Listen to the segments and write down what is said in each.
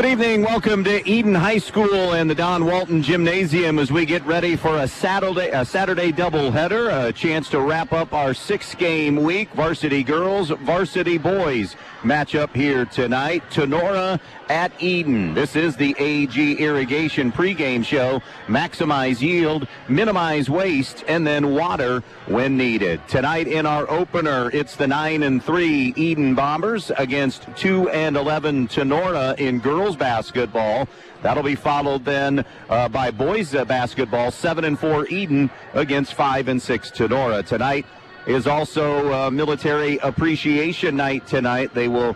Good evening. Welcome to Edon High School and the Don Walton Gymnasium as we get ready for a Saturday doubleheader, a chance to wrap up our 6-game week. Varsity girls, varsity boys match up here tonight. Tinora at Edon. This is the AG Irrigation pregame show. Maximize yield, minimize waste, and then water when needed. Tonight in our opener, it's the 9-3 Edon Bombers against 2-11 Tinora in girls basketball. That'll be followed then by boys basketball, 7-4 Edon against 5-6 Tinora. Tonight is also Military Appreciation Night tonight. They will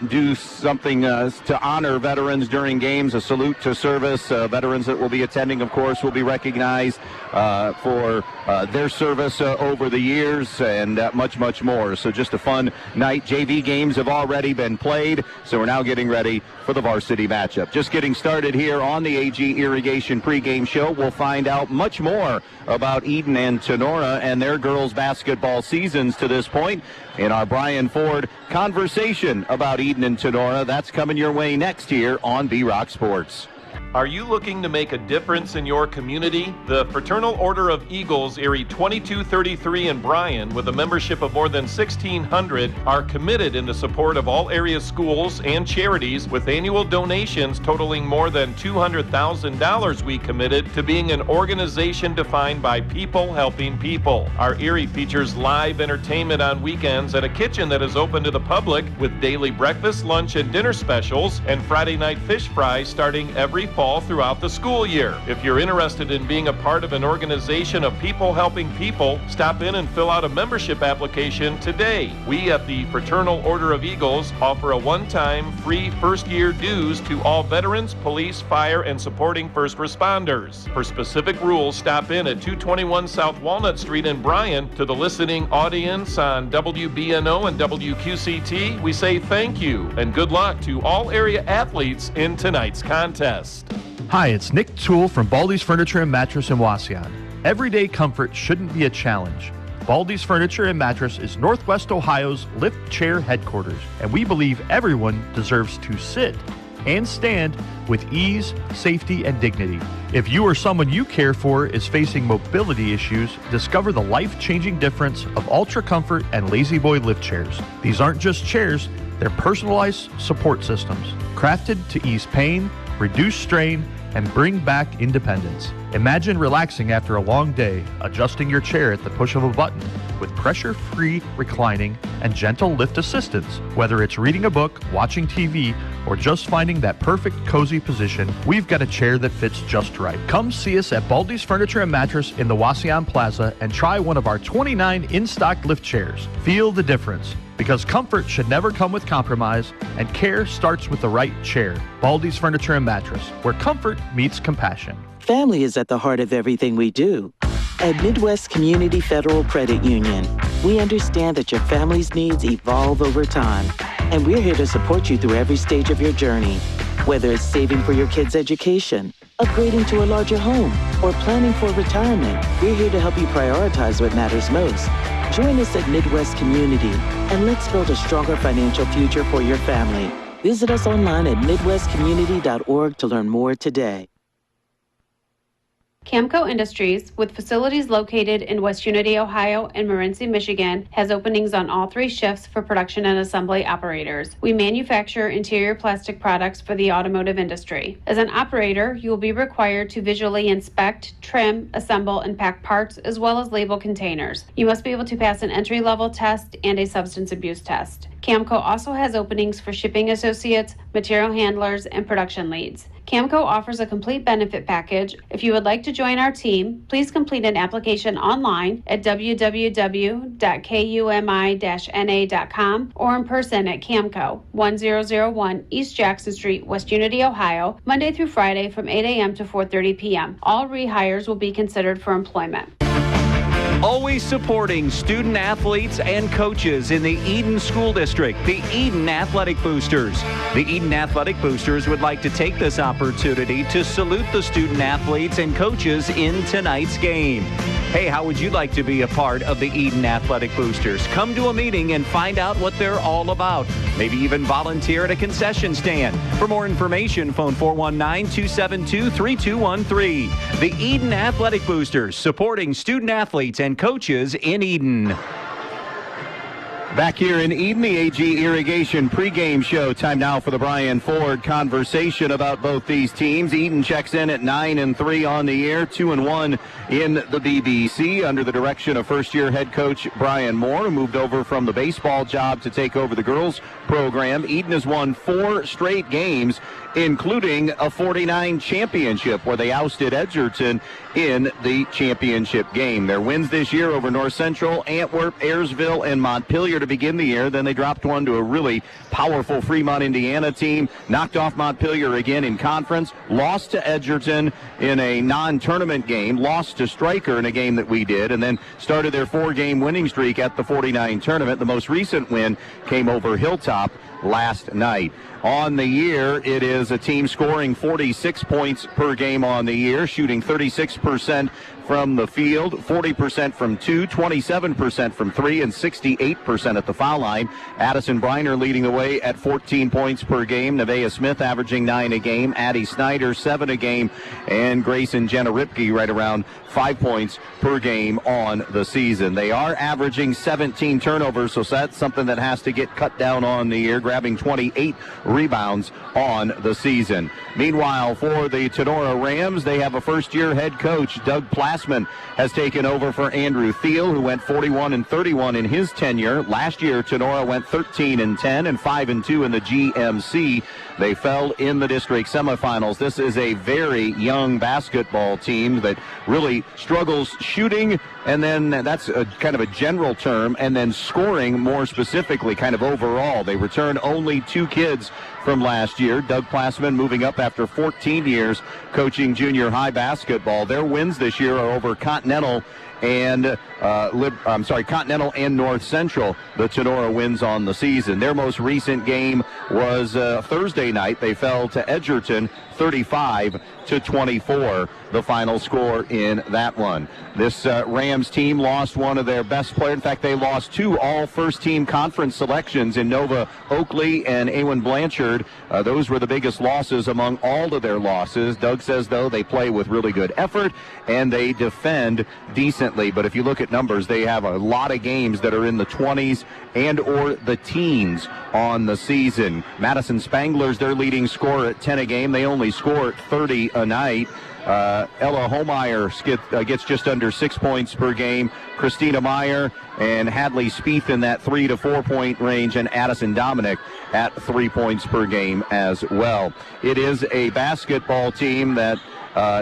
do something to honor veterans during games, a salute to service. Veterans that will be attending, of course, will be recognized for their service over the years and much, much more. So just a fun night. JV games have already been played, so we're now getting ready for the varsity matchup. Just getting started here on the AG Irrigation pregame show. We'll find out much more about Edon and Tinora and their girls basketball seasons to this point in our Brian Ford conversation about Edon and Tinora. That's coming your way next here on B-Rock Sports. Are you looking to make a difference in your community? The Fraternal Order of Eagles, Erie 2233 in Bryan, with a membership of more than 1,600, are committed in the support of all area schools and charities with annual donations totaling more than $200,000. We committed to being an organization defined by people helping people. Our Erie features live entertainment on weekends at a kitchen that is open to the public with daily breakfast, lunch, and dinner specials and Friday night fish fries starting every fall throughout the school year. If you're interested in being a part of an organization of people helping people, stop in and fill out a membership application today. We at the Fraternal Order of Eagles offer a one-time free first-year dues to all veterans, police, fire, and supporting first responders. For specific rules, stop in at 221 South Walnut Street in Bryan. To the listening audience on WBNO and WQCT, we say thank you and good luck to all area athletes in tonight's contest. Hi, it's Nick Toole from Baldy's Furniture and Mattress in Waseon. Everyday comfort shouldn't be a challenge. Baldy's Furniture and Mattress is Northwest Ohio's lift chair headquarters, and we believe everyone deserves to sit and stand with ease, safety, and dignity. If you or someone you care for is facing mobility issues, discover the life-changing difference of Ultra Comfort and Lazy Boy lift chairs. These aren't just chairs, they're personalized support systems, crafted to ease pain, reduce strain, and bring back independence. Imagine relaxing after a long day, adjusting your chair at the push of a button with pressure-free reclining and gentle lift assistance. Whether it's reading a book, watching TV, or just finding that perfect cozy position, we've got a chair that fits just right. Come see us at Baldy's Furniture and Mattress in the Waseon Plaza and try one of our 29 in-stock lift chairs. Feel the difference, because comfort should never come with compromise, and care starts with the right chair. Baldy's Furniture and Mattress, where comfort meets compassion. Family is at the heart of everything we do. At Midwest Community Federal Credit Union, we understand that your family's needs evolve over time, and we're here to support you through every stage of your journey. Whether it's saving for your kids' education, upgrading to a larger home, or planning for retirement, we're here to help you prioritize what matters most. Join us at Midwest Community, and let's build a stronger financial future for your family. Visit us online at midwestcommunity.org to learn more today. Camco Industries, with facilities located in West Unity, Ohio and Morenci, Michigan, has openings on all 3 shifts for production and assembly operators. We manufacture interior plastic products for the automotive industry. As an operator, you will be required to visually inspect, trim, assemble, and pack parts, as well as label containers. You must be able to pass an entry-level test and a substance abuse test. Camco also has openings for shipping associates, material handlers, and production leads. Camco offers a complete benefit package. If you would like to join our team, please complete an application online at www.kumi-na.com or in person at Camco, 1001 East Jackson Street, West Unity, Ohio, Monday through Friday from 8 a.m. to 4:30 p.m. All rehires will be considered for employment. Always supporting student athletes and coaches in the Edon School District, the Edon Athletic Boosters. The Edon Athletic Boosters would like to take this opportunity to salute the student athletes and coaches in tonight's game. Hey, how would you like to be a part of the Edon Athletic Boosters? Come to a meeting and find out what they're all about. Maybe even volunteer at a concession stand. For more information, phone 419-272-3213. The Edon Athletic Boosters, supporting student athletes and coaches in Edon. Back here in Edon, the AG Irrigation pregame show. Time now for the Brian Ford conversation about both these teams. Edon checks in at 9-3 on the year, 2-1 in the BBC under the direction of first-year head coach Brian Moore, who moved over from the baseball job to take over the girls program. Edon has won 4 straight games, including a 49 championship where they ousted Edgerton in the championship game. Their wins this year over North Central, Antwerp, Ayersville, and Montpelier to begin the year. Then they dropped one to a really powerful Fremont, Indiana team, knocked off Montpelier again in conference, lost to Edgerton in a non-tournament game, lost to Stryker in a game that we did, and then started their 4-game winning streak at the 49 tournament. The most recent win came over Hilltop last night. On the year, it is a team scoring 46 points per game on the year, shooting 36% from the field, 40% from 2, 27% from 3, and 68% at the foul line. Addison Briner leading the way at 14 points per game. Nevaeh Smith averaging 9 a game. Addie Snyder 7 a game. And Grayson Jenna Ripke right around 5 points per game on the season. They are averaging 17 turnovers, so that's something that has to get cut down on the year, grabbing 28 rebounds on the season. Meanwhile, for the Tinora Rams, they have a first-year head coach. Doug Plassman has taken over for Andrew Thiel, who went 41-31 in his tenure. Last year, Tinora went 13-10 and 5-2 in the GMC. They fell in the district semifinals. This is a very young basketball team that really struggles shooting, and then that's a kind of a general term, and then scoring more specifically, kind of overall. They return only 2 kids from last year. Doug Plassman moving up after 14 years coaching junior high basketball. Their wins this year are over Continental and Continental and North Central. The Tinora wins on the season. Their most recent game was Thursday night. They fell to Edgerton 35-24, the final score in that one. This Rams team lost one of their best players. In fact, they lost 2 all first-team conference selections in Nova Oakley and Awen Blanchard. Those were the biggest losses among all of their losses. Doug says, though, they play with really good effort and they defend decently. But if you look at numbers, they have a lot of games that are in the 20s and or the teens on the season. Madison Spangler's their leading scorer at 10 a game. They only score 30 a night. Ella Holmeyer gets just under 6 points per game. Christina Meyer and Hadley Spieth in that 3 to 4 point range, and Addison Dominic at 3 points per game as well. It is a basketball team that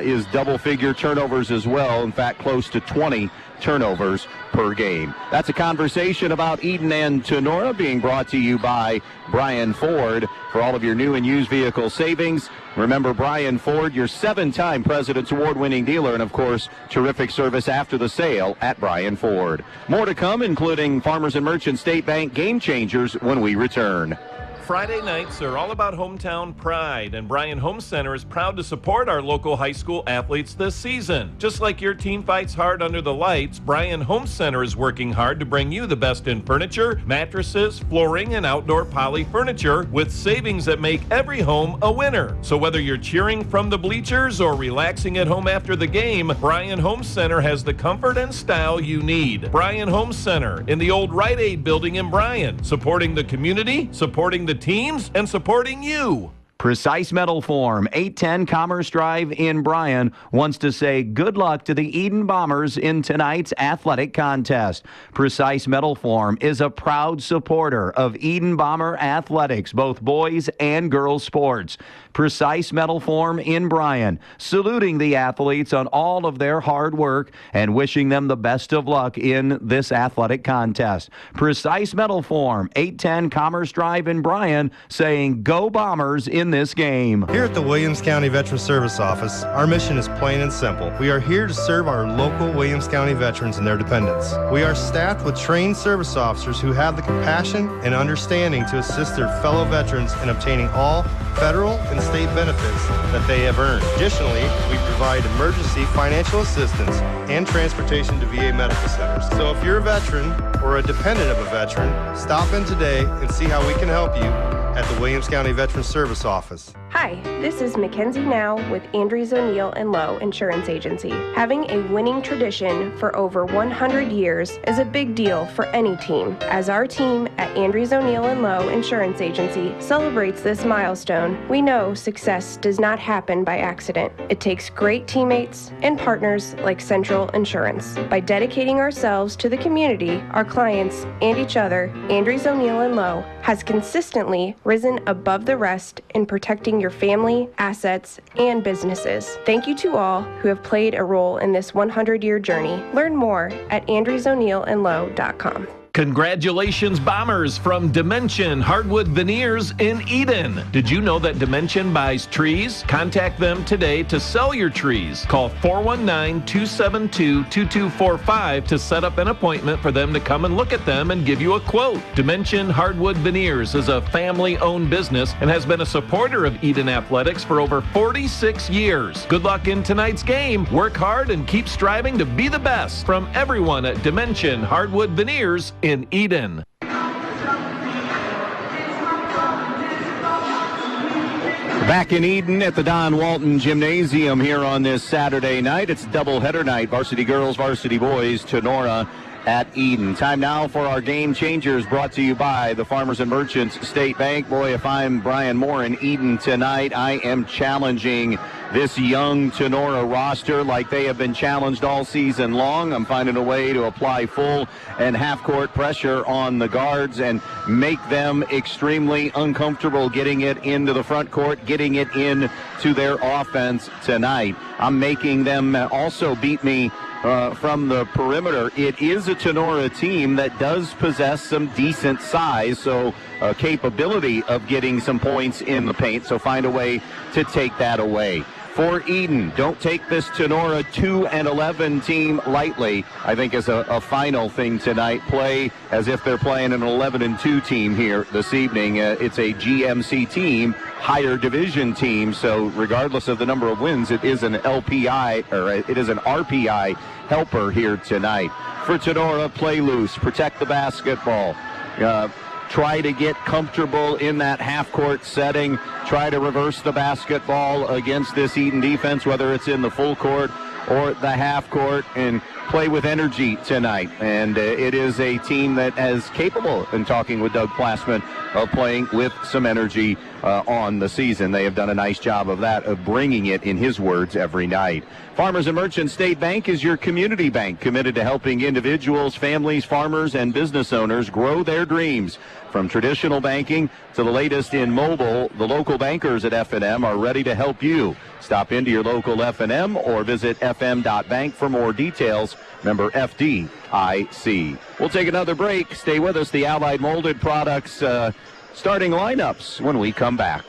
is double-figure turnovers as well. In fact, close to 20 turnovers per game. That's a conversation about Edon and Tinora, being brought to you by Brian Ford. For all of your new and used vehicle savings, remember Brian Ford, your 7-time President's Award-winning dealer, and of course, terrific service after the sale at Brian Ford. More to come, including Farmers and Merchant State Bank Game Changers when we return. Friday nights are all about hometown pride, and Bryan Home Center is proud to support our local high school athletes this season. Just like your team fights hard under the lights, Bryan Home Center is working hard to bring you the best in furniture, mattresses, flooring, and outdoor poly furniture with savings that make every home a winner. So whether you're cheering from the bleachers or relaxing at home after the game, Bryan Home Center has the comfort and style you need. Bryan Home Center in the old Rite Aid building in Bryan, supporting the community, supporting the teams, and supporting you. Precise Metal Form, 810 Commerce Drive in Bryan, wants to say good luck to the Edon Bombers in tonight's athletic contest. Precise Metal Form is a proud supporter of Edon Bomber athletics, both boys and girls sports. Precise Metal Form in Bryan, saluting the athletes on all of their hard work and wishing them the best of luck in this athletic contest. Precise Metal Form, 810 Commerce Drive in Bryan, saying go Bombers in in this game. Here at the Williams County Veteran Service Office, our mission is plain and simple. We are here to serve our local Williams County veterans and their dependents. We are staffed with trained service officers who have the compassion and understanding to assist their fellow veterans in obtaining all federal and state benefits that they have earned. Additionally, we provide emergency financial assistance and transportation to VA medical centers. So if you're a veteran or a dependent of a veteran, stop in today and see how we can help you at the Williams County Veteran Service Office. Hi, this is Mackenzie Now with Andrews O'Neill & Lowe Insurance Agency. Having a winning tradition for over 100 years is a big deal for any team. As our team at Andrews O'Neill & Lowe Insurance Agency celebrates this milestone, we know success does not happen by accident. It takes great teammates and partners like Central Insurance. By dedicating ourselves to the community, our clients, and each other, Andrews O'Neill & Lowe has consistently risen above the rest in protecting your family, assets, and businesses. Thank you to all who have played a role in this 100-year journey. Learn more at andrewsoneillandlowe.com. Congratulations, Bombers, from Dimension Hardwood Veneers in Edon. Did you know that Dimension buys trees? Contact them today to sell your trees. Call 419-272-2245 to set up an appointment for them to come and look at them and give you a quote. Dimension Hardwood Veneers is a family-owned business and has been a supporter of Edon Athletics for over 46 years. Good luck in tonight's game. Work hard and keep striving to be the best. From everyone at Dimension Hardwood Veneers in Edon. Back in Edon at the Don Walton Gymnasium here on this Saturday night. It's doubleheader night. Varsity girls, varsity boys, Tinora at Edon. Time now for our Game Changers, brought to you by the Farmers and Merchants State Bank. Boy, if I'm Brian Moore in Edon tonight, I am challenging this young Tinora roster like they have been challenged all season long. I'm finding a way to apply full and half-court pressure on the guards and make them extremely uncomfortable getting it into the front court, getting it into their offense tonight. I'm making them also beat me from the perimeter. It is a Tinora team that does possess some decent size, so capability of getting some points in the paint, so find a way to take that away. For Edon, don't take this Tinora 2-11 team lightly. I think is a final thing tonight. Play as if they're playing an 11-2 team here this evening. It's a GMC team, higher division team, so regardless of the number of wins, it is an LPI, or it is an RPI helper here tonight. For Tinora, play loose, protect the basketball. Try to get comfortable in that half-court setting. Try to reverse the basketball against this Edon defense, whether it's in the full court or the half court, and play with energy tonight. And it is a team that is capable, in talking with Doug Plassman, of playing with some energy on the season. They have done a nice job of that, of bringing it, in his words, every night. Farmers and Merchants State Bank is your community bank, committed to helping individuals, families, farmers, and business owners grow their dreams. From traditional banking to the latest in mobile, the local bankers at F&M are ready to help you. Stop into your local F&M or visit fm.bank for more details. Member FDIC. We'll take another break. Stay with us. The Allied Molded Products starting lineups when we come back.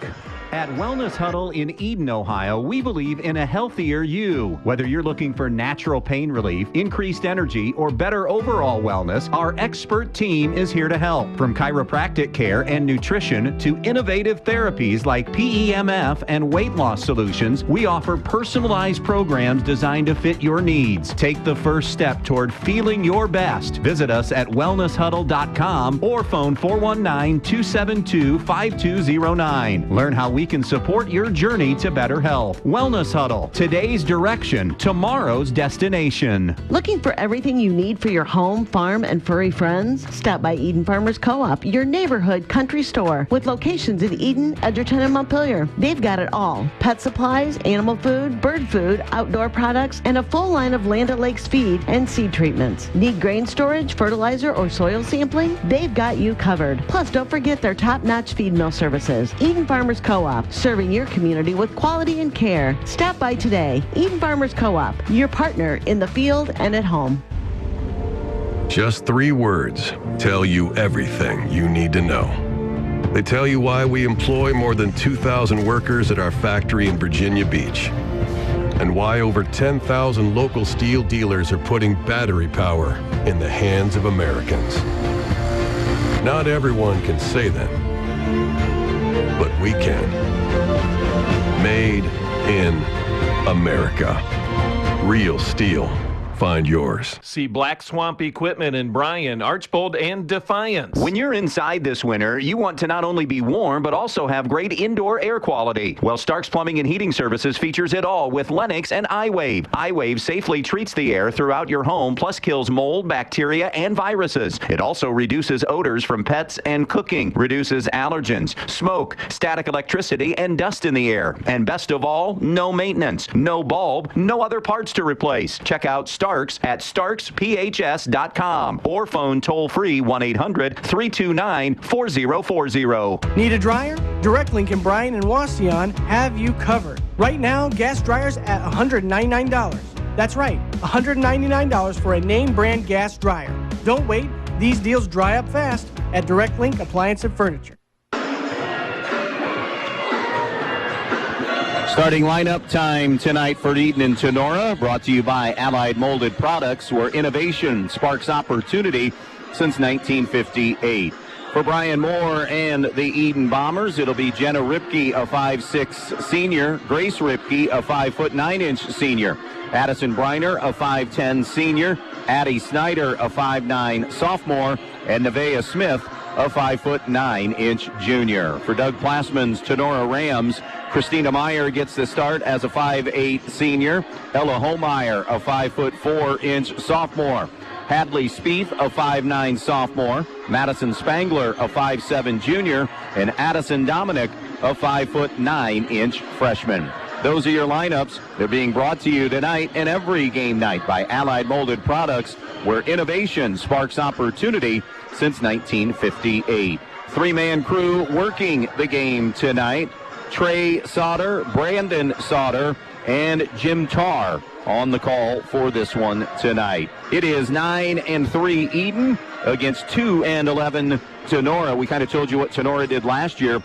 At Wellness Huddle in Edon, Ohio, we believe in a healthier you. Whether you're looking for natural pain relief, increased energy, or better overall wellness, our expert team is here to help. From chiropractic care and nutrition to innovative therapies like PEMF and weight loss solutions, we offer personalized programs designed to fit your needs. Take the first step toward feeling your best. Visit us at wellnesshuddle.com or phone 419-272-5209. Learn how we can support your journey to better health. Wellness Huddle, today's direction, tomorrow's destination. Looking for everything you need for your home, farm, and furry friends? Stop by Edon Farmers Co-op, your neighborhood country store with locations in Edon, Edgerton, and Montpelier. They've got it all. Pet supplies, animal food, bird food, outdoor products, and a full line of Land O'Lakes feed and seed treatments. Need grain storage, fertilizer, or soil sampling? They've got you covered. Plus, don't forget their top-notch feed mill services. Edon Farmers Co-op, serving your community with quality and care. Stop by today. Edon Farmers Co-op, your partner in the field and at home. Just 3 words tell you everything you need to know. They tell you why we employ more than 2,000 workers at our factory in Virginia Beach, and why over 10,000 local steel dealers are putting battery power in the hands of Americans. Not everyone can say that, but we can. Made in America. Real steel. Find yours. See Black Swamp Equipment in Bryan, Archbold, and Defiance. When you're inside this winter, you want to not only be warm, but also have great indoor air quality. Well, Stark's Plumbing and Heating Services features it all with Lennox and iWave. iWave safely treats the air throughout your home, plus kills mold, bacteria, and viruses. It also reduces odors from pets and cooking, reduces allergens, smoke, static electricity, and dust in the air. And best of all, no maintenance, no bulb, no other parts to replace. Check out Starks at starksphs.com or phone toll-free 1-800-329-4040. Need a dryer? Direct Link in Bryan and Wauseon have you covered. Right now, gas dryers at $199. That's right, $199 for a name brand gas dryer. Don't wait, these deals dry up fast at Direct Link Appliance and Furniture. Starting lineup time tonight for Edon and Tinora, brought to you by Allied Molded Products, where innovation sparks opportunity since 1958. For Brian Moore and the Edon Bombers, it'll be Jenna Ripke, a 5'6" senior, Grace Ripke, a 5'9" senior, Addison Briner, a 5'10" senior, Addie Snyder, a 5'9" sophomore, and Nevaeh Smith, a 5'9" junior. For Doug Plassman's Tinora Rams, Christina Meyer gets the start as a 5'8" senior. Ella Homeyer, a 5'4" sophomore. Hadley Spieth, a 5'9" sophomore. Madison Spangler, a 5'7" junior. And Addison Dominic, a 5'9" freshman. Those are your lineups. They're being brought to you tonight and every game night by Allied Molded Products, where innovation sparks opportunity since 1958. Three-man crew working the game tonight. Trey Sauter, Brandon Sauter, and Jim Tarr on the call for this one tonight. It is 9-3 Edon against 2-11 Tinora. We kind of told you what Tinora did last year.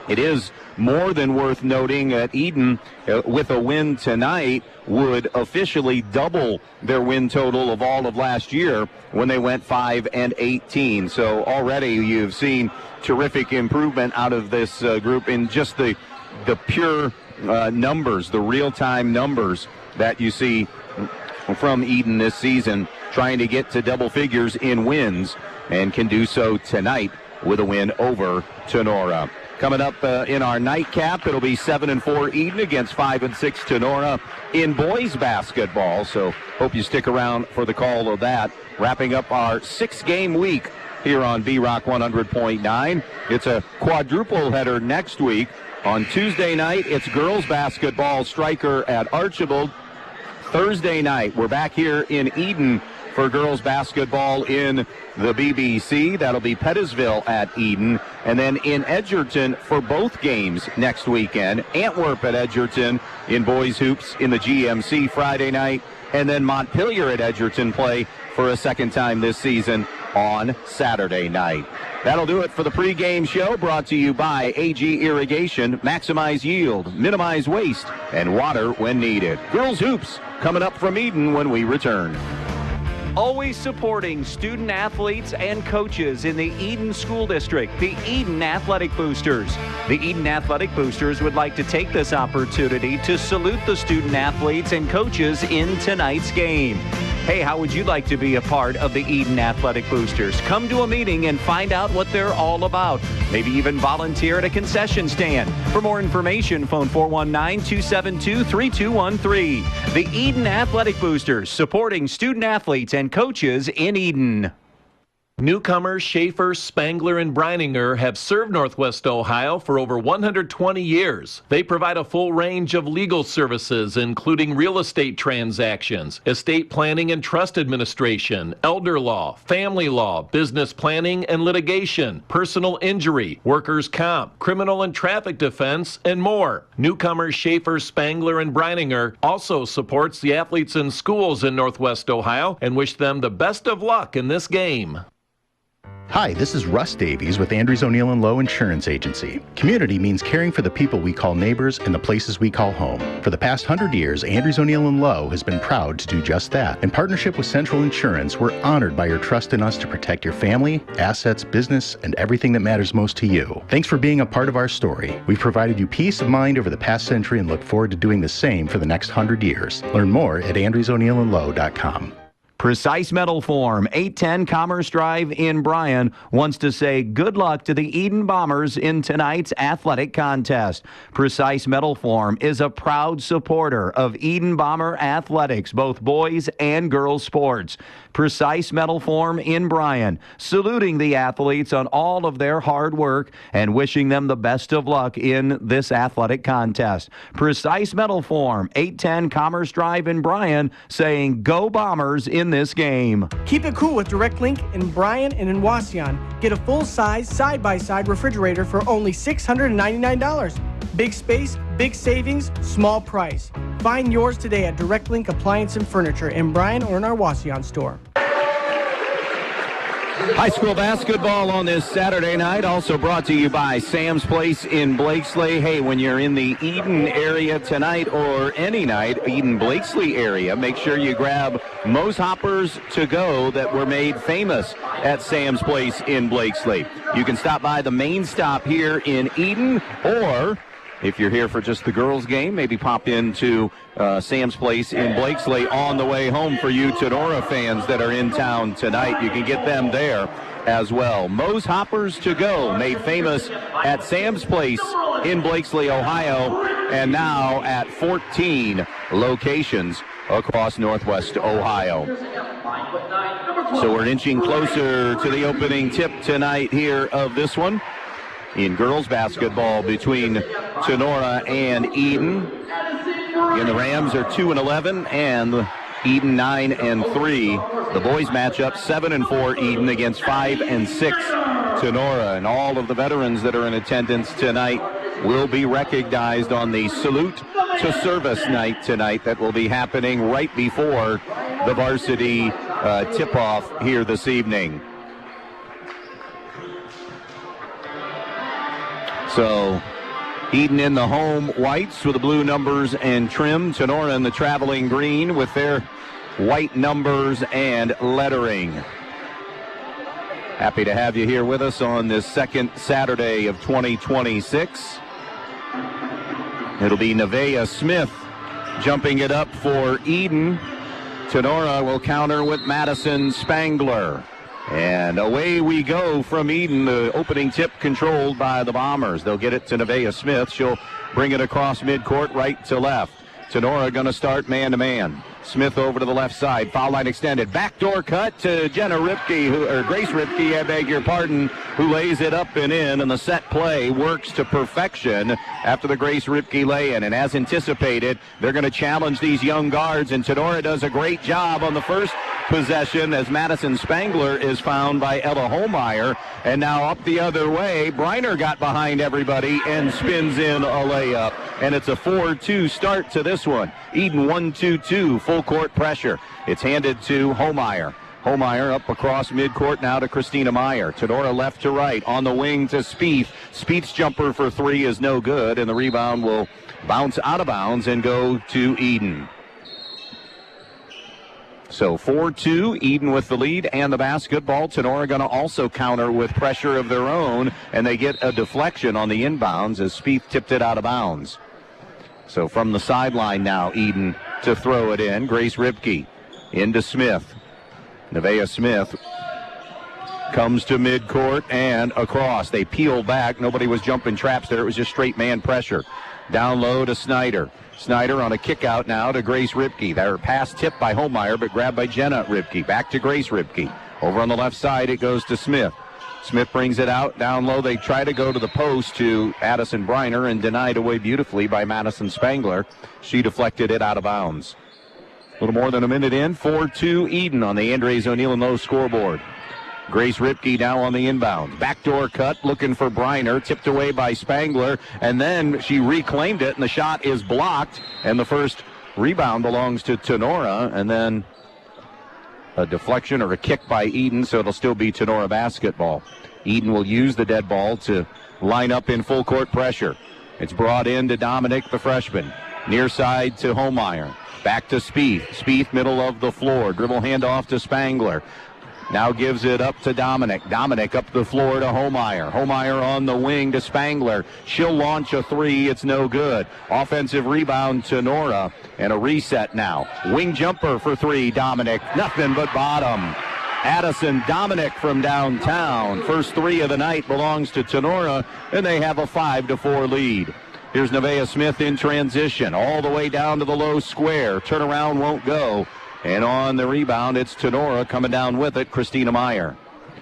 It is more than worth noting that Edon, with a win tonight, would officially double their win total of all of last year when they went 5-18. So already you've seen terrific improvement out of this group in just the pure numbers, the real-time numbers that you see from Edon this season, trying to get to double figures in wins, and can do so tonight with a win over Tinora. Coming up in our nightcap, it'll be 7-4 Edon against 5-6 Tinora in boys basketball. So hope you stick around for the call of that. Wrapping up our 6-game week here on B-Rock 100.9. It's a quadruple header next week. On Tuesday night, it's girls basketball, Stryker at Archibald. Thursday night, we're back here in Edon for girls basketball in the BBC. That'll be Pettisville at Edon. And then in Edgerton for both games next weekend. Antwerp at Edgerton in boys hoops in the GMC Friday night. And then Montpelier at Edgerton play for a second time this season on Saturday night. That'll do it for the pregame show, brought to you by AG Irrigation. Maximize yield, minimize waste, and water when needed. Girls hoops coming up from Edon when we return. Always supporting student athletes and coaches in the Edon School District, the Edon Athletic Boosters. The Edon Athletic Boosters would like to take this opportunity to salute the student athletes and coaches in tonight's game. Hey, how would you like to be a part of the Edon Athletic Boosters? Come to a meeting and find out what they're all about. Maybe even volunteer at a concession stand. For more information, phone 419-272-3213. The Edon Athletic Boosters, supporting student athletes and coaches in Edon. Newcomers Schaefer, Spangler, and Brininger have served Northwest Ohio for over 120 years. They provide a full range of legal services, including real estate transactions, estate planning and trust administration, elder law, family law, business planning and litigation, personal injury, workers' comp, criminal and traffic defense, and more. Newcomers Schaefer, Spangler, and Brininger also supports the athletes in schools in Northwest Ohio and wish them the best of luck in this game. Hi, this is Russ Davies with Andrews O'Neill & Lowe Insurance Agency. Community means caring for the people we call neighbors and the places we call home. For the past 100 years, Andrews O'Neill & Lowe has been proud to do just that. In partnership with Central Insurance, we're honored by your trust in us to protect your family, assets, business, and everything that matters most to you. Thanks for being a part of our story. We've provided you peace of mind over the past century and look forward to doing the same for the next 100 years. Learn more at andrewsoneillandlowe.com. Precise Metal Form, 810 Commerce Drive in Bryan, wants to say good luck to the Edon Bombers in tonight's athletic contest. Precise Metal Form is a proud supporter of Edon Bomber athletics, both boys and girls sports. Precise Metal Form in Bryan, saluting the athletes on all of their hard work and wishing them the best of luck in this athletic contest. Precise Metal Form, 810 Commerce Drive in Bryan, saying go Bombers in this game. Keep it cool with Direct Link in Bryan and in Wauseon. Get a full-size, side-by-side refrigerator for only $699. Big space, big savings, small price. Find yours today at Direct Link Appliance and Furniture in Bryan or in our Wauseon store. High school basketball on this Saturday night, also brought to you by Sam's Place in Blakesley. Hey, when you're in the Edon area tonight or any night, Edon-Blakesley area, make sure you grab Moe's Hoppers to go that were made famous at Sam's Place in Blakesley. You can stop by the main stop here in Edon, or if you're here for just the girls' game, maybe pop into Sam's Place in Blakesley on the way home for you Tinora fans that are in town tonight. You can get them there as well. Moe's Hoppers to go, made famous at Sam's Place in Blakesley, Ohio, and now at 14 locations across Northwest Ohio. So we're inching closer to the opening tip tonight here of this one in girls basketball between Tinora and Edon. And the Rams are 2-11 and Edon 9-3. The boys match up 7-4 Edon against 5-6 Tinora. And all of the veterans that are in attendance tonight will be recognized on the Salute to Service night tonight that will be happening right before the varsity tip-off here this evening. So Edon in the home whites with the blue numbers and trim. Tinora in the traveling green with their white numbers and lettering. Happy to have you here with us on this second Saturday of 2026. It'll be Nevaeh Smith jumping it up for Edon. Tinora will counter with Madison Spangler. And away we go from Edon, the opening tip controlled by the Bombers. They'll get it to Nevaeh Smith. She'll bring it across midcourt right to left. Tinora going to start man-to-man. Smith over to the left side. Foul line extended. Backdoor cut to Jenna Ripke, Grace Ripke, I beg your pardon, who lays it up and in. And the set play works to perfection after the Grace Ripke lay-in. And as anticipated, they're going to challenge these young guards. And Tinora does a great job on the first possession as Madison Spangler is found by Ella Holmeyer. And now up the other way, Briner got behind everybody and spins in a layup. And it's a 4-2 start to this one. Edon 1-2-2, full court pressure. It's handed to Holmeyer. Holmeyer up across midcourt now to Christina Meyer. Tinora left to right on the wing to Spieth. Spieth's jumper for three is no good, and the rebound will bounce out of bounds and go to Edon. So 4-2, Edon with the lead and the basketball. Tinora going to also counter with pressure of their own, and they get a deflection on the inbounds as Spieth tipped it out of bounds. So from the sideline now, Edon to throw it in. Grace Ripke into Smith. Nevaeh Smith comes to midcourt and across. They peel back. Nobody was jumping traps there. It was just straight man pressure. Down low to Snyder. Snyder on a kick out now to Grace Ripke. Their pass tipped by Holmeyer, but grabbed by Jenna Ripke. Back to Grace Ripke. Over on the left side, it goes to Smith. Smith brings it out. Down low, they try to go to the post to Addison Briner and denied away beautifully by Madison Spangler. She deflected it out of bounds. A little more than a minute in. 4-2 Edon on the Andres O'Neill & Lowe scoreboard. Grace Ripke now on the inbound. Backdoor cut, looking for Briner. Tipped away by Spangler, and then she reclaimed it, and the shot is blocked. And the first rebound belongs to Tinora, and then a deflection or a kick by Edon, so it'll still be Tinora basketball. Edon will use the dead ball to line up in full court pressure. It's brought in to Dominic, the freshman. Near side to Holmeyer. Back to Spieth. Spieth, middle of the floor. Dribble handoff to Spangler. Now gives it up to Dominic. Dominic up the floor to Holmeyer. Holmeyer on the wing to Spangler. She'll launch a three. It's no good. Offensive rebound to Nora. And a reset now. Wing jumper for three. Dominic. Nothing but bottom. Addison Dominic from downtown. First three of the night belongs to Tinora, and they have a 5-4 lead. Here's Nevaeh Smith in transition, all the way down to the low square. Turnaround won't go. And on the rebound, it's Tinora coming down with it, Christina Meyer.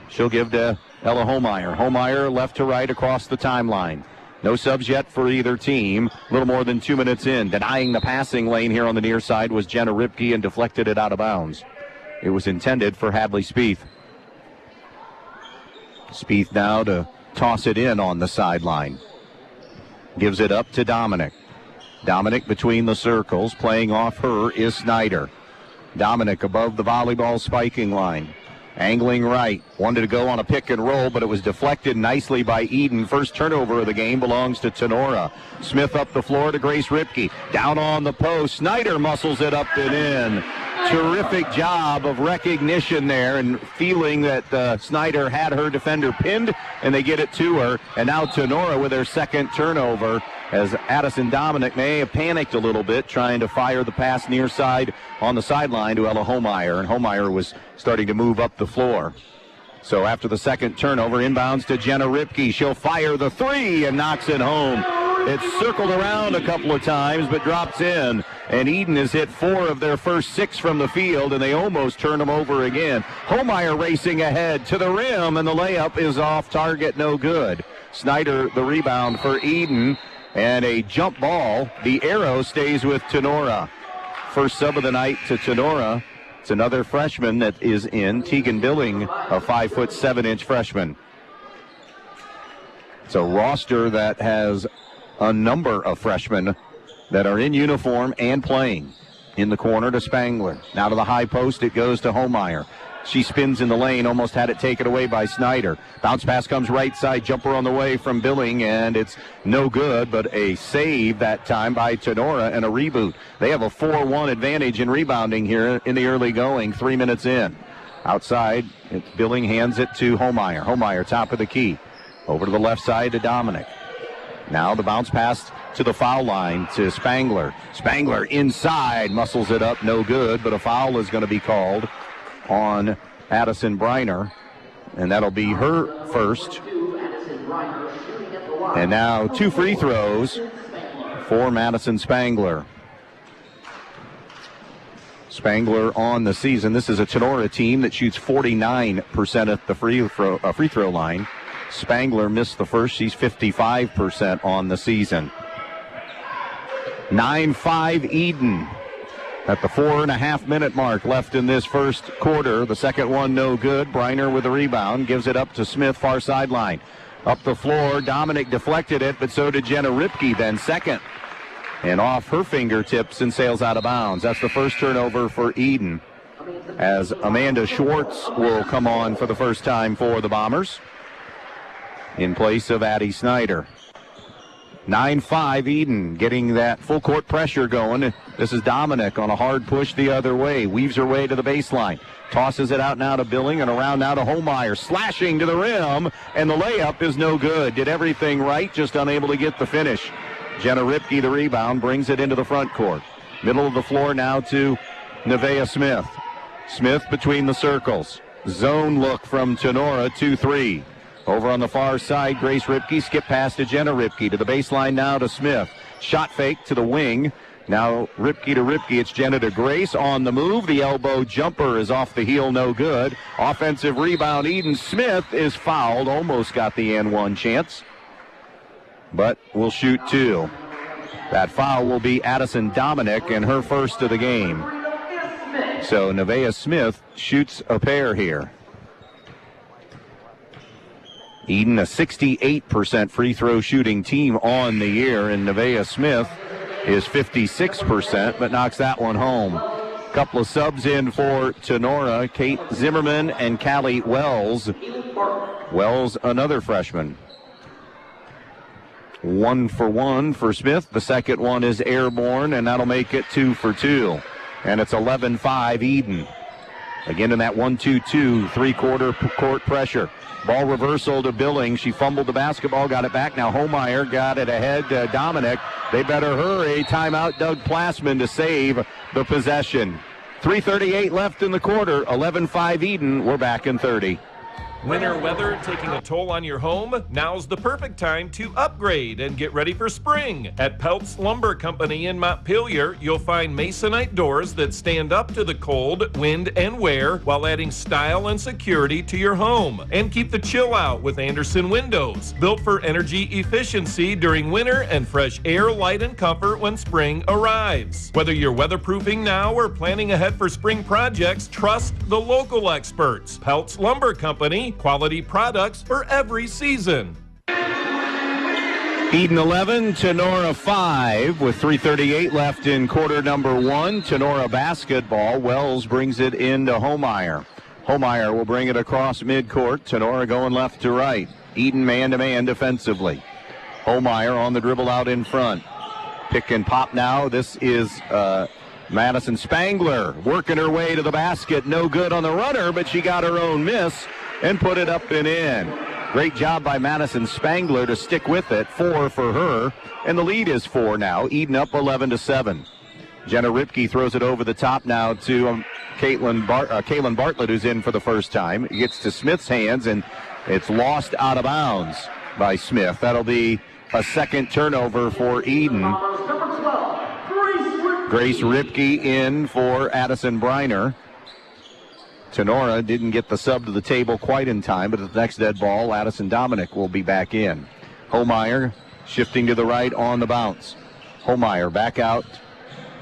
She'll give to Ella Holmeyer. Holmeyer left to right across the timeline. No subs yet for either team. A little more than 2 minutes in. Denying the passing lane here on the near side was Jenna Ripke and deflected it out of bounds. It was intended for Hadley Spieth. Spieth now to toss it in on the sideline. Gives it up to Dominic. Dominic between the circles. Playing off her is Snyder. Dominic above the volleyball spiking line. Angling right. Wanted to go on a pick and roll, but it was deflected nicely by Edon. First turnover of the game belongs to Tinora. Smith up the floor to Grace Ripke. Down on the post. Snyder muscles it up and in. Terrific job of recognition there and feeling that Snyder had her defender pinned, and they get it to her. And now Tinora with their second turnover, as Addison Dominic may have panicked a little bit trying to fire the pass near side on the sideline to Ella Holmeyer, and Holmeyer was starting to move up the floor. So after the second turnover, inbounds to Jenna Ripke. She'll fire the three and knocks it home. It's circled around a couple of times, but drops in. And Edon has hit 4 of their first 6 from the field, and they almost turn them over again. Holmeyer racing ahead to the rim, and the layup is off target, no good. Snyder the rebound for Edon, and a jump ball. The arrow stays with Tinora. First sub of the night to Tinora. It's another freshman that is in, Tegan Billing, a 5'7" freshman. It's a roster that has a number of freshmen that are in uniform and playing. In the corner to Spangler. Now to the high post, it goes to Holmeyer. She spins in the lane, almost had it taken away by Snyder. Bounce pass comes right side, jumper on the way from Billing, and it's no good, but a save that time by Tinora and a reboot. They have a 4-1 advantage in rebounding here in the early going, 3 minutes in. Outside, Billing hands it to Holmeyer. Holmeyer, top of the key. Over to the left side to Dominic. Now the bounce pass to the foul line to Spangler. Spangler inside, muscles it up, no good, but a foul is going to be called on Addison Briner, and that'll be her first. And now 2 free throws for Madison Spangler. Spangler on the season. This is a Tinora team that shoots 49% at the free throw line. Spangler missed the first. She's 55% on the season. 9-5 Edon at the 4.5-minute mark left in this first quarter. The second one no good. Briner with the rebound. Gives it up to Smith, far sideline. Up the floor. Dominic deflected it, but so did Jenna Ripke then second. And off her fingertips and sails out of bounds. That's the first turnover for Edon, as Amanda Schwartz will come on for the first time for the Bombers in place of Addie Snyder. 9-5 Edon, getting that full court pressure going. This is Dominic on a hard push the other way. Weaves her way to the baseline. Tosses it out now to Billing and around now to Holmeyer. Slashing to the rim, and the layup is no good. Did everything right, just unable to get the finish. Jenna Ripke, the rebound, brings it into the front court. Middle of the floor now to Nevaeh Smith. Smith between the circles. Zone look from Tinora, 2-3. Over on the far side, Grace Ripke, skip pass to Jenna Ripke, to the baseline now to Smith. Shot fake to the wing. Now Ripke to Ripke, it's Jenna to Grace on the move. The elbow jumper is off the heel, no good. Offensive rebound, Edon. Smith is fouled, almost got the and one chance, but will shoot 2. That foul will be Addison Dominic and her first of the game. So Nevaeh Smith shoots a pair here. Edon, a 68% free throw shooting team on the year, and Nevaeh Smith is 56%, but knocks that one home. Couple of subs in for Tinora, Kate Zimmerman and Callie Wells. Wells, another freshman. 1 for 1 for Smith. The second one is airborne, and that'll make it 2 for 2. And it's 11-5 Edon. Again in that 1-2-2, three-quarter court pressure. Ball reversal to Billing. She fumbled the basketball, got it back. Now Homeyer got it ahead to Dominic. They better hurry. Timeout, Doug Plassman to save the possession. 3:38 left in the quarter. 11-5 Edon. We're back in 30. Winter weather taking a toll on your home? Now's the perfect time to upgrade and get ready for spring. At Peltz Lumber Company in Montpelier, you'll find Masonite doors that stand up to the cold, wind, and wear while adding style and security to your home. And keep the chill out with Anderson windows, built for energy efficiency during winter and fresh air, light, and comfort when spring arrives. Whether you're weatherproofing now or planning ahead for spring projects, trust the local experts. Peltz Lumber Company, quality products for every season. Edon 11, Tinora 5 with 3:38 left in quarter number 1. Tinora basketball. Wells brings it into Homeyer. Homeyer will bring it across midcourt. Tinora going left to right. Edon man-to-man defensively. Homeyer on the dribble out in front. Pick and pop now. This is Madison Spangler working her way to the basket. No good on the runner, but she got her own miss and put it up and in. Great job by Madison Spangler to stick with it. 4 for her, and the lead is 4 now. Edon up 11-7. Jenna Ripke throws it over the top now to Caitlin Bartlett, who's in for the first time. It gets to Smith's hands, and it's lost out of bounds by Smith. That'll be a second turnover for Edon. Grace Ripke in for Addison Briner. Tinora didn't get the sub to the table quite in time, but at the next dead ball, Addison Dominic will be back in. Homeyer shifting to the right on the bounce. Homeyer back out,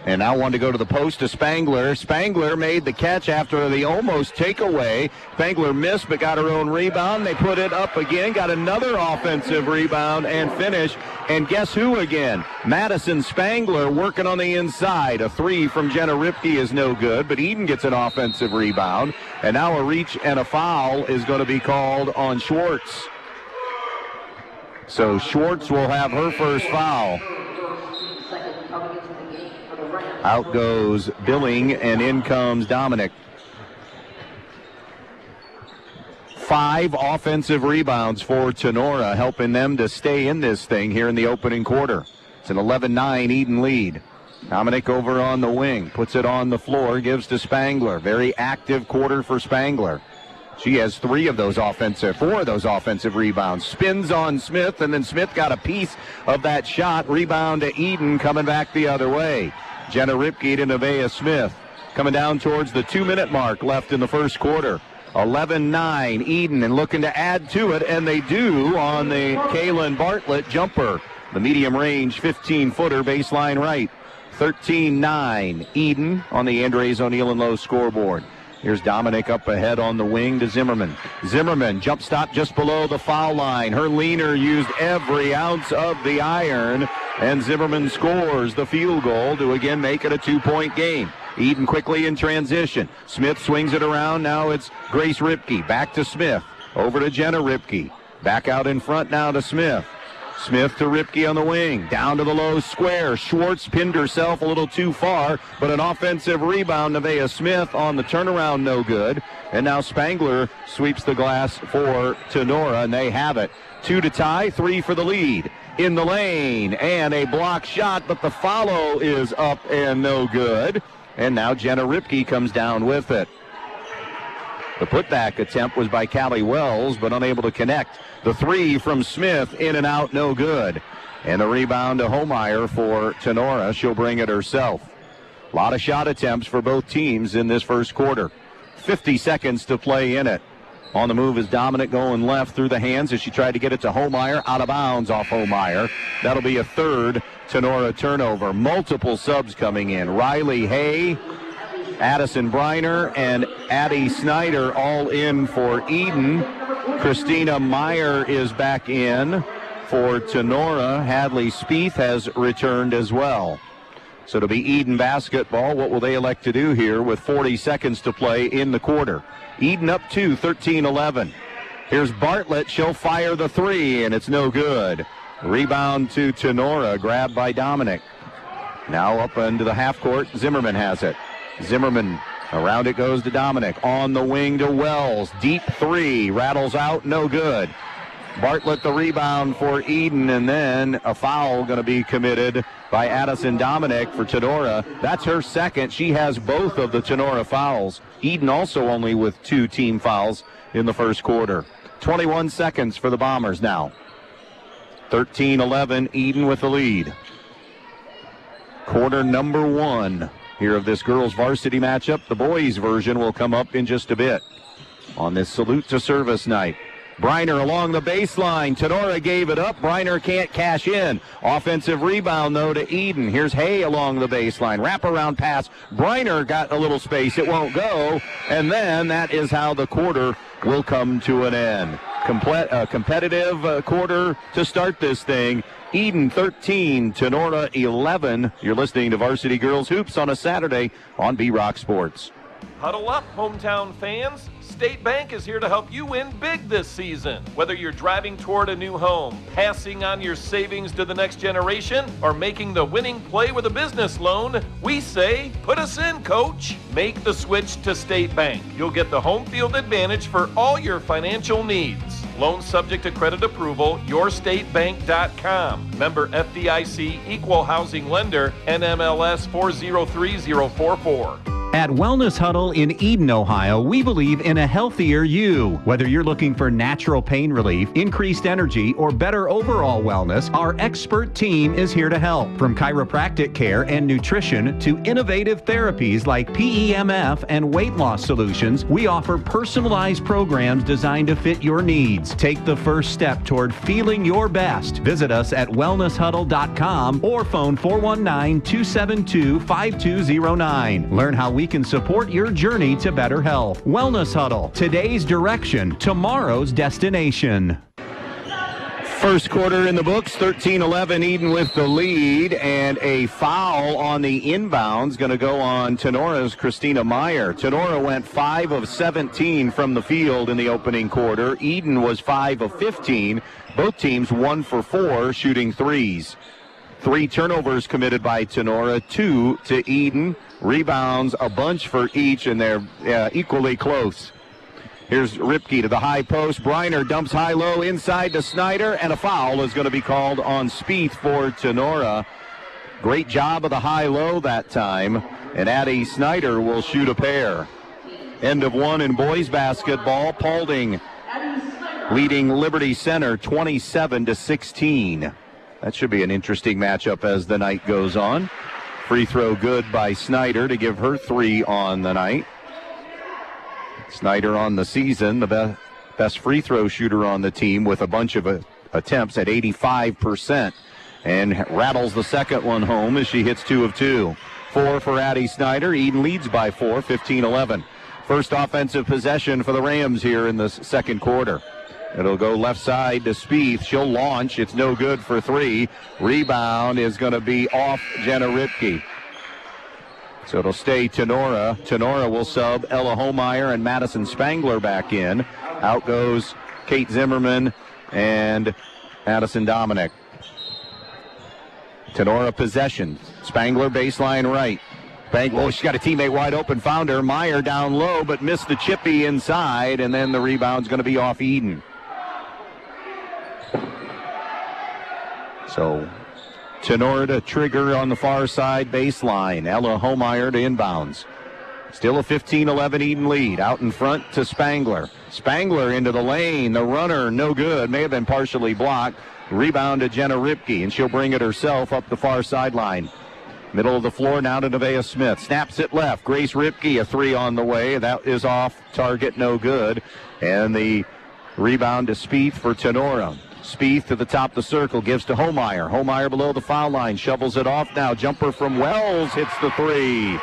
and now wanted to go to the post to Spangler. Spangler made the catch after the almost takeaway. Spangler missed but got her own rebound. They put it up again, got another offensive rebound and finish. And guess who again? Madison Spangler working on the inside. A 3 from Jenna Ripke is no good, but Edon gets an offensive rebound. And now a reach and a foul is going to be called on Schwartz. So Schwartz will have her first foul. Out goes Billing, and in comes Dominic. 5 offensive rebounds for Tinora, helping them to stay in this thing here in the opening quarter. It's an 11-9 Edon lead. Dominic over on the wing, puts it on the floor, gives to Spangler. Very active quarter for Spangler. She has 4 of those offensive rebounds. Spins on Smith, and then Smith got a piece of that shot. Rebound to Edon, coming back the other way. Jenna Ripke to Nevaeh Smith. Coming down towards the 2-minute mark left in the first quarter. 11-9 Edon, and looking to add to it, and they do on the Kaylin Bartlett jumper. The medium range 15-footer baseline right. 13-9 Edon on the Andres O'Neill and Lowe scoreboard. Here's Dominic up ahead on the wing to Zimmerman. Zimmerman jump stop just below the foul line. Her leaner used every ounce of the iron, and Zimmerman scores the field goal to again make it a 2-point game. Edon quickly in transition. Smith swings it around. Now it's Grace Ripke. Back to Smith. Over to Jenna Ripke. Back out in front now to Smith. Smith to Ripke on the wing. Down to the low square. Schwartz pinned herself a little too far, but an offensive rebound. Nevaeh Smith on the turnaround, no good. And now Spangler sweeps the glass for Tinora, and they have it. 2 to tie, 3 for the lead. In the lane, and a block shot, but the follow is up and no good. And now Jenna Ripke comes down with it. The putback attempt was by Callie Wells, but unable to connect. The 3 from Smith, in and out, no good. And the rebound to Homeyer for Tinora. She'll bring it herself. A lot of shot attempts for both teams in this first quarter. 50 seconds to play in it. On the move is Dominic going left through the hands as she tried to get it to Homeyer. Out of bounds off Homeyer. That'll be a third Tinora turnover. Multiple subs coming in. Riley Hay, Addison Briner, and Addie Snyder all in for Edon. Christina Meyer is back in for Tinora. Hadley Spieth has returned as well. So it'll be Edon basketball. What will they elect to do here with 40 seconds to play in the quarter? Edon up 2, 13-11. Here's Bartlett. She'll fire the three, and it's no good. Rebound to Tinora, grabbed by Dominic. Now up into the half court. Zimmerman has it. Zimmerman, around it goes to Dominic. On the wing to Wells. Deep three. Rattles out, no good. Bartlett the rebound for Edon, and then a foul going to be committed by Addison Dominic for Tinora. That's her second. She has both of the Tinora fouls. Edon also only with 2 team fouls in the first quarter. 21 seconds for the Bombers now. 13-11, Edon with the lead. Quarter number 1 here of this girls varsity matchup. The boys version will come up in just a bit on this salute to service night. Briner along the baseline. Tinora gave it up. Briner can't cash in. Offensive rebound, though, to Edon. Here's Hay along the baseline. Wraparound pass. Briner got a little space. It won't go. And then that is how the quarter will come to an end. Competitive quarter to start this thing. Edon 13, Tinora 11. You're listening to Varsity Girls Hoops on a Saturday on B-Rock Sports. Huddle up, hometown fans. State Bank is here to help you win big this season. Whether you're driving toward a new home, passing on your savings to the next generation, or making the winning play with a business loan, we say, put us in, coach. Make the switch to State Bank. You'll get the home field advantage for all your financial needs. Loan subject to credit approval, yourstatebank.com. Member FDIC, equal housing lender, NMLS 403044. At Wellness Huddle in Edon, Ohio, we believe in a healthier you. Whether you're looking for natural pain relief, increased energy, or better overall wellness, our expert team is here to help. From chiropractic care and nutrition to innovative therapies like PEMF and weight loss solutions, we offer personalized programs designed to fit your needs. Take the first step toward feeling your best. Visit us at wellnesshuddle.com or phone 419-272-5209. Learn how we can support your journey to better health. Wellness Huddle, today's direction, tomorrow's destination. First quarter in the books, 13-11, Edon with the lead, and a foul on the inbounds going to go on Tenora's Christina Meyer. Tinora went 5 of 17 from the field in the opening quarter. Edon was 5 of 15. Both teams 1 for 4 shooting threes. 3 turnovers committed by Tinora, 2 to Edon. Rebounds, a bunch for each, and they're equally close. Here's Ripke to the high post. Briner dumps high-low inside to Snyder, and a foul is going to be called on Spieth for Tinora. Great job of the high-low that time, and Addie Snyder will shoot a pair. End of 1 in boys basketball. Paulding leading Liberty Center 27-16. That should be an interesting matchup as the night goes on. Free throw good by Snyder to give her 3 on the night. Snyder on the season, the best free throw shooter on the team with a bunch of attempts at 85%. And rattles the second one home as she hits 2 of 2. 4 for Addie Snyder. Edon leads by 4, 15-11. First offensive possession for the Rams here in the second quarter. It'll go left side to Spieth. She'll launch. It's no good for 3. Rebound is going to be off Jenna Ripke. So it'll stay Tinora. Tinora will sub Ella Homeyer and Madison Spangler back in. Out goes Kate Zimmerman and Addison Dominic. Tinora possession. Spangler baseline right. Spangler, she's got a teammate wide open. Found her. Meyer down low, but missed the chippy inside, and then the rebound's going to be off Edon. So Tinora to trigger on the far side baseline. Ella Homeyer to inbounds. Still a 15-11 Edon lead. Out in front to Spangler. Spangler into the lane. The runner, no good. May have been partially blocked. Rebound to Jenna Ripke, and she'll bring it herself up the far sideline. Middle of the floor now to Nevaeh Smith. Snaps it left. Grace Ripke, a 3 on the way. That is off target, no good. And the rebound to Spieth for Tinora. Spieth to the top of the circle, gives to Homeyer. Homeyer below the foul line, shovels it off now. Jumper from Wells hits the 3.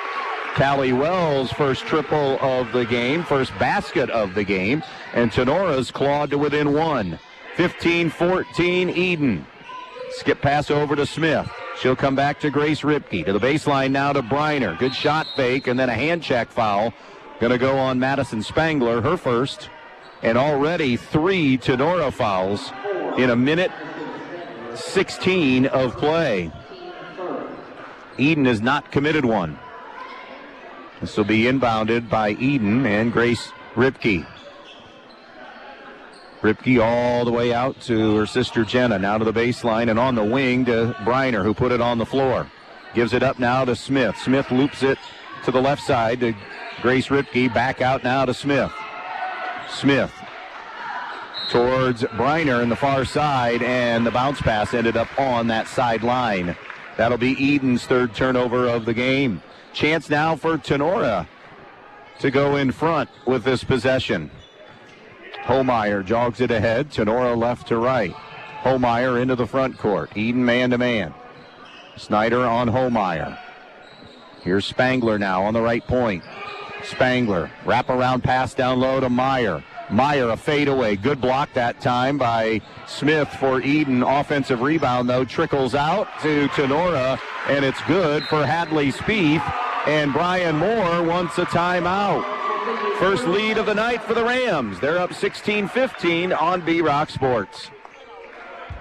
Callie Wells, first triple of the game, first basket of the game. And Tenora's clawed to within 1. 15-14 Edon. Skip pass over to Smith. She'll come back to Grace Ripke. To the baseline now to Briner. Good shot fake, and then a hand check foul. Going to go on Madison Spangler, her first. And already 3 Tinora fouls in a minute 16 of play. Edon has not committed one. This will be inbounded by Edon and Grace Ripke. Ripke all the way out to her sister Jenna, now to the baseline and on the wing to Briner, who put it on the floor. Gives it up now to Smith. Smith loops it to the left side to Grace Ripke, back out now to Smith. Smith towards Briner in the far side, and the bounce pass ended up on that sideline. That'll be Edon's third turnover of the game. Chance now for Tinora to go in front with this possession. Homeyer jogs it ahead. Tinora left to right. Homeyer into the front court. Edon man-to-man. Snyder on Homeyer. Here's Spangler now on the right point. Spangler, wraparound pass down low to Meyer. Meyer, a fadeaway. Good block that time by Smith for Edon. Offensive rebound, though, trickles out to Tinora, and it's good for Hadley Spieth. And Brian Moore wants a timeout. First lead of the night for the Rams. They're up 16-15 on B-Rock Sports.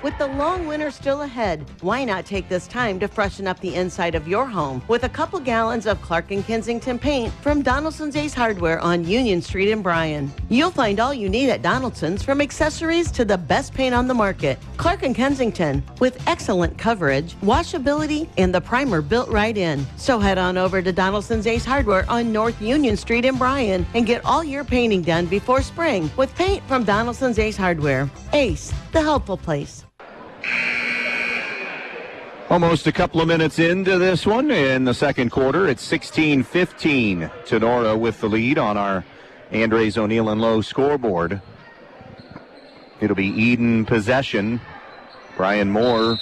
With the long winter still ahead, why not take this time to freshen up the inside of your home with a couple gallons of Clark & Kensington paint from Donaldson's Ace Hardware on Union Street in Bryan. You'll find all you need at Donaldson's, from accessories to the best paint on the market. Clark & Kensington, with excellent coverage, washability, and the primer built right in. So head on over to Donaldson's Ace Hardware on North Union Street in Bryan and get all your painting done before spring with paint from Donaldson's Ace Hardware. Ace, the helpful place. Almost a couple of minutes into this one in the second quarter. It's 16-15. Tinora with the lead on our Andres O'Neill and Lowe scoreboard. It'll be Edon possession. Brian Moore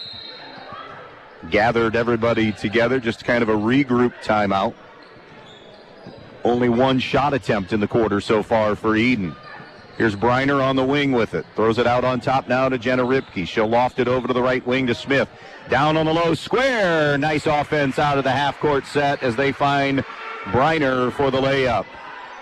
gathered everybody together, just kind of a regroup timeout. Only one shot attempt in the quarter so far for Edon. Here's Briner on the wing with it. Throws it out on top now to Jenna Ripke. She'll loft it over to the right wing to Smith. Down on the low square. Nice offense out of the half-court set as they find Briner for the layup.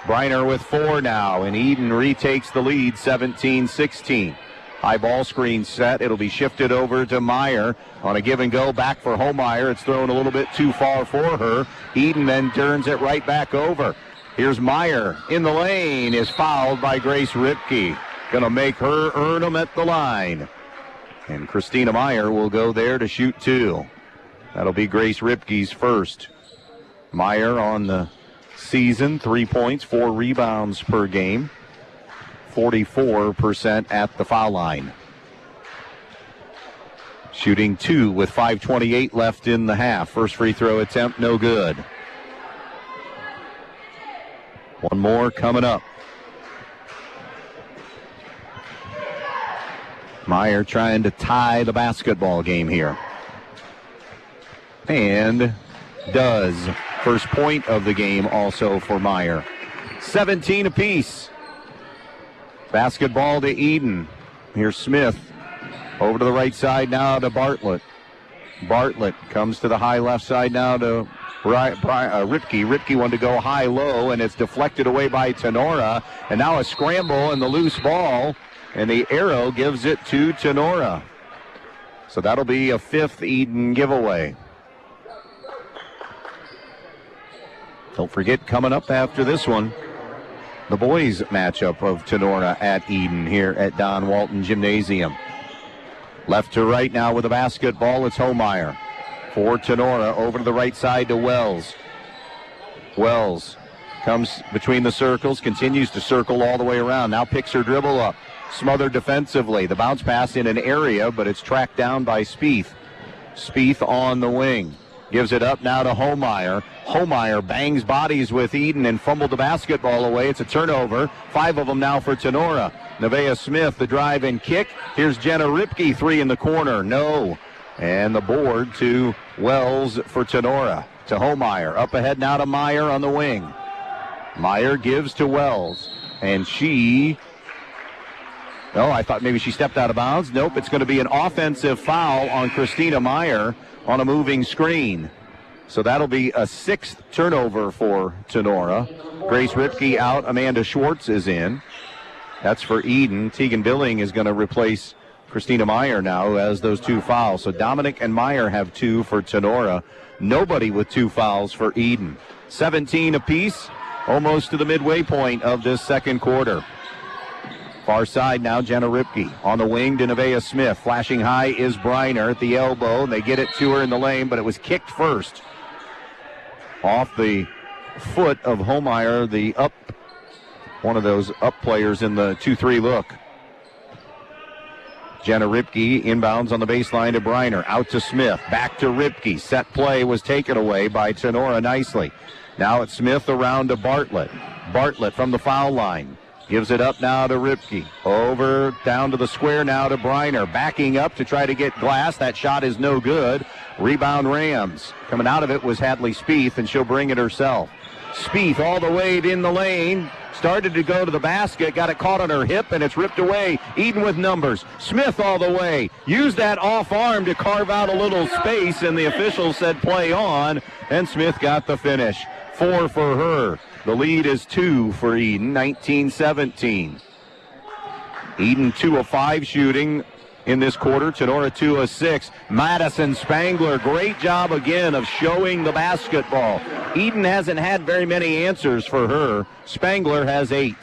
Briner with 4 now, and Edon retakes the lead, 17-16. High ball screen set. It'll be shifted over to Meyer on a give and go back for Homeyer. It's thrown a little bit too far for her. Edon then turns it right back over. Here's Meyer in the lane, is fouled by Grace Ripke. Going to make her earn them at the line. And Christina Meyer will go there to shoot 2. That'll be Grace Ripke's first. Meyer on the season, 3 points, 4 rebounds per game. 44% at the foul line. Shooting 2 with 5:28 left in the half. First free throw attempt, no good. One more coming up. Meyer trying to tie the basketball game here. And does. First point of the game also for Meyer. 17 apiece. Basketball to Edon. Here's Smith. Over to the right side now to Bartlett. Bartlett comes to the high left side now to Ripke. Ripke wanted to go high-low, and it's deflected away by Tinora. And now a scramble and the loose ball, and the arrow gives it to Tinora. So that'll be a 5th Edon giveaway. Don't forget, coming up after this one, the boys matchup of Tinora at Edon here at Don Walton Gymnasium. Left to right now with the basketball, it's Homeyer. For Tinora, over to the right side to Wells. Wells comes between the circles, continues to circle all the way around. Now picks her dribble up, smothered defensively. The bounce pass in an area, but it's tracked down by Spieth. Spieth on the wing. Gives it up now to Homeyer. Homeyer bangs bodies with Edon and fumbled the basketball away. It's a turnover. 5 of them now for Tinora. Nevaeh Smith, the drive and kick. Here's Jenna Ripke, 3 in the corner. No. And the board to Wells for Tinora. To Homeyer. Up ahead now to Meyer on the wing. Meyer gives to Wells. And she No, I thought maybe she stepped out of bounds. Nope, it's going to be an offensive foul on Christina Meyer on a moving screen. So that'll be a 6th turnover for Tinora. Grace Ripke out. Amanda Schwartz is in. That's for Edon. Tegan Billing is going to replace Christina Meyer now, who has those 2 fouls. So Dominic and Meyer have 2 for Tinora. Nobody with 2 fouls for Edon. 17 apiece, almost to the midway point of this second quarter. Far side now, Jenna Ripke. On the wing to Nevaeh Smith. Flashing high is Briner at the elbow. They get it to her in the lane, but it was kicked first. Off the foot of Homeyer, one of those up players in the 2-3 look. Jenna Ripke inbounds on the baseline to Briner. Out to Smith. Back to Ripke. Set play was taken away by Tinora nicely. Now it's Smith around to Bartlett. Bartlett from the foul line. Gives it up now to Ripke. Over, down to the square now to Briner. Backing up to try to get glass. That shot is no good. Rebound Rams. Coming out of it was Hadley Spieth, and she'll bring it herself. Spieth all the way in the lane. Started to go to the basket. Got it caught on her hip, and it's ripped away. Edon with numbers. Smith all the way. Used that off arm to carve out a little space, and the official said play on, and Smith got the finish. 4 for her. The lead is 2 for Edon, 19-17. Edon 2 of 5 shooting in this quarter. Tinora 2 of 6. Madison Spangler, great job again of showing the basketball. Edon hasn't had very many answers for her. Spangler has 8.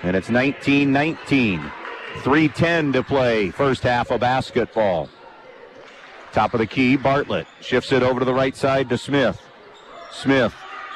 And it's 19-19. 3:10 to play, first half of basketball. Top of the key, Bartlett shifts it over to the right side to Smith. Smith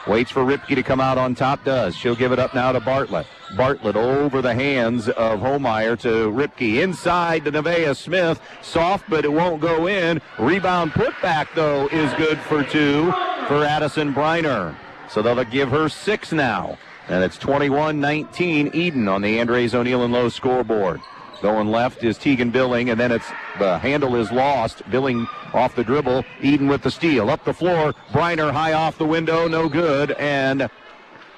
waits for Ripke to come out on top, does. She'll give it up now to Bartlett. Bartlett over the hands of Homeyer to Ripke. Inside to Nevaeh Smith. Soft, but it won't go in. Rebound putback, though, is good for 2 for Addison Briner. So they'll give her 6 now. And it's 21-19 Edon on the Andres O'Neill and Lowe scoreboard. Going left is Tegan Billing, and then the handle is lost. Billing off the dribble. Edon with the steal. Up the floor. Briner high off the window. No good. And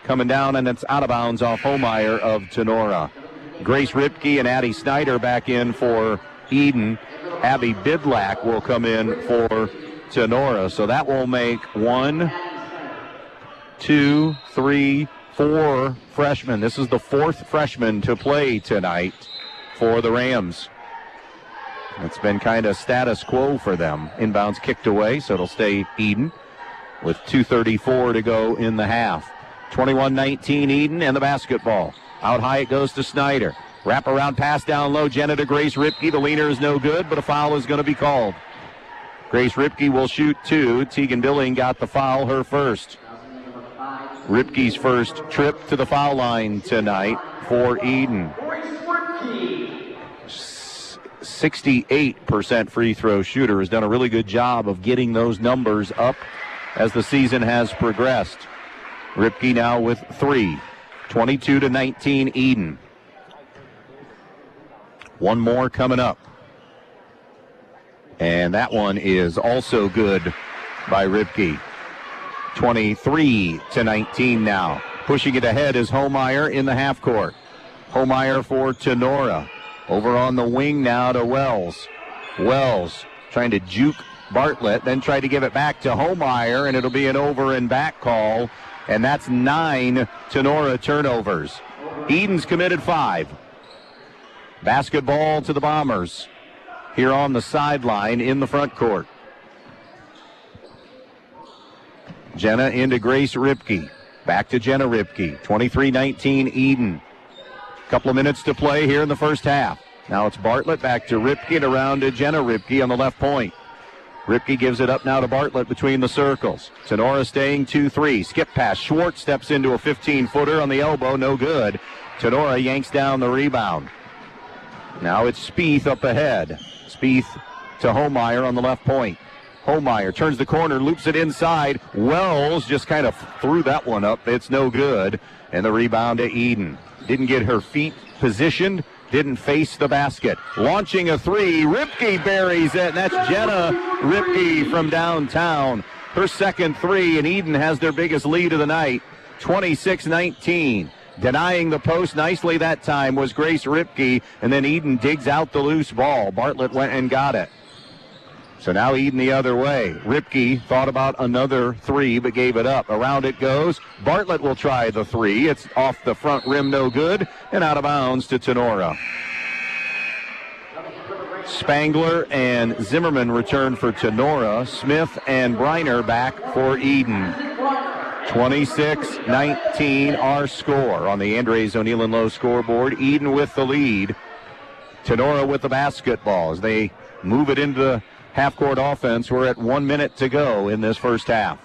coming down, and it's out of bounds off Homeyer of Tinora. Grace Ripke and Addie Snyder back in for Edon. Abby Bidlack will come in for Tinora. So that will make 1, 2, 3, 4 freshmen. This is the 4th freshman to play tonight for the Rams. It's been kind of status quo for them. Inbounds kicked away, so it'll stay Edon with 2:34 to go in the half. 21-19 Edon and the basketball. Out high it goes to Snyder. Wrap around pass down low. Jenna to Grace Ripke. The leaner is no good, but a foul is going to be called. Grace Ripke will shoot 2. Tegan Billing got the foul, her first. Ripke's first trip to the foul line tonight for Edon. 68% free throw shooter, has done a really good job of getting those numbers up as the season has progressed. Ripke now with 3. 22-19 Edon. One more coming up. And that one is also good by Ripke. 23-19 now. Pushing it ahead is Homeyer in the half court. Homeyer for Tinora. Over on the wing now to Wells. Wells trying to juke Bartlett, then try to give it back to Homeyer, and it'll be an over and back call. And that's 9 Tinora turnovers. Edon's committed 5. Basketball to the Bombers here on the sideline in the front court. Jenna into Grace Ripke. Back to Jenna Ripke. 23-19 Edon. Couple of minutes to play here in the first half. Now it's Bartlett back to Ripke and around to Jenna Ripke on the left point. Ripke gives it up now to Bartlett between the circles. Tinora staying 2-3. Skip pass. Schwartz steps into a 15-footer on the elbow. No good. Tinora yanks down the rebound. Now it's Spieth up ahead. Spieth to Homeyer on the left point. Homeyer turns the corner, loops it inside. Wells just kind of threw that one up. It's no good. And the rebound to Edon. Didn't get her feet positioned. Didn't face the basket. Launching a 3. Ripke buries it. And that's Jenna Ripke from downtown. Her second 3, and Edon has their biggest lead of the night. 26-19. Denying the post nicely that time was Grace Ripke, and then Edon digs out the loose ball. Bartlett went and got it. So now Edon the other way. Ripke thought about another three, but gave it up. Around it goes. Bartlett will try the three. It's off the front rim, no good, and out of bounds to Tinora. Spangler and Zimmerman return for Tinora. Smith and Briner back for Edon. 26-19 our score on the Andres O'Neill and Lowe scoreboard. Edon with the lead. Tinora with the basketball as they move it into half-court offense. We're at 1 minute to go in this first half.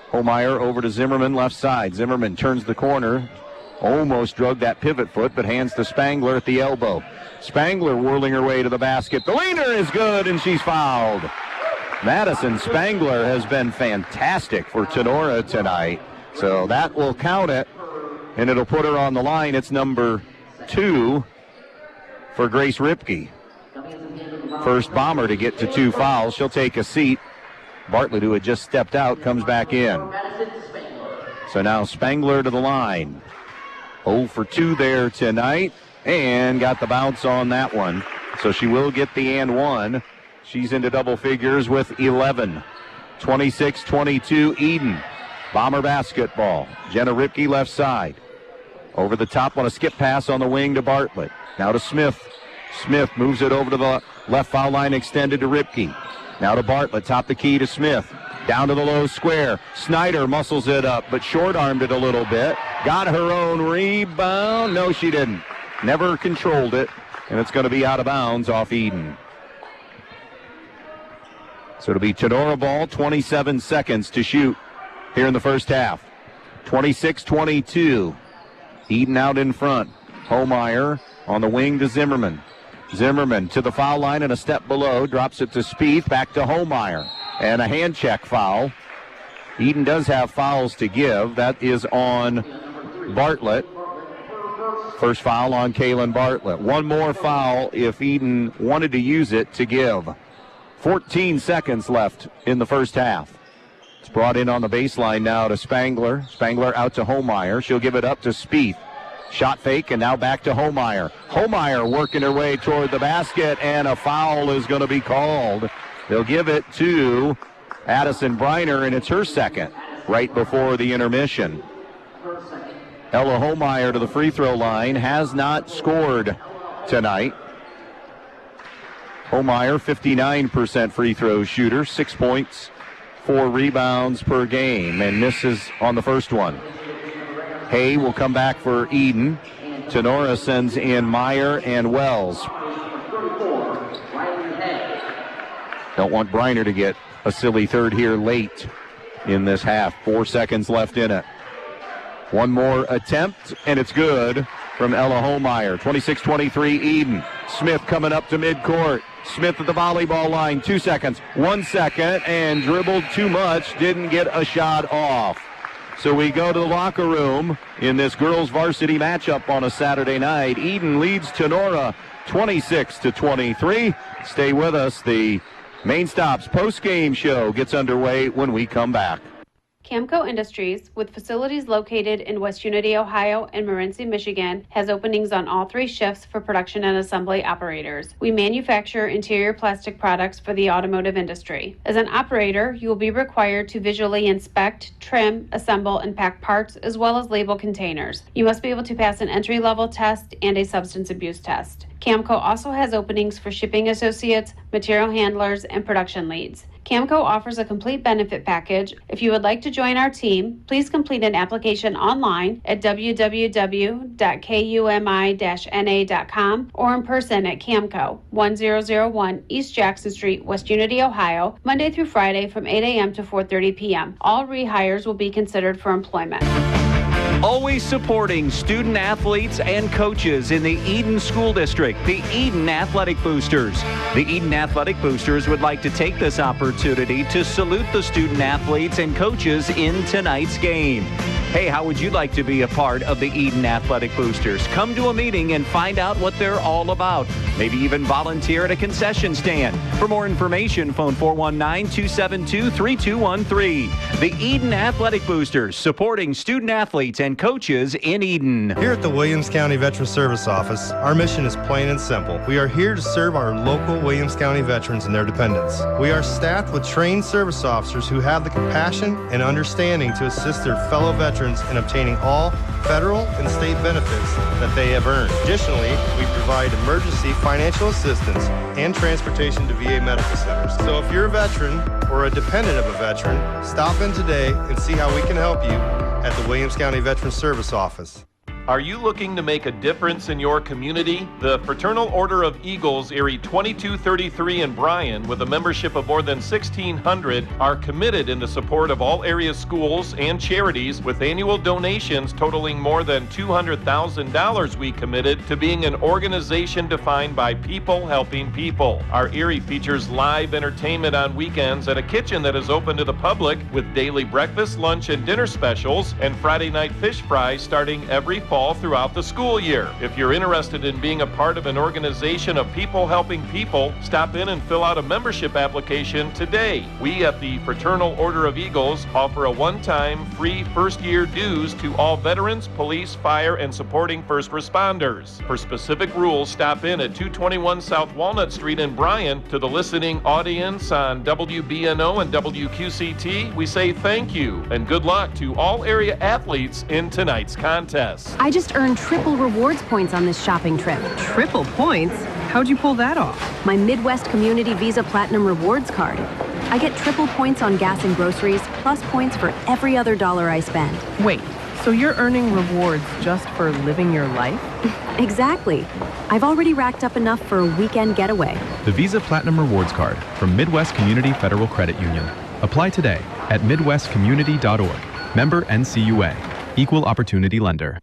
Holmeyer over to Zimmerman, left side. Zimmerman turns the corner. Almost drug that pivot foot, but hands to Spangler at the elbow. Spangler whirling her way to the basket. The leaner is good, and she's fouled. Madison Spangler has been fantastic for Tinora tonight. So that will count it, and it'll put her on the line. It's number 2 for Grace Ripke. First Bomber to get to 2 fouls. She'll take a seat. Bartlett, who had just stepped out, comes back in. So now Spangler to the line. 0 for 2 there tonight, and got the bounce on that one. So she will get the and one. She's into double figures with 11. 26-22 Edon. Bomber basketball. Jenna Ripke left side. Over the top on a skip pass on the wing to Bartlett. Now to Smith. Smith moves it over to the left foul line, extended to Ripke. Now to Bartlett, top the key to Smith. Down to the low square. Snyder muscles it up, but short-armed it a little bit. Got her own rebound. No, she didn't. Never controlled it, and it's going to be out of bounds off Edon. So it'll be Tinora ball, 27 seconds to shoot here in the first half. 26-22. Edon out in front. Holmeyer on the wing to Zimmerman. Zimmerman to the foul line and a step below. Drops it to Spieth. Back to Holmeyer. And a hand check foul. Edon does have fouls to give. That is on Bartlett. First foul on Kaylin Bartlett. One more foul if Edon wanted to use it to give. 14 seconds left in the first half. It's brought in on the baseline now to Spangler. Spangler out to Holmeyer. She'll give it up to Spieth. Shot fake, and now back to Holmeyer. Holmeyer working her way toward the basket, and a foul is going to be called. They'll give it to Addison Briner, and it's her second right before the intermission. Ella Holmeyer to the free throw line, has not scored tonight. Holmeyer, 59% free throw shooter, 6 points, 4 rebounds per game, and misses on the first one. Hay will come back for Edon. Tinora sends in Meyer and Wells. Don't want Briner to get a silly third here late in this half. 4 seconds left in it. One more attempt, and it's good from Ella Holmeyer. 26-23 Edon. Smith coming up to midcourt. Smith at the volleyball line. 2 seconds. 1 second, and dribbled too much. Didn't get a shot off. So we go to the locker room in this girls varsity matchup on a Saturday night. Edon leads Tinora 26-23. Stay with us. The Main Stops post-game show gets underway when we come back. Camco Industries, with facilities located in West Unity, Ohio and Morenci, Michigan, has openings on all 3 shifts for production and assembly operators. We manufacture interior plastic products for the automotive industry. As an operator, you will be required to visually inspect, trim, assemble, and pack parts, as well as label containers. You must be able to pass an entry-level test and a substance abuse test. Camco also has openings for shipping associates, material handlers, and production leads. Camco offers a complete benefit package. If you would like to join our team, please complete an application online at www.kumi-na.com or in person at Camco, 1001 East Jackson Street, West Unity, Ohio, Monday through Friday from 8 a.m. to 4:30 p.m. All rehires will be considered for employment. Always supporting student athletes and coaches in the Edon School District, the Edon Athletic Boosters. The Edon Athletic Boosters would like to take this opportunity to salute the student athletes and coaches in tonight's game. Hey, how would you like to be a part of the Edon Athletic Boosters? Come to a meeting and find out what they're all about. Maybe even volunteer at a concession stand. For more information, phone 419-272-3213. The Edon Athletic Boosters, supporting student athletes and coaches in Edon. Here at the Williams County Veteran Service Office, our mission is plain and simple. We are here to serve our local Williams County veterans and their dependents. We are staffed with trained service officers who have the compassion and understanding to assist their fellow veterans in obtaining all federal and state benefits that they have earned. Additionally, we provide emergency financial assistance and transportation to VA medical centers. So if you're a veteran or a dependent of a veteran, stop in today and see how we can help you at the Williams County Veteran Service Office. Are you looking to make a difference in your community? The Fraternal Order of Eagles, Erie 2233 in Bryan, with a membership of more than 1,600, are committed in the support of all area schools and charities, with annual donations totaling more than $200,000. We committed to being an organization defined by people helping people. Our Erie features live entertainment on weekends at a kitchen that is open to the public, with daily breakfast, lunch, and dinner specials, and Friday night fish fries starting every fall throughout the school year. If you're interested in being a part of an organization of people helping people, stop in and fill out a membership application today. We at the Fraternal Order of Eagles offer a one-time free first-year dues to all veterans, police, fire, and supporting first responders. For specific rules, stop in at 221 South Walnut Street in Bryan. To the listening audience on WBNO and WQCT, we say thank you and good luck to all area athletes in tonight's contest. I just earned triple rewards points on this shopping trip. Triple points? How'd you pull that off? My Midwest Community Visa Platinum Rewards card. I get triple points on gas and groceries, plus points for every other dollar I spend. Wait, so you're earning rewards just for living your life? Exactly. I've already racked up enough for a weekend getaway. The Visa Platinum Rewards Card from Midwest Community Federal Credit Union. Apply today at midwestcommunity.org. Member NCUA. Equal Opportunity Lender.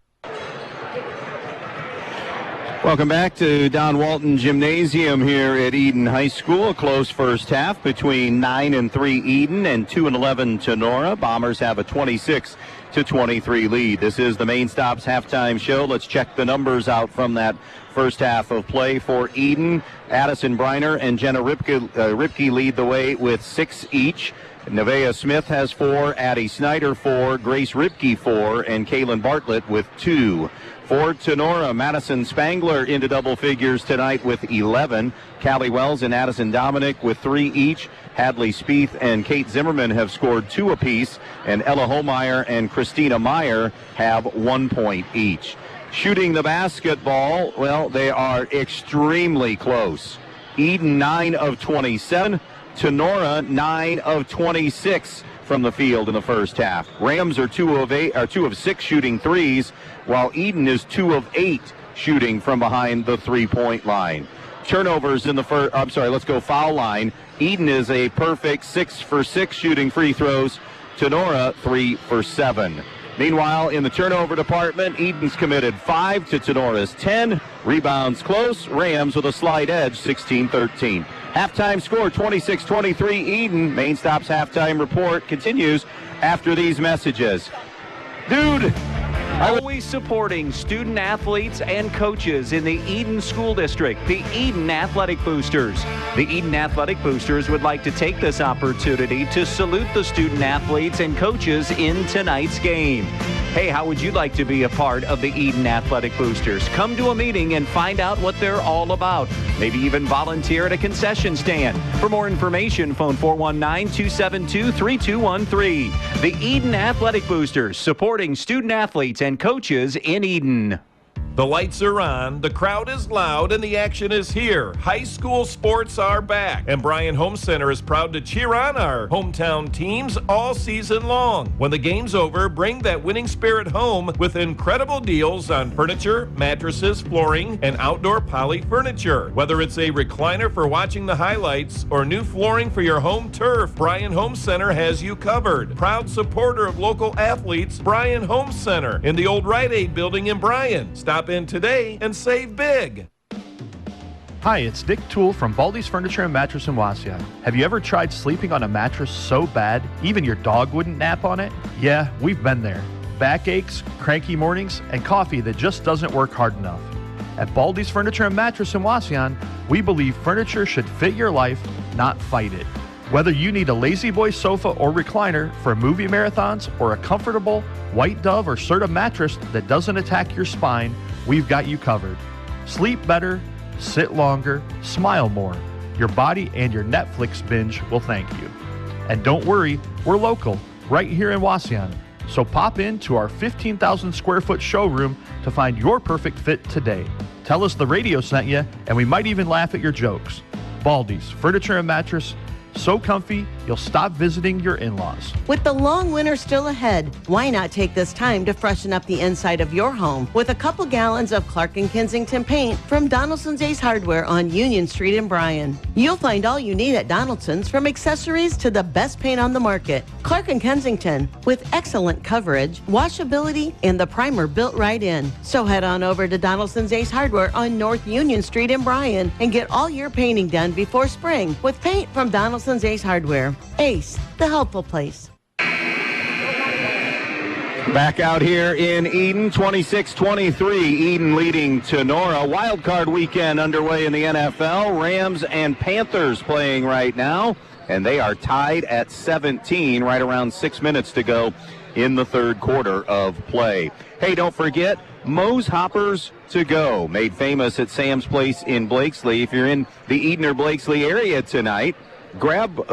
Welcome back to Don Walton Gymnasium here at Edon High School. A close first half between 9-3 Edon and 2-11 Tinora. Bombers have a 26-23 lead. This is the Main Stops halftime show. Let's check the numbers out from that first half of play for Edon. Addison Briner and Jenna Ripke lead the way with 6 each. Nevaeh Smith has 4, Addie Snyder 4, Grace Ripke 4, and Kaylin Bartlett with 2. For Tinora, Madison Spangler into double figures tonight with 11. Callie Wells and Addison Dominic with 3 each. Hadley Spieth and Kate Zimmerman have scored 2 apiece, and Ella Holmeyer and Christina Meyer have 1 point each. Shooting the basketball, well, they are extremely close. Edon 9 of 27, Tinora 9 of 26 from the field in the first half. Rams are 2 of 6 shooting threes, while Edon is 2 of 8 shooting from behind the 3-point line. Turnovers in the first, let's go foul line. Edon is a perfect 6 for 6 shooting free throws. Tinora 3 for 7. Meanwhile, in the turnover department, Edon's committed 5 to Tinora's 10. Rebounds close. Rams with a slight edge, 16-13. Halftime score, 26-23 Edon. Main Stops halftime report continues after these messages. Dude! Always supporting student athletes and coaches in the Edon School District, the Edon Athletic Boosters. The Edon Athletic Boosters would like to take this opportunity to salute the student athletes and coaches in tonight's game. Hey, how would you like to be a part of the Edon Athletic Boosters? Come to a meeting and find out what they're all about. Maybe even volunteer at a concession stand. For more information, phone 419-272-3213. The Edon Athletic Boosters, supporting student athletes and coaches in Edon. The lights are on, the crowd is loud, and the action is here. High school sports are back, and Bryan Home Center is proud to cheer on our hometown teams all season long. When the game's over, bring that winning spirit home with incredible deals on furniture, mattresses, flooring, and outdoor poly furniture. Whether it's a recliner for watching the highlights or new flooring for your home turf, Bryan Home Center has you covered. Proud supporter of local athletes, Bryan Home Center in the old Rite Aid building in Bryan. Stop in today and save big. Hi, it's Dick Toole from Baldy's Furniture and Mattress in Wasia. Have you ever tried sleeping on a mattress so bad, even your dog wouldn't nap on it? Yeah, we've been there. backaches, cranky mornings, and coffee that just doesn't work hard enough. At Baldy's Furniture and Mattress in Wasion, we believe furniture should fit your life, not fight it. Whether you need a Lazy Boy sofa or recliner for movie marathons or a comfortable White Dove or Serta mattress that doesn't attack your spine, we've got you covered. Sleep better, sit longer, smile more. Your body and your Netflix binge will thank you. And don't worry, we're local, right here in Wasion. So pop into our 15,000 square foot showroom to find your perfect fit today. Tell us the radio sent you, and we might even laugh at your jokes. Baldy's Furniture and Mattress, so comfy, you'll stop visiting your in-laws. With the long winter still ahead, why not take this time to freshen up the inside of your home with a couple gallons of Clark & Kensington paint from Donaldson's Ace Hardware on Union Street in Bryan. You'll find all you need at Donaldson's, from accessories to the best paint on the market. Clark & Kensington, with excellent coverage, washability, and the primer built right in. So head on over to Donaldson's Ace Hardware on North Union Street in Bryan and get all your painting done before spring with paint from Donaldson's Ace Hardware. Ace, the helpful place. Back out here in Edon, 26-23. Edon leading Tinora. Wild card weekend underway in the NFL. Rams and Panthers playing right now, and they are tied at 17, right around 6 minutes to go in the third quarter of play. Hey, don't forget, Moe's Hoppers to Go, made famous at Sam's Place in Blakesley. If you're in the Edon or Blakesley area tonight, grab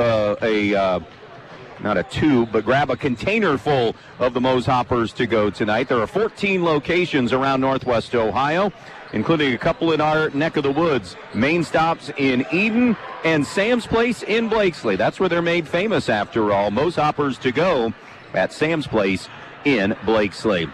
not a tube, but grab a container full of the Moe's Hoppers to Go tonight. There are 14 locations around Northwest Ohio, including a couple in our neck of the woods. Main stops in Edon and Sam's Place in Blakesley. That's where they're made famous, after all. Moe's Hoppers to Go at Sam's Place in Blakesley.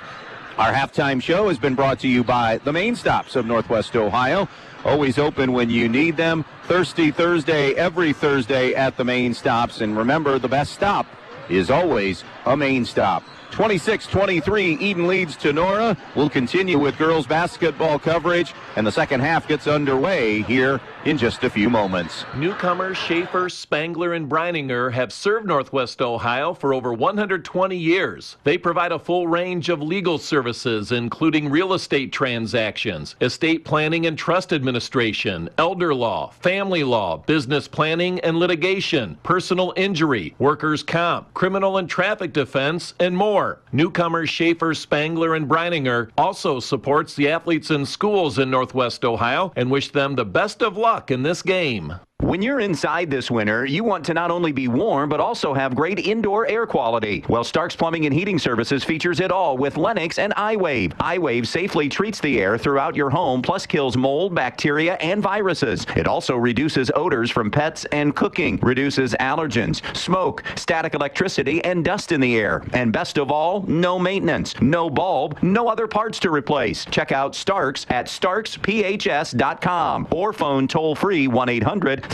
Our halftime show has been brought to you by the Main Stops of Northwest Ohio. Always open when you need them. Thirsty Thursday, every Thursday at the Main Stops. And remember, the best stop is always a Main Stop. 26-23, Edon leads Tinora. We'll continue with girls basketball coverage, and the second half gets underway here in just a few moments. Newcomers Schaefer, Spangler, and Brininger have served Northwest Ohio for over 120 years. They provide a full range of legal services, including real estate transactions, estate planning and trust administration, elder law, family law, business planning and litigation, personal injury, workers' comp, criminal and traffic defense, and more. Newcomers Schaefer, Spangler, and Brininger also supports the athletes in schools in Northwest Ohio and wish them the best of luck in this game. When you're inside this winter, you want to not only be warm, but also have great indoor air quality. Well, Stark's Plumbing and Heating Services features it all with Lennox and iWave. iWave safely treats the air throughout your home, plus kills mold, bacteria, and viruses. It also reduces odors from pets and cooking, reduces allergens, smoke, static electricity, and dust in the air. And best of all, no maintenance, no bulb, no other parts to replace. Check out Stark's at starksphs.com or phone toll-free 1-800-329-4040.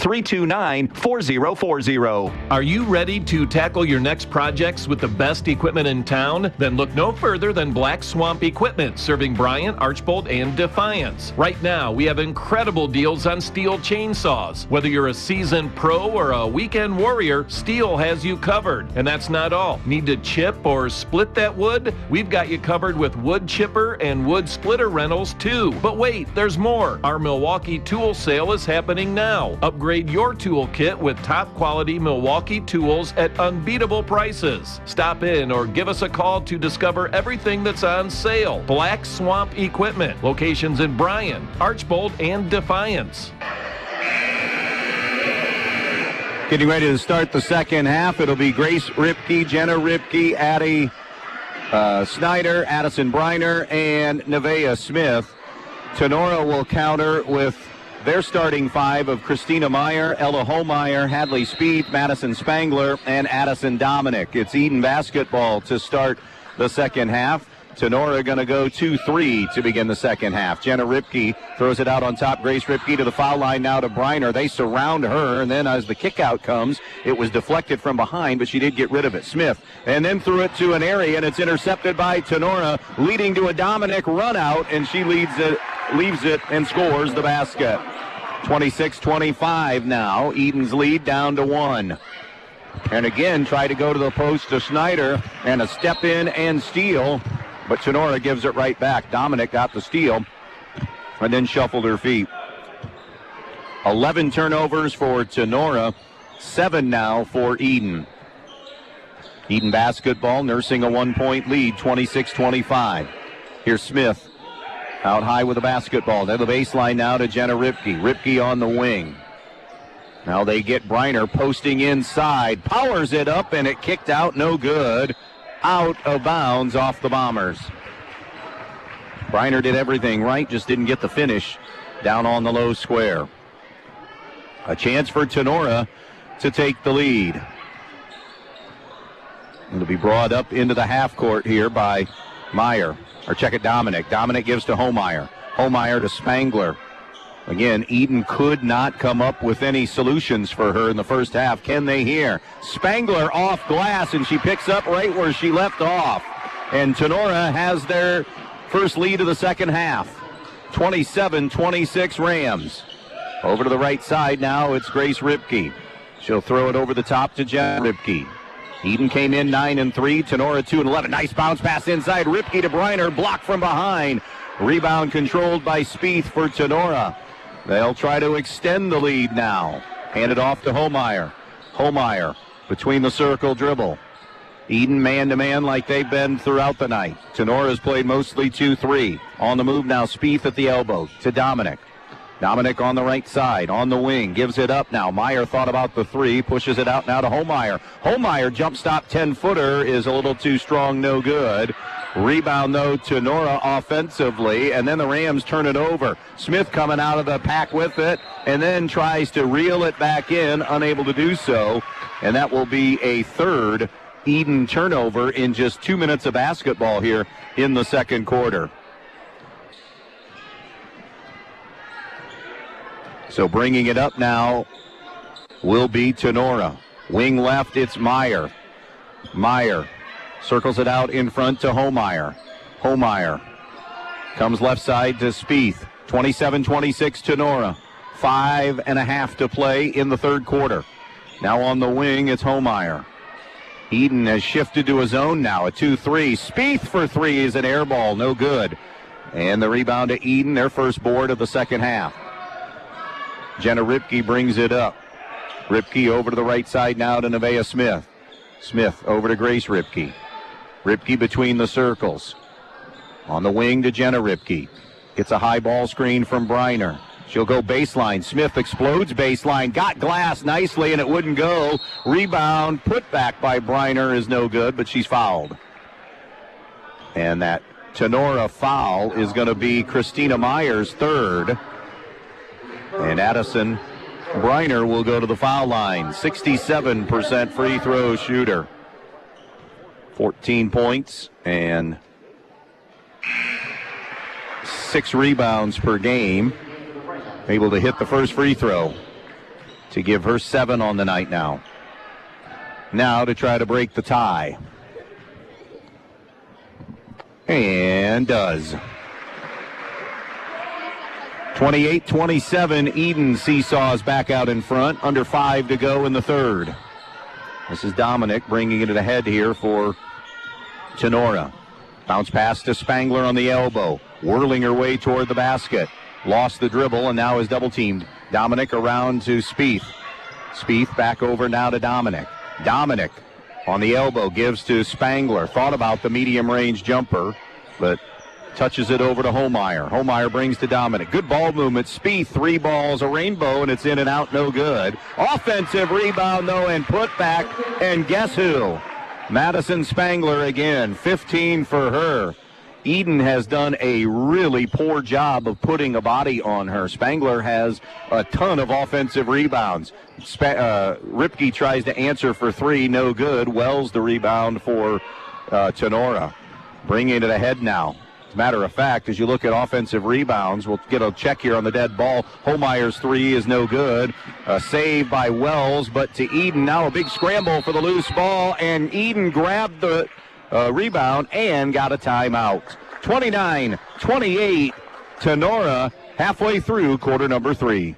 Are you ready to tackle your next projects with the best equipment in town? Then look no further than Black Swamp Equipment, serving Bryant, Archbold, and Defiance. Right now, we have incredible deals on Steel chainsaws. Whether you're a seasoned pro or a weekend warrior, Steel has you covered. And that's not all. Need to chip or split that wood? We've got you covered with wood chipper and wood splitter rentals too. But wait, there's more. Our Milwaukee tool sale is happening now. Upgrade your toolkit with top quality Milwaukee tools at unbeatable prices. Stop in or give us a call to discover everything that's on sale. Black Swamp Equipment. Locations in Bryan, Archbold, and Defiance. Getting ready to start the second half. It'll be Grace Ripke, Jenna Ripke, Addie Snyder, Addison Briner, and Nevaeh Smith. Tinora will counter with their starting five of Christina Meyer, Ella Homeyer, Hadley Speed, Madison Spangler, and Addison Dominic. It's Edon basketball to start the second half. Tinora going to go 2-3 to begin the second half. Jenna Ripke throws it out on top. Grace Ripke to the foul line now to Briner. They surround her, and then as the kick out comes, it was deflected from behind, but she did get rid of it. Smith, and then threw it to an area, and it's intercepted by Tinora, leading to a Dominic run out, and she leaves it and scores the basket. 26-25 now. Edon's lead down to 1. And again, try to go to the post to Snyder, and a step in and steal, but Tinora gives it right back. Dominic got the steal and then shuffled her feet. 11 turnovers for Tinora, 7 now for Edon. Edon basketball nursing a 1-point lead, 26-25. Here's Smith out high with the basketball. They're the baseline now to Jenna Ripke. Ripke on the wing. Now they get Briner posting inside. Powers it up, and it kicked out. No good. Out of bounds off the Bombers. Briner did everything right, just didn't get the finish down on the low square. A chance for Tinora to take the lead. It'll be brought up into the half court here by Meyer. Or check it, Dominic. Dominic gives to Homeyer. Homeyer to Spangler. Again, Edon could not come up with any solutions for her in the first half. Can they here? Spangler off glass, and she picks up right where she left off. And Tinora has their first lead of the second half. 27-26 Rams. Over to the right side now, it's Grace Ripke. She'll throw it over the top to Jen Ripke. Edon came in 9-3, Tinora 2-11. Nice bounce pass inside. Ripke to Briner, blocked from behind. Rebound controlled by Spieth for Tinora. They'll try to extend the lead now. Hand it off to Homeyer. Homeyer between the circle dribble. Edon man-to-man like they've been throughout the night. Tenora's played mostly 2-3. On the move now, Spieth at the elbow to Dominic. Dominic on the right side, on the wing, gives it up now. Meyer thought about the three, pushes it out now to Homeyer. Homeyer jump stop 10-footer is a little too strong, no good. Rebound, though, to Tinora offensively, and then the Rams turn it over. Smith coming out of the pack with it, and then tries to reel it back in, unable to do so, and that will be a third Edon turnover in just 2 minutes of basketball here in the second quarter. So bringing it up now will be Tinora. Wing left, it's Meyer. Meyer circles it out in front to Homeyer. Homeyer comes left side to Spieth. 27-26 Tinora. 5.5 to play in the third quarter. Now on the wing, it's Homeyer. Edon has shifted to his own now, a 2-3. Spieth for three is an air ball, no good. And the rebound to Edon, their first board of the second half. Jenna Ripke brings it up. Ripke over to the right side now to Nevaeh Smith. Smith over to Grace Ripke. Ripke between the circles. On the wing to Jenna Ripke. Gets a high ball screen from Briner. She'll go baseline. Smith explodes baseline. Got glass nicely, and it wouldn't go. Rebound put back by Briner is no good, but she's fouled. And that Tinora foul is going to be Christina Meyer's third. And Addison Briner will go to the foul line. 67% free throw shooter. 14 points and 6 rebounds per game. Able to hit the first free throw to give her 7 on the night now. Now to try to break the tie. And does. 28-27, Edon seesaws back out in front. Under 5 to go in the third. This is Dominic bringing it ahead here for Tinora. Bounce pass to Spangler on the elbow. Whirling her way toward the basket. Lost the dribble and now is double teamed. Dominic around to Spieth. Spieth back over now to Dominic. Dominic on the elbow gives to Spangler. Thought about the medium range jumper, but touches it over to Homeyer. Homeyer brings to Dominic. Good ball movement. Spieth, 3 balls, a rainbow, and it's in and out, no good. Offensive rebound, though, and put back. And guess who? Madison Spangler again. 15 for her. Edon has done a really poor job of putting a body on her. Spangler has a ton of offensive rebounds. Ripke tries to answer for 3, no good. Wells the rebound for Tinora. Bringing it ahead now. Matter of fact, as you look at offensive rebounds, we'll get a check here on the dead ball. Homeyer's 3 is no good. A save by Wells, but to Edon now a big scramble for the loose ball, and Edon grabbed the rebound and got a timeout. 29-28, Tinora halfway through quarter number 3.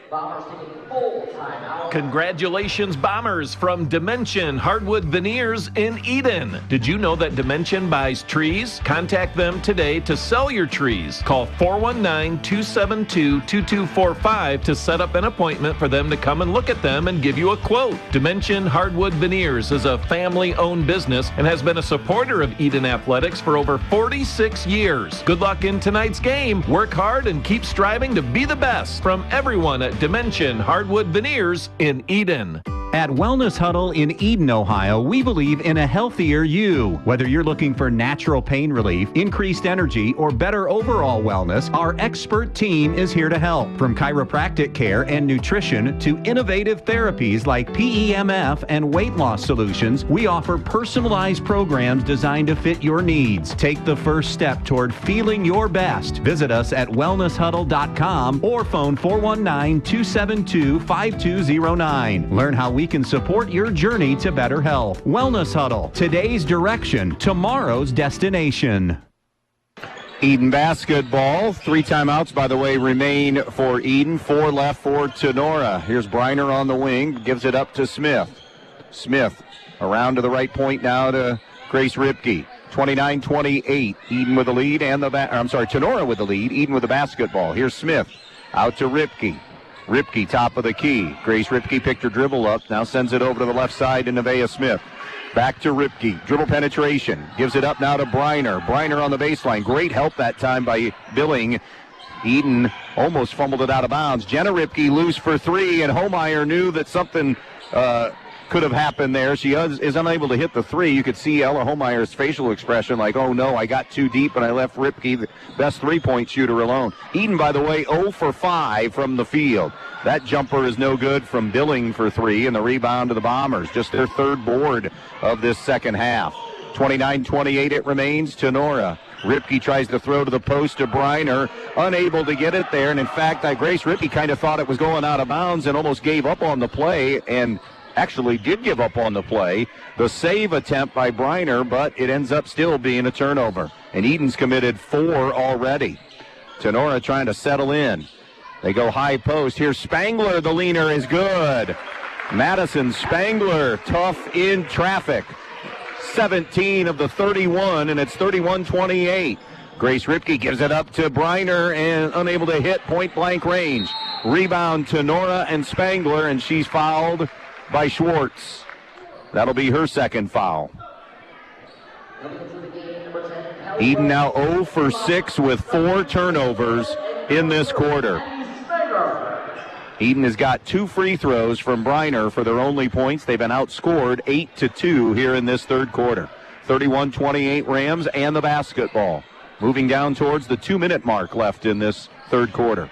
Bombers taking full timeout. Congratulations, Bombers, from Dimension Hardwood Veneers in Edon. Did you know that Dimension buys trees? Contact them today to sell your trees. Call 419-272-2245 to set up an appointment for them to come and look at them and give you a quote. Dimension Hardwood Veneers is a family-owned business and has been a supporter of Edon Athletics for over 46 years. Good luck in tonight's game. Work hard and keep striving to be the best. From everyone at Dimension Hardwood Veneers in Edon. At Wellness Huddle in Edon, Ohio, we believe in a healthier you. Whether you're looking for natural pain relief, increased energy, or better overall wellness, our expert team is here to help. From chiropractic care and nutrition to innovative therapies like PEMF and weight loss solutions, we offer personalized programs designed to fit your needs. Take the first step toward feeling your best. Visit us at wellnesshuddle.com or phone 419-272-5209. Learn how we can support your journey to better health. Wellness Huddle, today's direction, tomorrow's destination. Edon basketball. 3 timeouts, by the way, remain for Edon. 4 left for Tinora. Here's Briner on the wing. Gives it up to Smith. Smith around to the right point now to Grace Ripke. 29-28. Edon with the lead and Tinora with the lead. Edon with the basketball. Here's Smith out to Ripke. Ripke, top of the key. Grace Ripke picked her dribble up. Now sends it over to the left side to Nevaeh Smith. Back to Ripke. Dribble penetration. Gives it up now to Briner. Briner on the baseline. Great help that time by Billing. Edon almost fumbled it out of bounds. Jenna Ripke loose for 3, and Homeyer knew that something could have happened there. She is unable to hit the 3. You could see Ella Homeyer's facial expression like, oh no, I got too deep and I left Ripke, the best 3-point shooter, alone. Edon, by the way, 0 for 5 from the field. That jumper is no good from Billing for 3, and the rebound to the Bombers. Just their 3rd board of this second half. 29-28 it remains. Tinora. Ripke tries to throw to the post to Briner, unable to get it there. And in fact, Grace Ripke kind of thought it was going out of bounds and almost gave up on the play, and actually did give up on the play. The save attempt by Briner, but it ends up still being a turnover. And Edon's committed 4 already. Tinora trying to settle in. They go high post. Here's Spangler. The leaner is good. Madison Spangler, tough in traffic. 17 of the 31, and it's 31-28. Grace Ripke gives it up to Briner and unable to hit point-blank range. Rebound to Nora and Spangler, and she's fouled by Schwartz. That'll be her 2nd foul. Edon now 0 for 6 with 4 turnovers in this quarter. Edon has got 2 free throws from Briner for their only points. They've been outscored 8-2 here in this 3rd quarter. 31-28 Rams and the basketball. Moving down towards the 2-minute mark left in this 3rd quarter.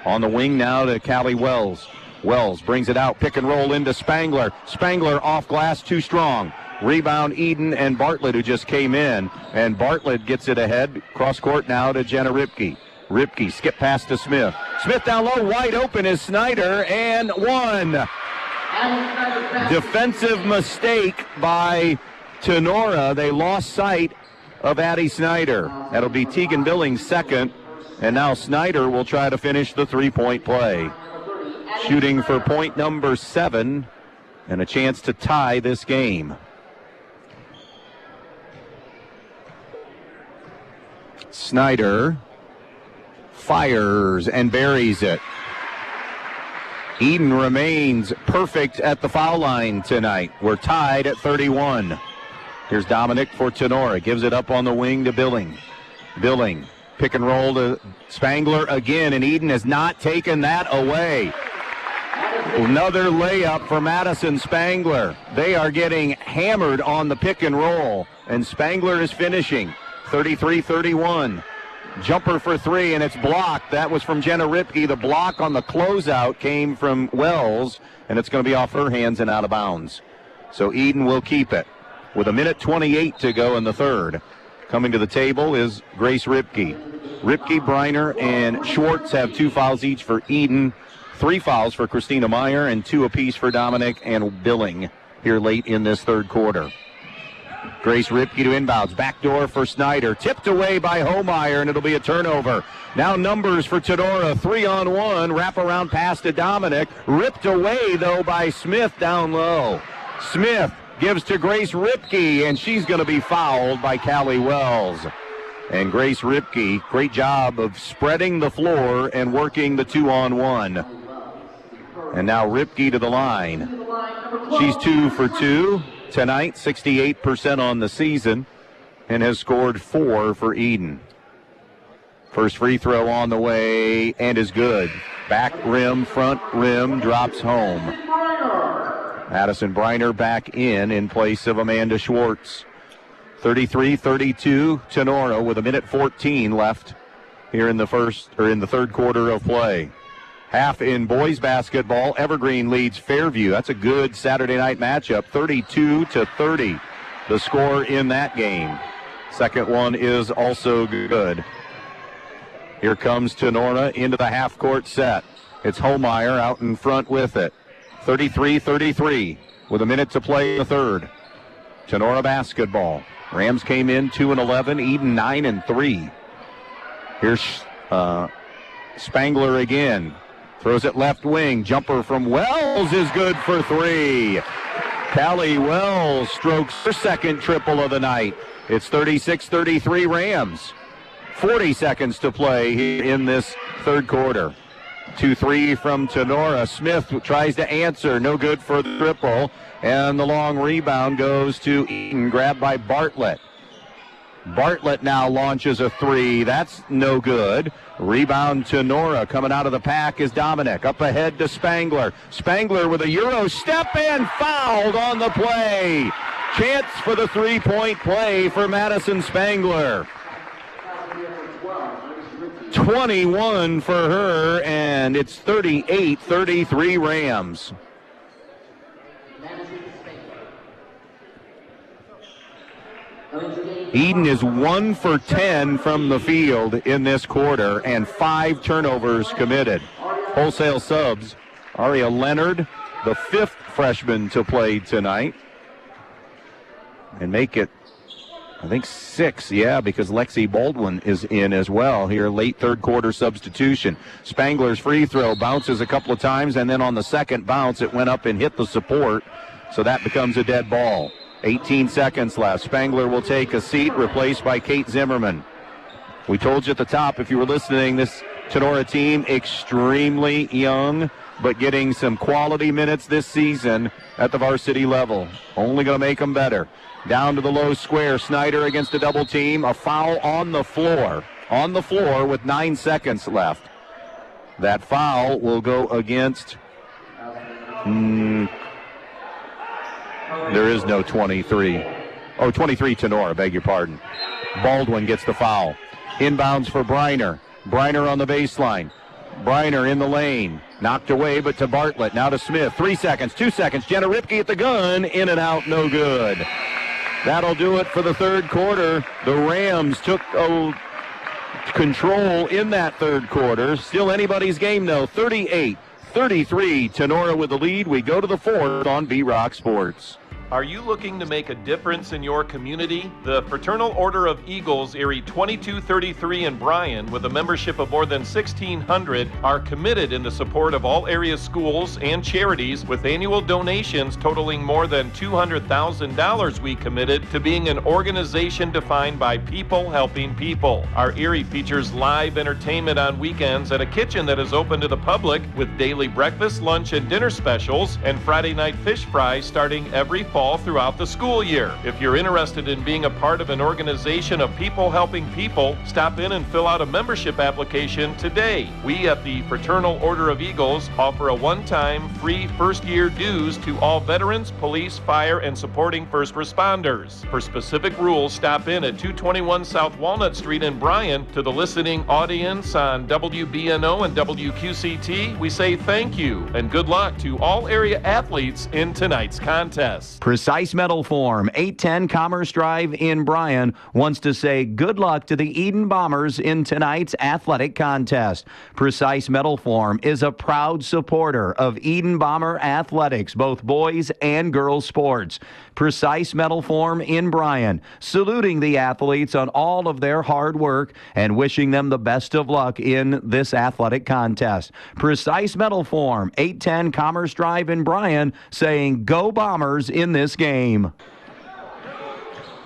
On the wing now to Callie Wells. Wells brings it out, pick and roll into Spangler. Spangler off glass, too strong. Rebound Edon and Bartlett, who just came in. And Bartlett gets it ahead. Cross court now to Jenna Ripke. Ripke skip pass to Smith. Smith down low, wide open is Snyder, and 1. Defensive mistake by Tinora. They lost sight of Addie Snyder. That'll be Tegan Billings' 2nd. And now Snyder will try to finish the 3-point play. Shooting for point number 7 and a chance to tie this game. Snyder fires and buries it. Edon remains perfect at the foul line tonight. We're tied at 31. Here's Dominic for Tinora. Gives it up on the wing to Billing. Billing, pick and roll to Spangler again, and Edon has not taken that away. Another layup for Madison Spangler. They are getting hammered on the pick and roll, and Spangler is finishing. 33-31. Jumper for 3, and it's blocked. That was from Jenna Ripke. The block on the closeout came from Wells, and it's going to be off her hands and out of bounds. So Edon will keep it with 1:28 to go in the 3rd. Coming to the table is Grace Ripke. Ripke, Briner, and Schwartz have 2 fouls each for Edon. 3 fouls for Christina Meyer and 2 apiece for Dominic and Billing here late in this 3rd quarter. Grace Ripke to inbounds. Backdoor for Snyder. Tipped away by Homeyer, and it'll be a turnover. Now numbers for Tinora. 3-on-1. Wraparound pass to Dominic. Ripped away, though, by Smith down low. Smith gives to Grace Ripke, and she's going to be fouled by Callie Wells. And Grace Ripke, great job of spreading the floor and working the 2-on-1. And now Ripke to the line. She's 2 for 2 tonight, 68% on the season, and has scored 4 for Edon. First free throw on the way and is good. Back rim, front rim, drops home. Madison Briner back in place of Amanda Schwartz. 33-32 Tinora with 1:14 left here in the third quarter of play. Half in boys basketball, Evergreen leads Fairview. That's a good Saturday night matchup, 32-30. The score in that game. Second one is also good. Here comes Tinora into the half-court set. It's Homeyer out in front with it. 33-33 with a minute to play in the third. Tinora basketball. Rams came in 2-11, Edon 9-3. Here's Spangler again. Throws it left wing. Jumper from Wells is good for 3. Callie Wells strokes her second triple of the night. It's 36-33 Rams. 40 seconds to play here in this third quarter. 2-3 from Tinora. Smith tries to answer. No good for the triple. And the long rebound goes to Edon, grabbed by Bartlett. Bartlett now launches a 3. That's no good. Rebound Tinora. Coming out of the pack is Dominic. Up ahead to Spangler. Spangler with a Euro step and fouled on the play. Chance for the three-point play for Madison Spangler. 21 for her, and it's 38-33 Rams. Edon is 1 for 10 from the field in this quarter and 5 turnovers committed. Wholesale subs, Aria Leonard, the 5th freshman to play tonight. And make it, I think, 6, because Lexi Baldwin is in as well here, late third quarter substitution. Spangler's free throw bounces a couple of times, and then on the second bounce, it went up and hit the support, so that becomes a dead ball. 18 seconds left. Spangler will take a seat, replaced by Kate Zimmerman. We told you at the top, if you were listening, this Tinora team extremely young, but getting some quality minutes this season at the varsity level. Only going to make them better. Down to the low square. Snyder against a double team. A foul on the floor. On the floor with 9 seconds left. That foul will go against... there is no 23. Oh, 23 Tinora, beg your pardon. Baldwin gets the foul. Inbounds for Briner. Briner on the baseline. Briner in the lane. Knocked away, but to Bartlett. Now to Smith. 3 seconds, 2 seconds. Jenna Ripke at the gun. In and out, no good. That'll do it for the third quarter. The Rams took control in that third quarter. Still anybody's game, though. 38-33. Tinora with the lead. We go to the fourth on B-Rock Sports. Are you looking to make a difference in your community? The Fraternal Order of Eagles, Erie 2233 in Bryan, with a membership of more than 1,600, are committed in the support of all area schools and charities, with annual donations totaling more than $200,000. We committed to being an organization defined by people helping people. Our Erie features live entertainment on weekends at a kitchen that is open to the public, with daily breakfast, lunch, and dinner specials, and Friday night fish fry starting every fall throughout the school year. If you're interested in being a part of an organization of people helping people, stop in and fill out a membership application today. We at the Fraternal Order of Eagles offer a one-time free first-year dues to all veterans, police, fire, and supporting first responders. For specific rules, stop in at 221 South Walnut Street in Bryan. To the listening audience on WBNO and WQCT, we say thank you and good luck to all area athletes in tonight's contest. Precise Metal Form, 810 Commerce Drive in Bryan, wants to say good luck to the Edon Bombers in tonight's athletic contest. Precise Metal Form is a proud supporter of Edon Bomber athletics, both boys and girls sports. Precise Metal Form in Bryan, saluting the athletes on all of their hard work and wishing them the best of luck in this athletic contest. Precise Metal Form, 810 Commerce Drive in Bryan, saying go Bombers in this game.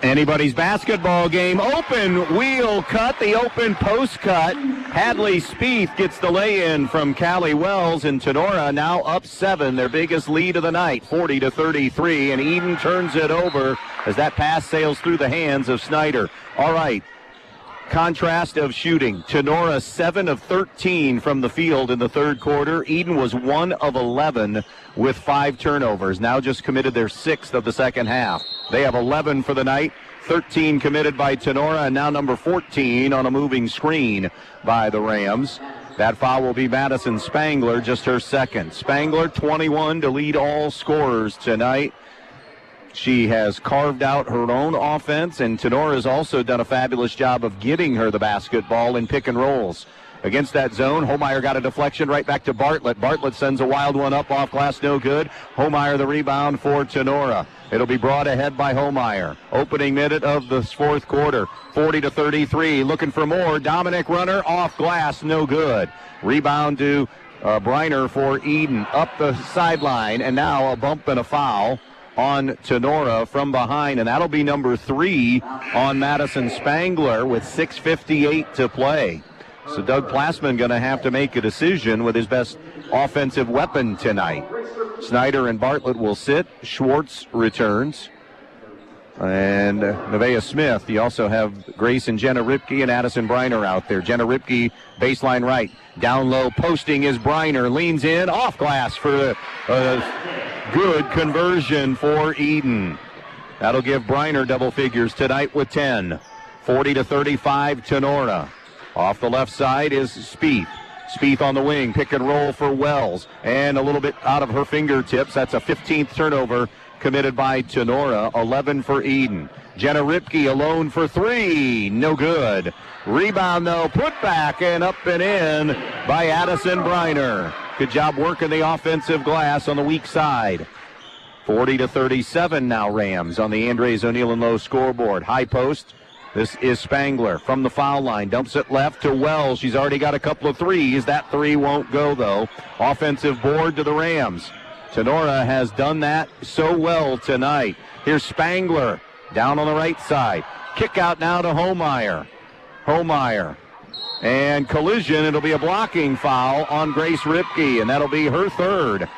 Anybody's basketball game. Open wheel cut, the open post cut. Hadley Spieth gets the lay-in from Callie Wells, and Tinora now up 7, their biggest lead of the night, 40-33, and Edon turns it over as that pass sails through the hands of Snyder. All right. Contrast of shooting. Tinora 7 of 13 from the field in the third quarter. Edon was 1 of 11 with 5 turnovers. Now just committed their 6th of the second half. They have 11 for the night. 13 committed by Tinora, and now number 14 on a moving screen by the Rams. That foul will be Madison Spangler, just her second. Spangler 21 to lead all scorers tonight. She has carved out her own offense, and Tinora has also done a fabulous job of getting her the basketball in pick and rolls. Against that zone, Homeyer got a deflection right back to Bartlett. Bartlett sends a wild one up off glass, no good. Homeyer the rebound for Tinora. It'll be brought ahead by Homeyer. Opening minute of the fourth quarter, 40-33. Looking for more. Dominic Runner off glass, no good. Rebound to Briner for Edon up the sideline, and now a bump and a foul on Tinora from behind, and that'll be number 3 on Madison Spangler with 6:58 to play. So Doug Plassman going to have to make a decision with his best offensive weapon tonight. Snyder and Bartlett will sit. Schwartz returns. And Nevaeh Smith. You also have Grace and Jenna Ripke and Addison Briner out there. Jenna Ripke, baseline right. Down low, posting is Briner. Leans in, off glass for good conversion for Edon. That'll give Briner double figures tonight with 10. 40-35, Tinora. Off the left side is Spieth. Spieth on the wing, pick and roll for Wells. And a little bit out of her fingertips. That's a 15th turnover committed by Tinora. 11 for Edon. Jenna Ripke alone for 3. No good. Rebound, though, put back and up and in by Addison Briner. Good job working the offensive glass on the weak side. 40-37 now Rams on the Andres O'Neill and Lowe scoreboard. High post. This is Spangler from the foul line. Dumps it left to Wells. She's already got a couple of threes. That 3 won't go, though. Offensive board to the Rams. Tinora has done that so well tonight. Here's Spangler down on the right side. Kick out now to Homeyer. Homeyer. And collision. It'll be a blocking foul on Grace Ripke, and that'll be her 3rd.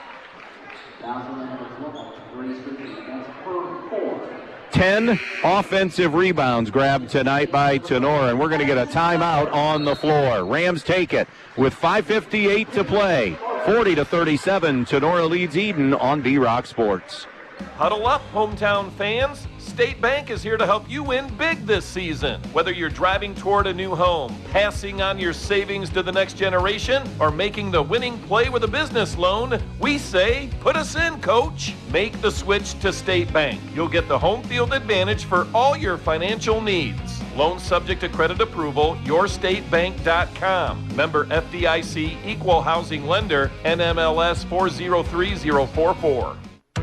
10 offensive rebounds grabbed tonight by Tinora, and we're going to get a timeout on the floor. Rams take it with 5:58 to play. 40-37, Tinora leads Edon on B-Rock Sports. Huddle up, hometown fans. State Bank is here to help you win big this season. Whether you're driving toward a new home, passing on your savings to the next generation, or making the winning play with a business loan, we say, put us in, coach. Make the switch to State Bank. You'll get the home field advantage for all your financial needs. Loans subject to credit approval, yourstatebank.com. Member FDIC, equal housing lender, NMLS 403044.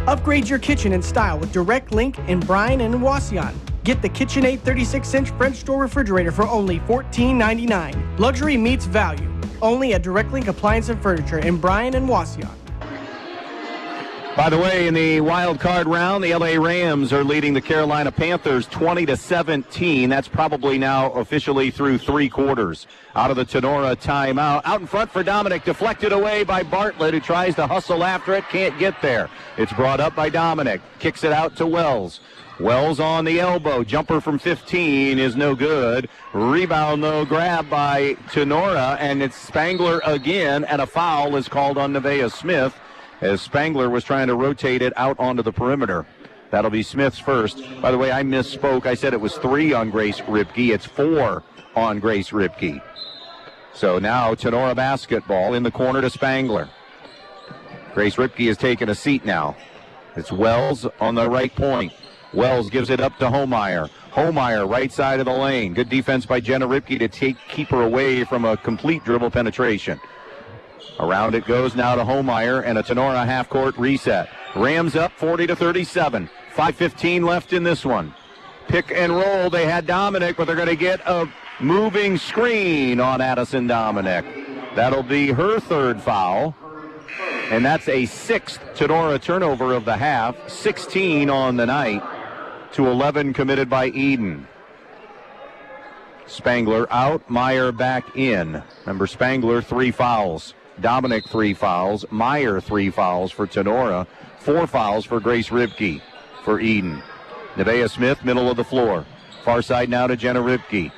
Upgrade your kitchen in style with Direct Link in Bryan and Wasion. Get the KitchenAid 36-inch French door refrigerator for only $14.99. Luxury meets value. Only at Direct Link Appliance and Furniture in Bryan and Wasion. By the way, in the wild card round, the LA Rams are leading the Carolina Panthers 20-17. That's probably now officially through 3 quarters. Out of the Tinora timeout. Out in front for Dominic. Deflected away by Bartlett, who tries to hustle after it. Can't get there. It's brought up by Dominic. Kicks it out to Wells. Wells on the elbow. Jumper from 15 is no good. Rebound, though, grabbed by Tinora, and it's Spangler again, and a foul is called on Nevaeh Smith, as Spangler was trying to rotate it out onto the perimeter. That'll be Smith's first. By the way, I misspoke. I said it was 3 on Grace Ripke. It's 4 on Grace Ripke. So now Tinora basketball in the corner to Spangler. Grace Ripke has taken a seat now. It's Wells on the right point. Wells gives it up to Homeyer. Homeyer, right side of the lane. Good defense by Jenna Ripke to keep her away from a complete dribble penetration. Around it goes now to Homeyer, and a Tinora half-court reset. Rams up 40-37. 5:15 left in this one. Pick and roll. They had Dominic, but they're going to get a moving screen on Addison Dominic. That'll be her third foul. And that's a sixth Tinora turnover of the half. 16 on the night to 11 committed by Edon. Spangler out, Meyer back in. Remember, Spangler 3 fouls. Dominic 3 fouls. Meyer 3 fouls for Tinora. 4 fouls for Grace Ripke for Edon. Nevaeh Smith, middle of the floor. Far side now to Jenna Ripke.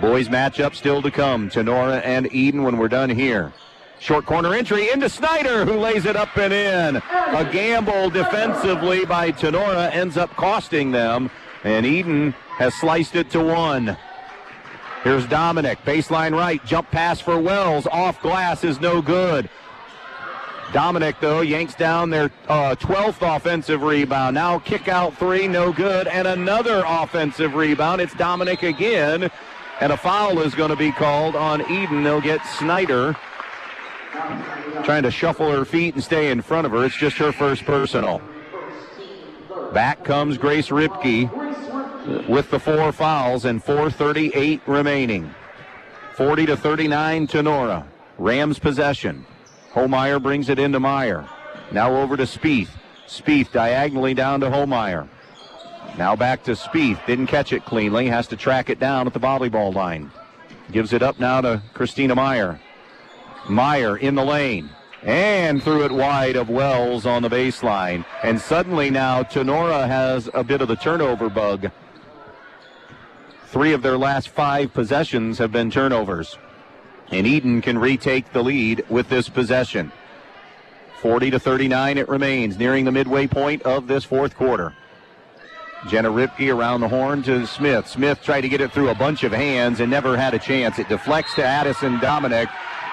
Boys matchup still to come. Tinora and Edon when we're done here. Short corner entry into Snyder, who lays it up and in. A gamble defensively by Tinora ends up costing them, and Edon has sliced it to 1. Here's Dominic, baseline right, jump pass for Wells, off glass is no good. Dominic, though, yanks down their 12th offensive rebound. Now kick out 3, no good, and another offensive rebound. It's Dominic again, and a foul is going to be called on Edon. They'll get Snyder trying to shuffle her feet and stay in front of her. It's just her first personal. Back comes Grace Ripke with the 4 fouls and 4:38 remaining. 40-39 Tinora. Rams possession. Homeyer brings it into Meyer. Now over to Spieth. Spieth diagonally down to Homeyer. Now back to Spieth. Didn't catch it cleanly. Has to track it down at the volleyball line. Gives it up now to Christina Meyer. Meyer in the lane. And threw it wide of Wells on the baseline. And suddenly now Tinora has a bit of the turnover bug. 3 of their last 5 possessions have been turnovers. And Edon can retake the lead with this possession. 40-39 it remains, nearing the midway point of this fourth quarter. Jenna Ripke around the horn to Smith. Smith tried to get it through a bunch of hands and never had a chance. It deflects to Addison Dominic.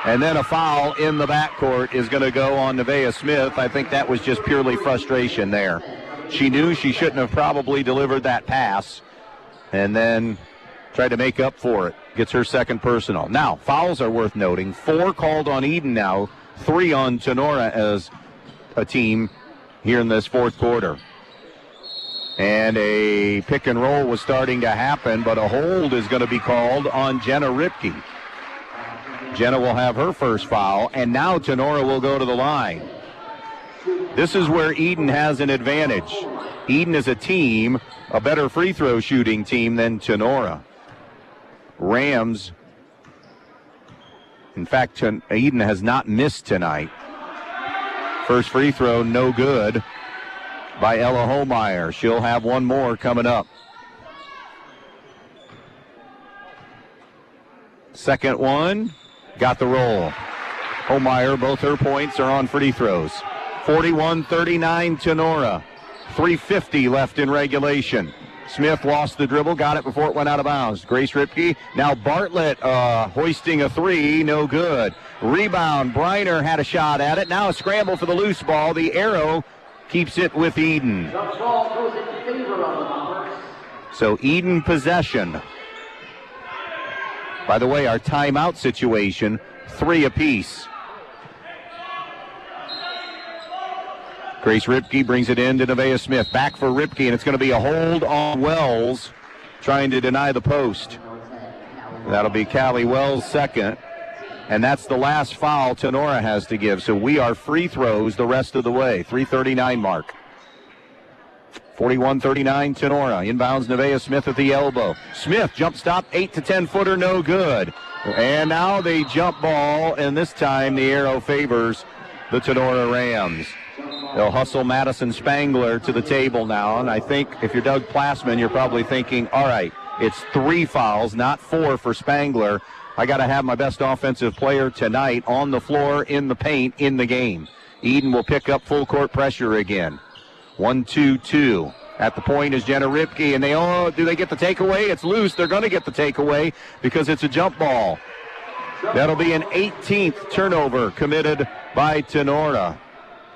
And then a foul in the backcourt is going to go on Nevaeh Smith. I think that was just purely frustration there. She knew she shouldn't have probably delivered that pass. And then tried to make up for it. Gets her second personal. Now, fouls are worth noting. 4 called on Edon now. 3 on Tinora as a team here in this fourth quarter. And a pick and roll was starting to happen, but a hold is going to be called on Jenna Ripke. Jenna will have her first foul, and now Tinora will go to the line. This is where Edon has an advantage. Edon is a team, a better free throw shooting team than Tinora. Rams, in fact, Edon has not missed tonight. First free throw, no good by Ella Homeyer. She'll have one more coming up. Second one, got the roll. Homeyer, both her points are on free throws. 41-39 Tinora. 3:50 left in regulation. Smith lost the dribble, got it before it went out of bounds. Grace Ripke, now Bartlett hoisting a 3, no good. Rebound, Briner had a shot at it. Now a scramble for the loose ball. The arrow keeps it with Edon. So Edon possession. By the way, our timeout situation, 3 apiece. Grace Ripke brings it in to Nevaeh Smith. Back for Ripke, and it's going to be a hold on Wells, trying to deny the post. That'll be Callie Wells' second, and that's the last foul Tinora has to give. So we are free throws the rest of the way. 3:39 mark. 41-39 Tinora. Inbounds Nevaeh Smith at the elbow. Smith jump stop, 8 to 10 footer, no good. And now the jump ball, and this time the arrow favors the Tinora Rams. They'll hustle Madison Spangler to the table now, and I think if you're Doug Plassman, you're probably thinking, all right, it's 3 fouls, not 4 for Spangler. I got to have my best offensive player tonight on the floor, in the paint, in the game. Edon will pick up full court pressure again. 1-2-2. At the point is Jenna Ripke, and do they get the takeaway? It's loose. They're going to get the takeaway because it's a jump ball. That'll be an 18th turnover committed by Tinora.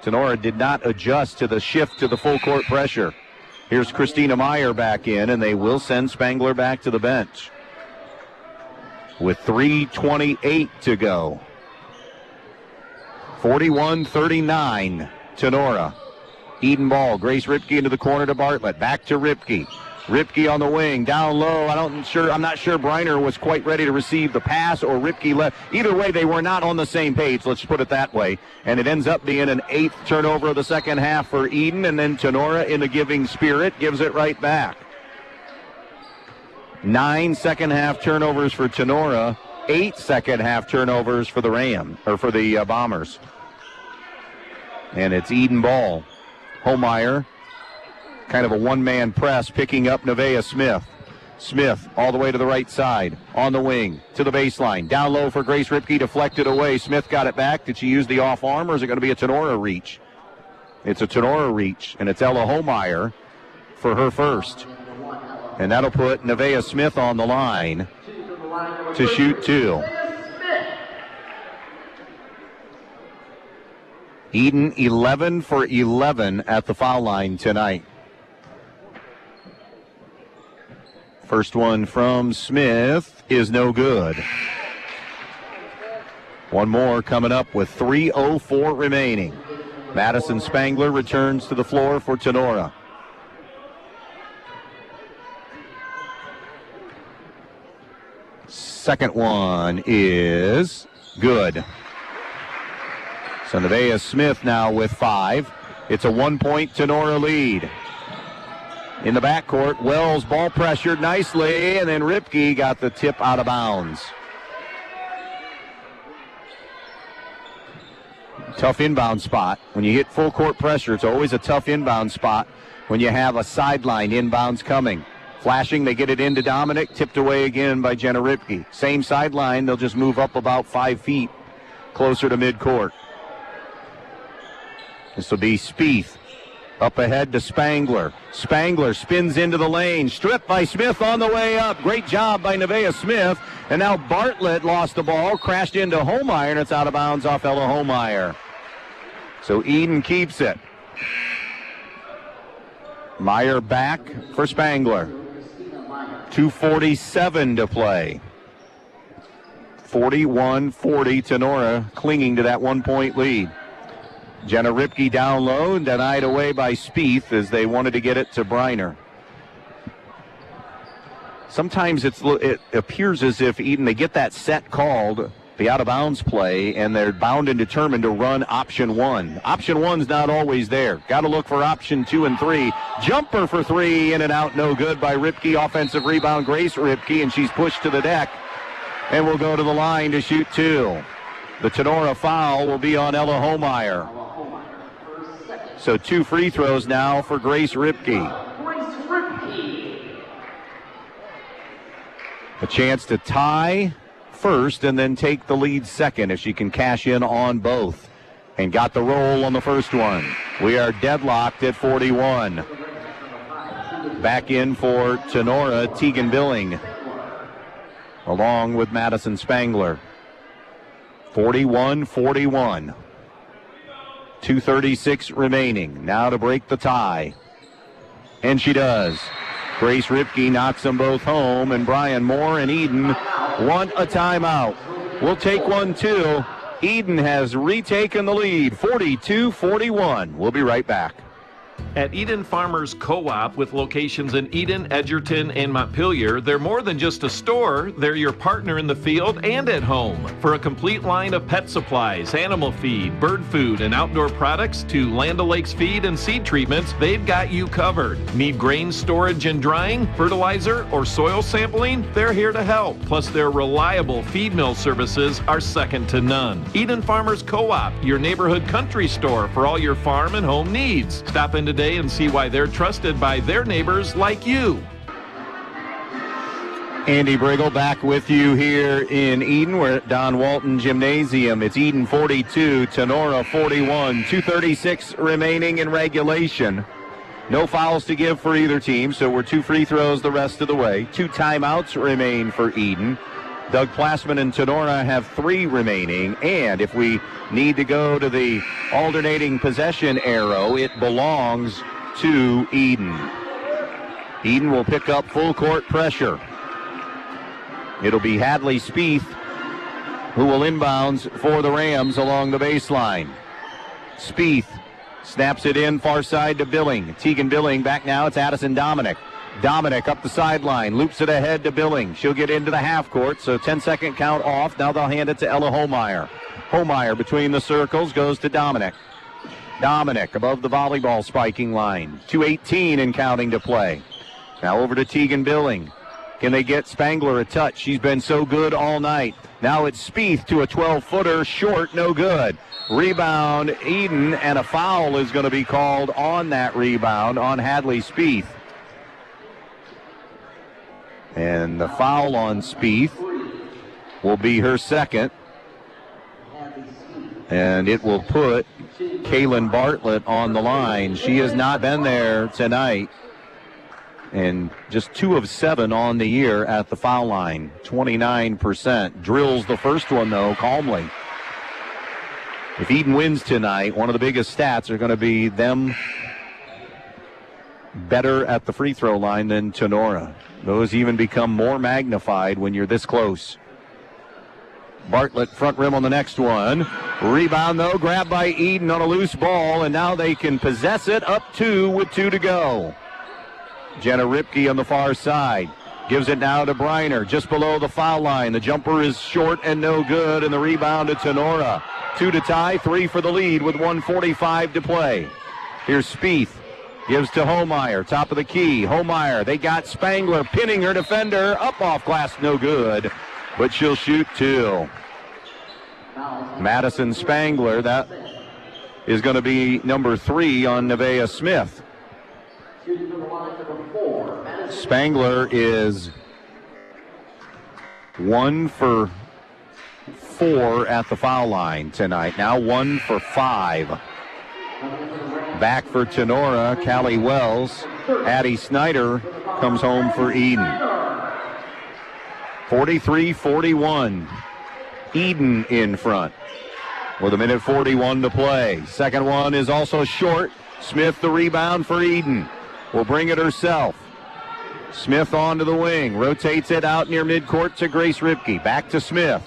Tinora did not adjust to the shift to the full court pressure. Here's Christina Meyer back in, and they will send Spangler back to the bench with 3:28 to go. 41-39, Tinora. Edon ball, Grace Ripke into the corner to Bartlett. Back to Ripke. Ripke on the wing, down low. I'm not sure Briner was quite ready to receive the pass, or Ripke left. Either way, they were not on the same page, let's put it that way. And it ends up being an 8th turnover of the second half for Edon, and then Tinora, in a giving spirit, gives it right back. 9 second half turnovers for Tinora, 8 second half turnovers for the Bombers. And it's Edon ball. Holmeyer, kind of a one-man press, picking up Nevaeh Smith. Smith all the way to the right side, on the wing, to the baseline. Down low for Grace Ripke, deflected away. Smith got it back. Did she use the off arm, or is it going to be a Tinora reach? It's a Tinora reach, and it's Ella Holmeyer for her first. And that'll put Nevaeh Smith on the line to shoot 2. Edon 11 for 11 at the foul line tonight. First one from Smith is no good. One more coming up with 3:04 remaining. Madison Spangler returns to the floor for Tinora. Second one is good. So Nevaeh Smith now with 5. It's a 1-point Tinora lead. In the backcourt, Wells ball pressured nicely, and then Ripke got the tip out of bounds. Tough inbound spot. When you hit full court pressure, it's always a tough inbound spot when you have a sideline inbounds coming. Flashing, they get it into Dominic, tipped away again by Jenna Ripke. Same sideline, they'll just move up about 5 feet closer to midcourt. This will be Spieth. Up ahead to Spangler. Spangler spins into the lane. Stripped by Smith on the way up. Great job by Nevaeh Smith. And now Bartlett lost the ball, crashed into Holmeyer, and it's out of bounds off Ella Holmeyer. So Edon keeps it. Meyer back for Spangler. 2:47 to play. 41-40, Tinora clinging to that 1-point lead. Jenna Ripke down low and denied away by Spieth as they wanted to get it to Briner. Sometimes it appears as if Edon, they get that set called, the out-of-bounds play, and they're bound and determined to run option 1. Option 1's not always there. Got to look for option 2 and 3. Jumper for 3, in and out, no good by Ripke. Offensive rebound, Grace Ripke, and she's pushed to the deck and will go to the line to shoot 2. The Tinora foul will be on Ella Holmeyer. So 2 free throws now for Grace Ripke. A chance to tie first and then take the lead second if she can cash in on both. And got the roll on the first one. We are deadlocked at 41. Back in for Tinora, Tegan Billing, along with Madison Spangler. 41-41. 2:36 remaining. Now to break the tie. And she does. Grace Ripke knocks them both home, and Brian Moore and Edon want a timeout. We'll take one too. Edon has retaken the lead, 42-41. We'll be right back. At Edon Farmers Co-op, with locations in Edon, Edgerton, and Montpelier, they're more than just a store. They're your partner in the field and at home. For a complete line of pet supplies, animal feed, bird food, and outdoor products to Land O'Lakes feed and seed treatments, they've got you covered. Need grain storage and drying, fertilizer, or soil sampling? They're here to help. Plus, their reliable feed mill services are second to none. Edon Farmers Co-op, your neighborhood country store for all your farm and home needs. Stop in today and see why they're trusted by their neighbors like you. Andy Brigle back with you here in Edon. We're at Don Walton Gymnasium. It's Edon 42, Tinora 41. 2:36 remaining in regulation. No fouls to give for either team, so we're 2 free throws the rest of the way. 2 timeouts remain for Edon. Doug Plassman and Tinora have 3 remaining, and if we need to go to the alternating possession arrow, it belongs to Edon. Edon will pick up full court pressure. It'll be Hadley Spieth who will inbounds for the Rams along the baseline. Spieth snaps it in far side to Billing. Tegan Billing back now. It's Addison Dominic. Dominic up the sideline, loops it ahead to Billing. She'll get into the half court, so 10-second count off. Now they'll hand it to Ella Homeyer. Homeyer between the circles goes to Dominic. Dominic above the volleyball spiking line. 2:18 and counting to play. Now over to Tegan Billing. Can they get Spangler a touch? She's been so good all night. Now it's Spieth to a 12-footer, short, no good. Rebound, Edon, and a foul is going to be called on that rebound on Hadley Spieth. And the foul on Spieth will be her second. And it will put Kaylin Bartlett on the line. She has not been there tonight. And just 2 of 7 on the year at the foul line. 29%. Drills the first one, though, calmly. If Edon wins tonight, one of the biggest stats are going to be them better at the free throw line than Tinora. Those even become more magnified when you're this close. Bartlett front rim on the next one. Rebound, though, grabbed by Edon on a loose ball, and now they can possess it up 2 with 2 to go. Jenna Ripke on the far side. Gives it now to Briner, just below the foul line. The jumper is short and no good, and the rebound to Tinora. 2 to tie, 3 for the lead with 1:45 to play. Here's Spieth. Gives to Homeyer, top of the key. Homeyer, they got Spangler pinning her defender. Up off glass, no good, but she'll shoot 2. Madison Spangler, that is going to be number 3 on Nevaeh Smith. Spangler is 1 for 4 at the foul line tonight. Now 1 for 5. Back for Tinora, Callie Wells. Addie Snyder comes home for Edon. 43-41. Edon in front with 1:41 to play. Second one is also short. Smith the rebound for Edon. Will bring it herself. Smith onto the wing. Rotates it out near midcourt to Grace Ripke. Back to Smith.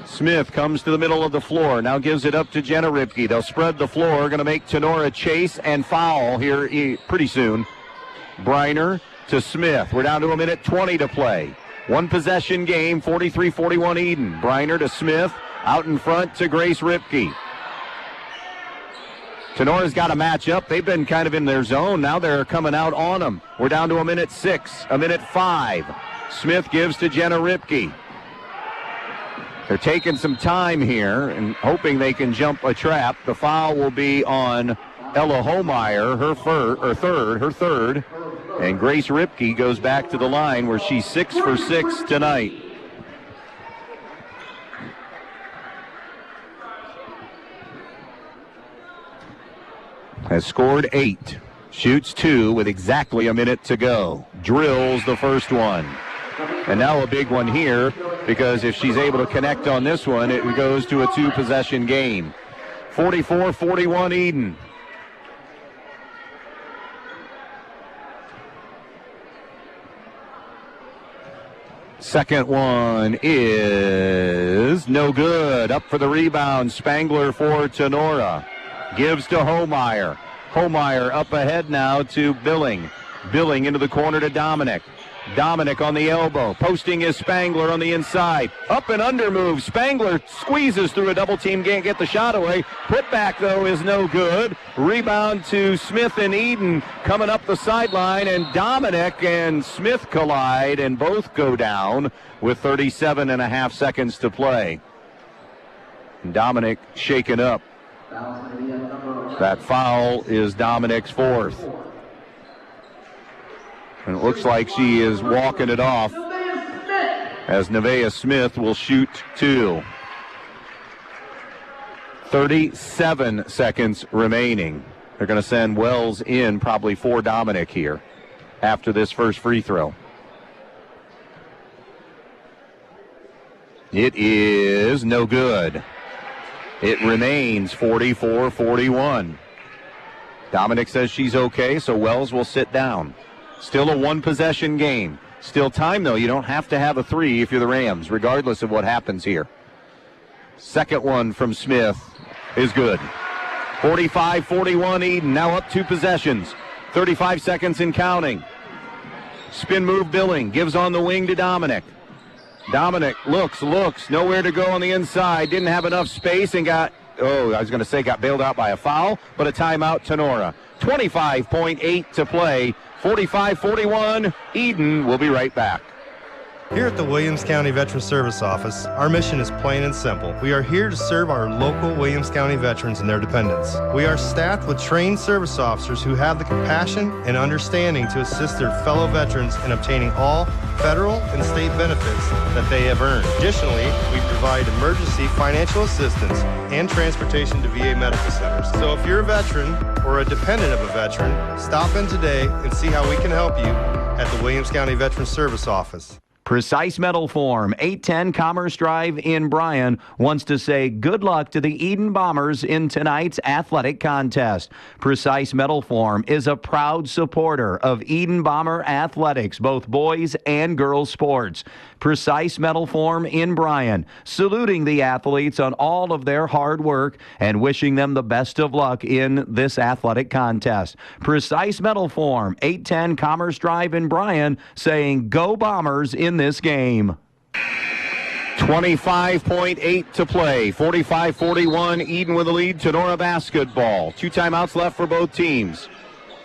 Smith comes to the middle of the floor. Now gives it up to Jenna Ripke. They'll spread the floor. Going to make Tinora chase and foul here pretty soon. Briner to Smith. We're down to 1:20 to play. One possession game, 43-41 Edon. Briner to Smith. Out in front to Grace Ripke. Tenora's got a match up. They've been kind of in their zone. Now they're coming out on them. We're down to 1:06, 1:05. Smith gives to Jenna Ripke. They're taking some time here and hoping they can jump a trap. The foul will be on Ella Homeyer, her third. And Grace Ripke goes back to the line where she's 6 for 6 tonight. Has scored 8. Shoots 2 with exactly a minute to go. Drills the first one. And now a big one here, because if she's able to connect on this one, it goes to a 2-possession game. 44-41 Edon. Second one is no good. Up for the rebound, Spangler for Tinora. Gives to Homeyer. Homeyer up ahead now to Billing. Billing into the corner to Dominic. Dominic on the elbow. Posting is Spangler on the inside. Up and under move. Spangler squeezes through a double team. Can't get the shot away. Put back, though, is no good. Rebound to Smith and Edon coming up the sideline. And Dominic and Smith collide and both go down with 37.5 seconds to play. And Dominic shaken up. That foul is Dominic's 4th. And it looks like she is walking it off as Nevaeh Smith will shoot 2. 37 seconds remaining. They're going to send Wells in probably for Dominic here after this first free throw. It is no good. It remains 44-41. Dominic says she's okay, so Wells will sit down. Still a one-possession game. Still time, though. You don't have to have a three if you're the Rams, regardless of what happens here. Second one from Smith is good. 45-41 Edon, now up 2 possessions. 35 seconds and counting. Spin move Billing, gives on the wing to Dominic. Dominic looks, nowhere to go on the inside. Didn't have enough space and got bailed out by a foul, but a timeout, Tinora. 25.8 to play. 45-41, Edon. We'll be right back. Here at the Williams County Veteran Service Office, our mission is plain and simple. We are here to serve our local Williams County veterans and their dependents. We are staffed with trained service officers who have the compassion and understanding to assist their fellow veterans in obtaining all federal and state benefits that they have earned. Additionally, we provide emergency financial assistance and transportation to VA medical centers. So if you're a veteran or a dependent of a veteran, stop in today and see how we can help you at the Williams County Veteran Service Office. Precise Metal Form, 810 Commerce Drive in Bryan, wants to say good luck to the Edon Bombers in tonight's athletic contest. Precise Metal Form is a proud supporter of Edon Bomber athletics, both boys and girls sports. Precise Metal Form in Bryan, saluting the athletes on all of their hard work and wishing them the best of luck in this athletic contest. Precise Metal Form, 810 Commerce Drive in Bryan, saying go Bombers in this game. 25.8 to play. 45-41, Edon with the lead. Tinora basketball. 2 timeouts left for both teams.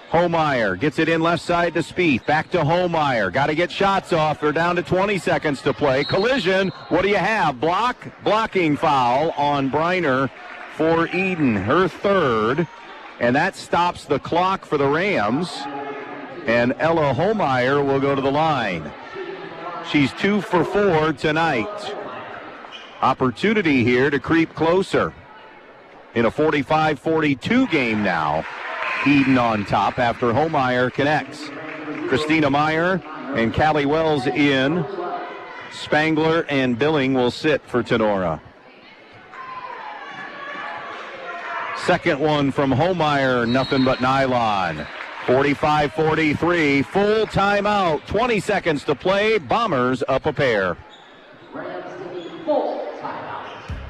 Homeyer gets it in left side to Spieth. Back to Homeyer. Got to get shots off. They're down to 20 seconds to play. Collision. What do you have? Blocking foul on Briner for Edon. Her third. And that stops the clock for the Rams. And Ella Homeyer will go to the line. She's 2 for 4 tonight. Opportunity here to creep closer. In a 45-42 game now. Edon on top after Homeyer connects. Christina Meyer and Callie Wells in. Spangler and Billing will sit for Tinora. Second one from Homeyer, nothing but nylon. 45-43, full timeout, 20 seconds to play. Bombers up a pair.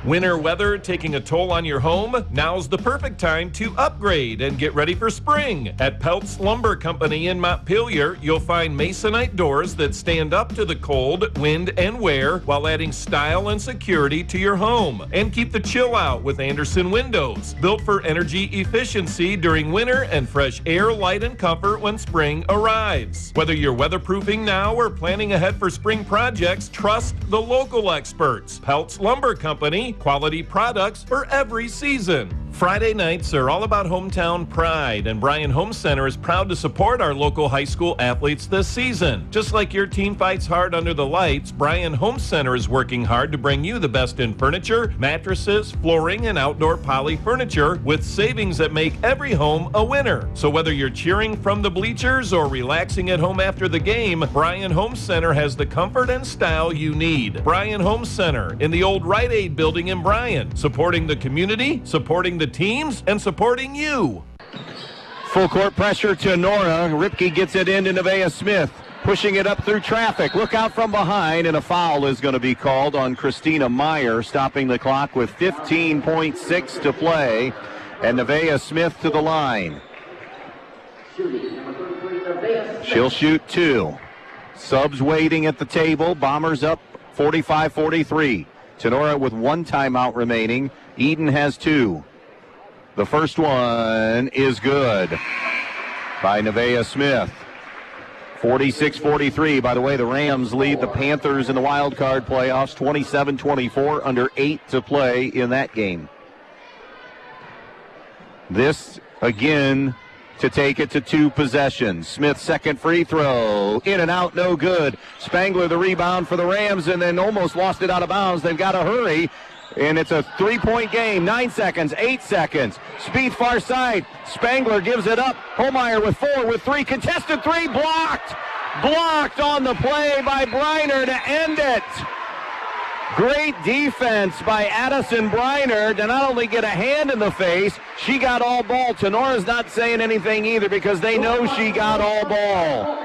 Winter weather taking a toll on your home? Now's the perfect time to upgrade and get ready for spring. At Peltz Lumber Company in Montpelier, you'll find Masonite doors that stand up to the cold, wind, and wear while adding style and security to your home. And keep the chill out with Anderson windows, built for energy efficiency during winter and fresh air, light, and comfort when spring arrives. Whether you're weatherproofing now or planning ahead for spring projects, trust the local experts. Peltz Lumber Company, quality products for every season. Friday nights are all about hometown pride, and Bryan Home Center is proud to support our local high school athletes this season. Just like your team fights hard under the lights, Bryan Home Center is working hard to bring you the best in furniture, mattresses, flooring, and outdoor poly furniture with savings that make every home a winner. So whether you're cheering from the bleachers or relaxing at home after the game, Bryan Home Center has the comfort and style you need. Bryan Home Center in the old Rite Aid building in Bryan, supporting the community, supporting the teams, and supporting you. Full court pressure to Nora. Ripke gets it into Nevaeh Smith, pushing it up through traffic. Look out from behind, and a foul is going to be called on Christina Meyer, stopping the clock with 15.6 to play. And Nevaeh Smith to the line. She'll shoot 2. Subs waiting at the table. Bombers up 45-43. Tinora with 1 timeout remaining. Edon has 2. The first one is good by Nevaeh Smith. 46-43. By the way, the Rams lead the Panthers in the wild card playoffs 27-24, under 8 to play in that game. This, again, to take it to 2 possessions. Smith's second free throw. In and out, no good. Spangler the rebound for the Rams, and then almost lost it out of bounds. They've got to hurry. And it's a 3-point game. 9 seconds, 8 seconds. Spieth far side. Spangler gives it up. Homeyer with 4, with 3. Contested 3, blocked. Blocked on the play by Briner to end it. Great defense by Addison Briner to not only get a hand in the face, she got all ball. Tenora's not saying anything either because they know she got all ball.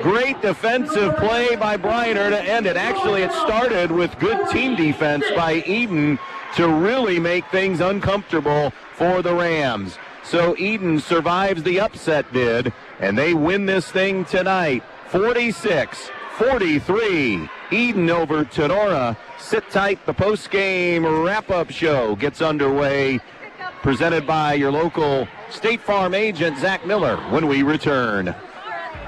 Great defensive play by Briner to end it. Actually, it started with good team defense by Edon to really make things uncomfortable for the Rams. So Edon survives the upset bid, and they win this thing tonight, 46-43. Edon over Tinora. Sit tight. The post-game wrap-up show gets underway, presented by your local State Farm agent, Zach Miller, when we return.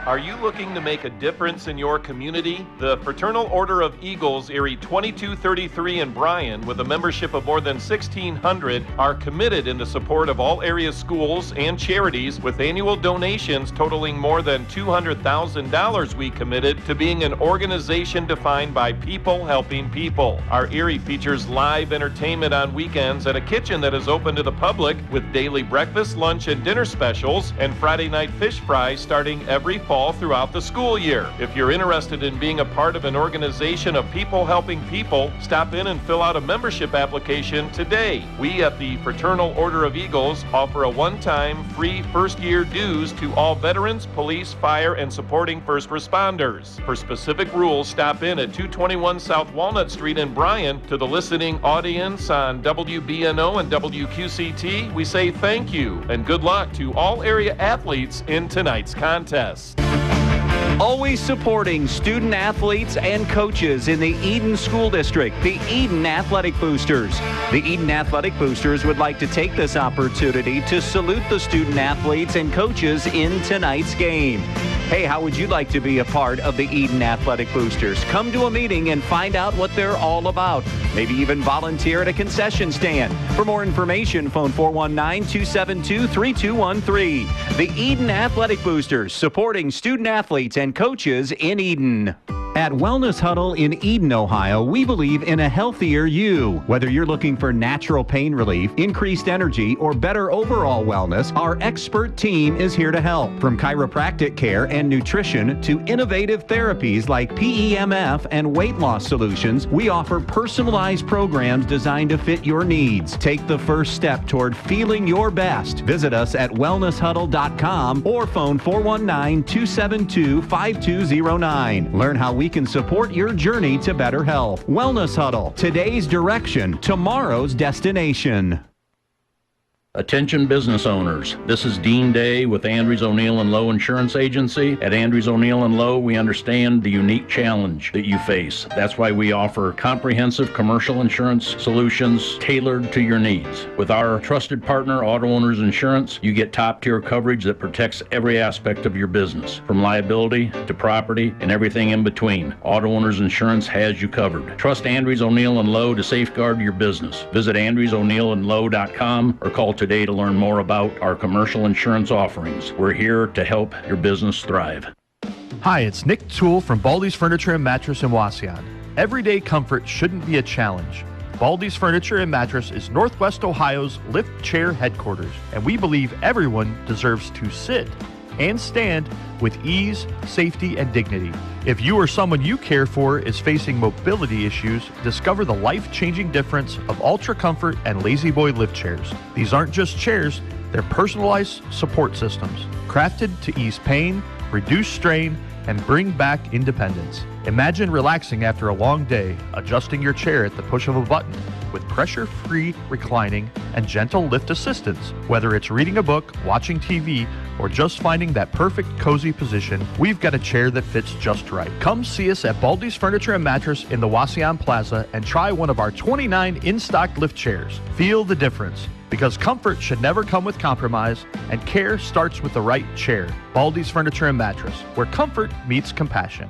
Are you looking to make a difference in your community? The Fraternal Order of Eagles, Erie 2233 in Bryan, with a membership of more than 1,600, are committed in the support of all area schools and charities, with annual donations totaling more than $200,000. We committed to being an organization defined by people helping people. Our Erie features live entertainment on weekends and a kitchen that is open to the public, with daily breakfast, lunch, and dinner specials, and Friday night fish fries starting every fall throughout the school year. If you're interested in being a part of an organization of people helping people, stop in and fill out a membership application today. We at the Fraternal Order of Eagles offer a one-time free first-year dues to all veterans, police, fire, and supporting first responders. For specific rules, stop in at 221 South Walnut Street in Bryan. To the listening audience on WBNO and WQCT, we say thank you and good luck to all area athletes in tonight's contest. Always supporting student athletes and coaches in the Edon School District, the Edon Athletic Boosters. The Edon Athletic Boosters would like to take this opportunity to salute the student athletes and coaches in tonight's game. Hey, how would you like to be a part of the Edon Athletic Boosters? Come to a meeting and find out what they're all about. Maybe even volunteer at a concession stand. For more information, phone 419-272-3213. The Edon Athletic Boosters, supporting student athletes and coaches in Edon. At Wellness Huddle in Edon, Ohio, we believe in a healthier you. Whether you're looking for natural pain relief, increased energy, or better overall wellness, our expert team is here to help. From chiropractic care and nutrition to innovative therapies like PEMF and weight loss solutions, we offer personalized programs designed to fit your needs. Take the first step toward feeling your best. Visit us at wellnesshuddle.com or phone 419-272-5209. Learn how we can support your journey to better health. Wellness Huddle, today's direction, tomorrow's destination. Attention business owners, this is Dean Day with Andrews O'Neill & Lowe Insurance Agency. At Andrews O'Neill & Lowe, we understand the unique challenge that you face. That's why we offer comprehensive commercial insurance solutions tailored to your needs. With our trusted partner, Auto Owners Insurance, you get top-tier coverage that protects every aspect of your business, from liability to property and everything in between. Auto Owners Insurance has you covered. Trust Andrews O'Neill & Lowe to safeguard your business. Visit AndrewsO'NeillAndLowe.com or call today to learn more about our commercial insurance offerings. We're here to help your business thrive. Hi, it's Nick Toole from Baldy's Furniture and Mattress in Wauseon. Everyday comfort shouldn't be a challenge. Baldy's Furniture and Mattress is Northwest Ohio's lift chair headquarters, and we believe everyone deserves to sit and stand with ease, safety, and dignity. If you or someone you care for is facing mobility issues, discover the life-changing difference of Ultra Comfort and Lazy Boy lift chairs. These aren't just chairs, they're personalized support systems, crafted to ease pain, reduce strain, and bring back independence. Imagine relaxing after a long day, adjusting your chair at the push of a button with pressure-free reclining and gentle lift assistance. Whether it's reading a book, watching TV, or just finding that perfect cozy position, we've got a chair that fits just right. Come see us at Baldy's Furniture and Mattress in the Wauseon Plaza and try one of our 29 in-stock lift chairs. Feel the difference, because comfort should never come with compromise, and care starts with the right chair. Baldy's Furniture and Mattress, where comfort meets compassion.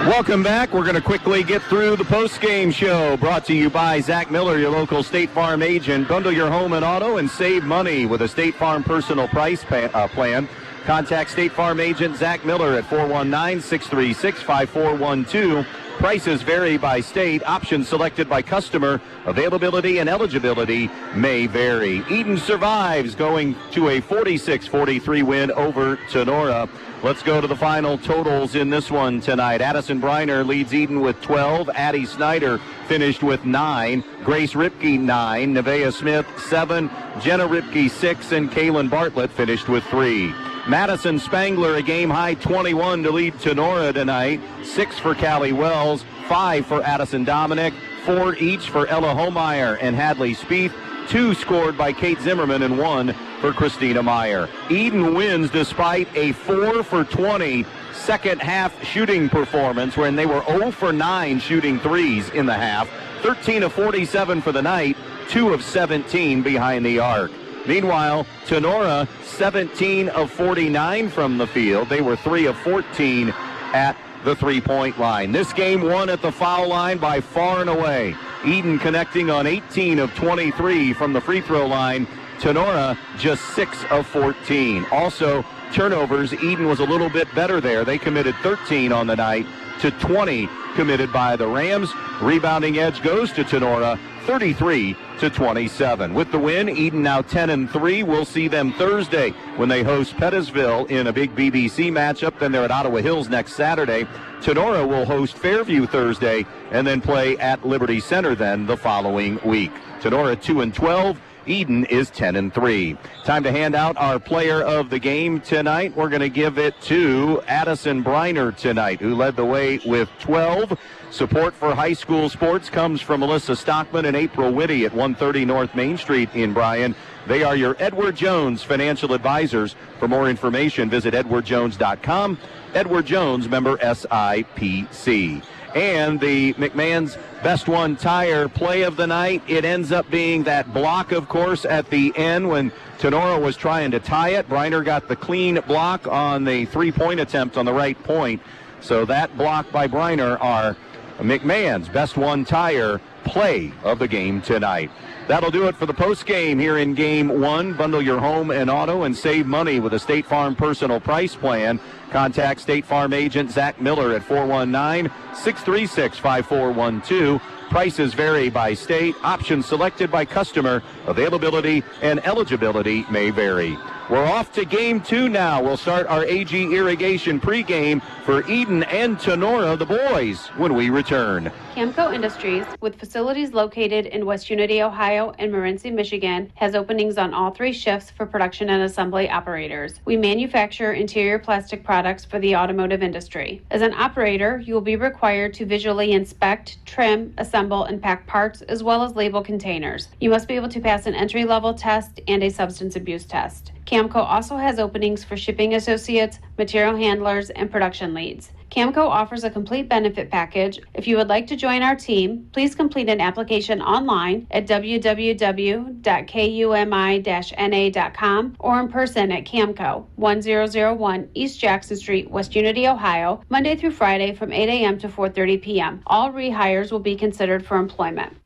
Welcome back. We're going to quickly get through the post-game show, brought to you by Zach Miller, your local State Farm agent. Bundle your home and auto and save money with a State Farm personal price plan. Contact State Farm agent Zach Miller at 419-636-5412. Prices vary by state. Options selected by customer. Availability and eligibility may vary. Edon survives, going to a 46-43 win over Tinora. Let's go to the final totals in this one tonight. Addison Briner leads Edon with 12. Addie Snyder finished with 9. Grace Ripke, 9. Nevaeh Smith, 7. Jenna Ripke, 6. And Kaylin Bartlett finished with 3. Madison Spangler, a game-high 21 to lead Tinora tonight. 6 for Callie Wells, 5 for Addison Dominic, 4 each for Ella Homeyer and Hadley Spieth. 2 scored by Kate Zimmerman and 1 for Christina Meyer. Edon wins despite a 4 for 20 second-half shooting performance when they were 0 for 9 shooting threes in the half. 13 of 47 for the night, 2 of 17 behind the arc. Meanwhile, Tinora, 17 of 49 from the field. They were 3 of 14 at the three-point line. This game won at the foul line by far and away. Edon connecting on 18 of 23 from the free throw line. Tinora just 6 of 14. Also, turnovers, Edon was a little bit better there. They committed 13 on the night to 20 committed by the Rams. Rebounding edge goes to Tinora, 33-27. With the win, Edon now 10-3. We'll see them Thursday when they host Pettisville in a big BBC matchup. Then they're at Ottawa Hills next Saturday. Tinora will host Fairview Thursday and then play at Liberty Center then the following week. Tinora 2-12. Edon is 10-3. Time to hand out our player of the game tonight. We're going to give it to Addison Briner tonight, who led the way with 12. Support for high school sports comes from Melissa Stockman and April Whitty at 130 North Main Street in Bryan. They are your Edward Jones financial advisors. For more information, visit edwardjones.com. Edward Jones, member SIPC. And the McMahon's Best One Tire play of the night, it ends up being that block, of course, at the end when Tinora was trying to tie it. Briner got the clean block on the three-point attempt on the right point. So that block by Briner are McMahon's Best One Tire play of the game tonight. That'll do it for the post game here in Game 1. Bundle your home and auto and save money with a State Farm personal price plan. Contact State Farm agent Zach Miller at 419-636-5412. Prices vary by state. Options selected by customer. Availability and eligibility may vary. We're off to Game 2 now. We'll start our AG Irrigation pregame for Edon and Tinora, the boys, when we return. Camco Industries, with facilities located in West Unity, Ohio and Morenci, Michigan, has openings on all 3 shifts for production and assembly operators. We manufacture interior plastic products for the automotive industry. As an operator, you will be required to visually inspect, trim, assemble, and pack parts, as well as label containers. You must be able to pass an entry-level test and a substance abuse test. Camco also has openings for shipping associates, material handlers, and production leads. Camco offers a complete benefit package. If you would like to join our team, please complete an application online at www.kumi-na.com or in person at Camco, 1001 East Jackson Street, West Unity, Ohio, Monday through Friday from 8 a.m. to 4:30 p.m. All rehires will be considered for employment.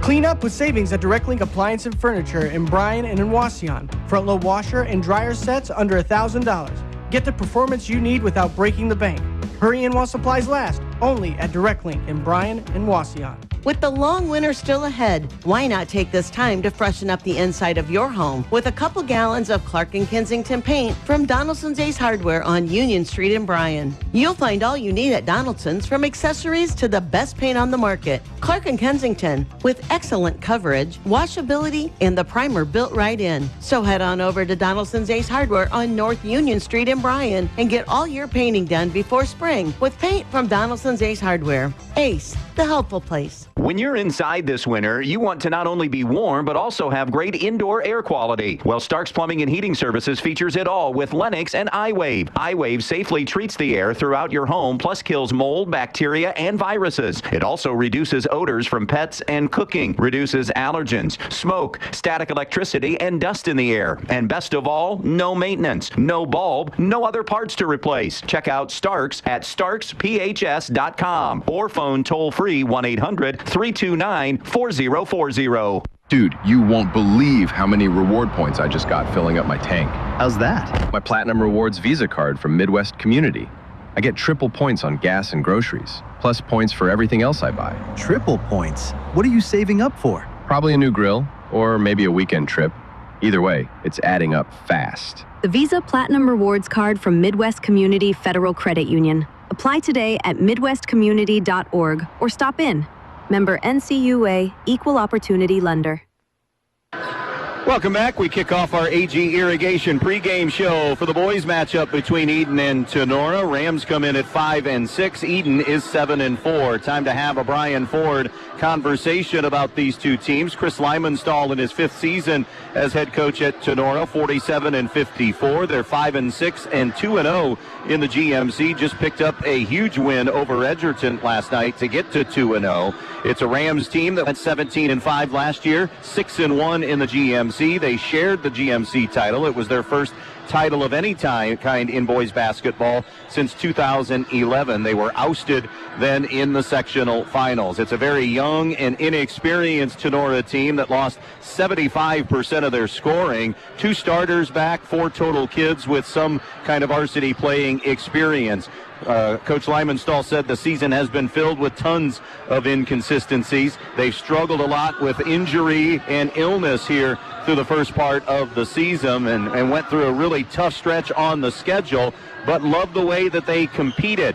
Clean up with savings at Direct Link Appliance and Furniture in Bryan and in Wasion. Front load washer and dryer sets under $1,000. Get the performance you need without breaking the bank. Hurry in while supplies last. Only at Direct Link in Bryan and Wasion. With the long winter still ahead, why not take this time to freshen up the inside of your home with a couple gallons of Clark & Kensington paint from Donaldson's Ace Hardware on Union Street in Bryan. You'll find all you need at Donaldson's, from accessories to the best paint on the market. Clark & Kensington, with excellent coverage, washability, and the primer built right in. So head on over to Donaldson's Ace Hardware on North Union Street in Bryan and get all your painting done before spring with paint from Donaldson's Ace Hardware. Ace, the helpful place. When you're inside this winter, you want to not only be warm, but also have great indoor air quality. Well, Stark's Plumbing and Heating Services features it all with Lennox and iWave. iWave safely treats the air throughout your home, plus kills mold, bacteria, and viruses. It also reduces odors from pets and cooking, reduces allergens, smoke, static electricity, and dust in the air. And best of all, no maintenance, no bulb, no other parts to replace. Check out Stark's at starksphs.com or phone toll-free 1-800-329-4040. Dude, you won't believe how many reward points I just got filling up my tank. How's that? My Platinum Rewards Visa card from Midwest Community. I get triple points on gas and groceries, plus points for everything else I buy. Triple points? What are you saving up for? Probably a new grill, or maybe a weekend trip. Either way, it's adding up fast. The Visa Platinum Rewards Card from Midwest Community Federal Credit Union. Apply today at midwestcommunity.org or stop in. Member NCUA, Equal Opportunity Lender. Welcome back. We kick off our AG Irrigation pregame show for the boys matchup between Edon and Tinora. Rams come in at 5-6. Edon is 7-4. Time to have a Brian Ford conversation about these two teams. Chris Lymanstall in his 5th season as head coach at Tinora, 47-54. They're 5-6 and 2-0 in the GMC. Just picked up a huge win over Edgerton last night to get to 2-0. It's a Rams team that went 17-5 last year, 6-1 in the GMC. They shared the GMC title. It was their first title of any kind in boys basketball since 2011. They were ousted then in the sectional finals. It's a very young and inexperienced Tinora team that lost 75% of their scoring. 2 starters back, 4 total kids with some kind of varsity playing experience. Coach Lymanstall said the season has been filled with tons of inconsistencies. They've struggled a lot with injury and illness here through the first part of the season and went through a really tough stretch on the schedule, but loved the way that they competed.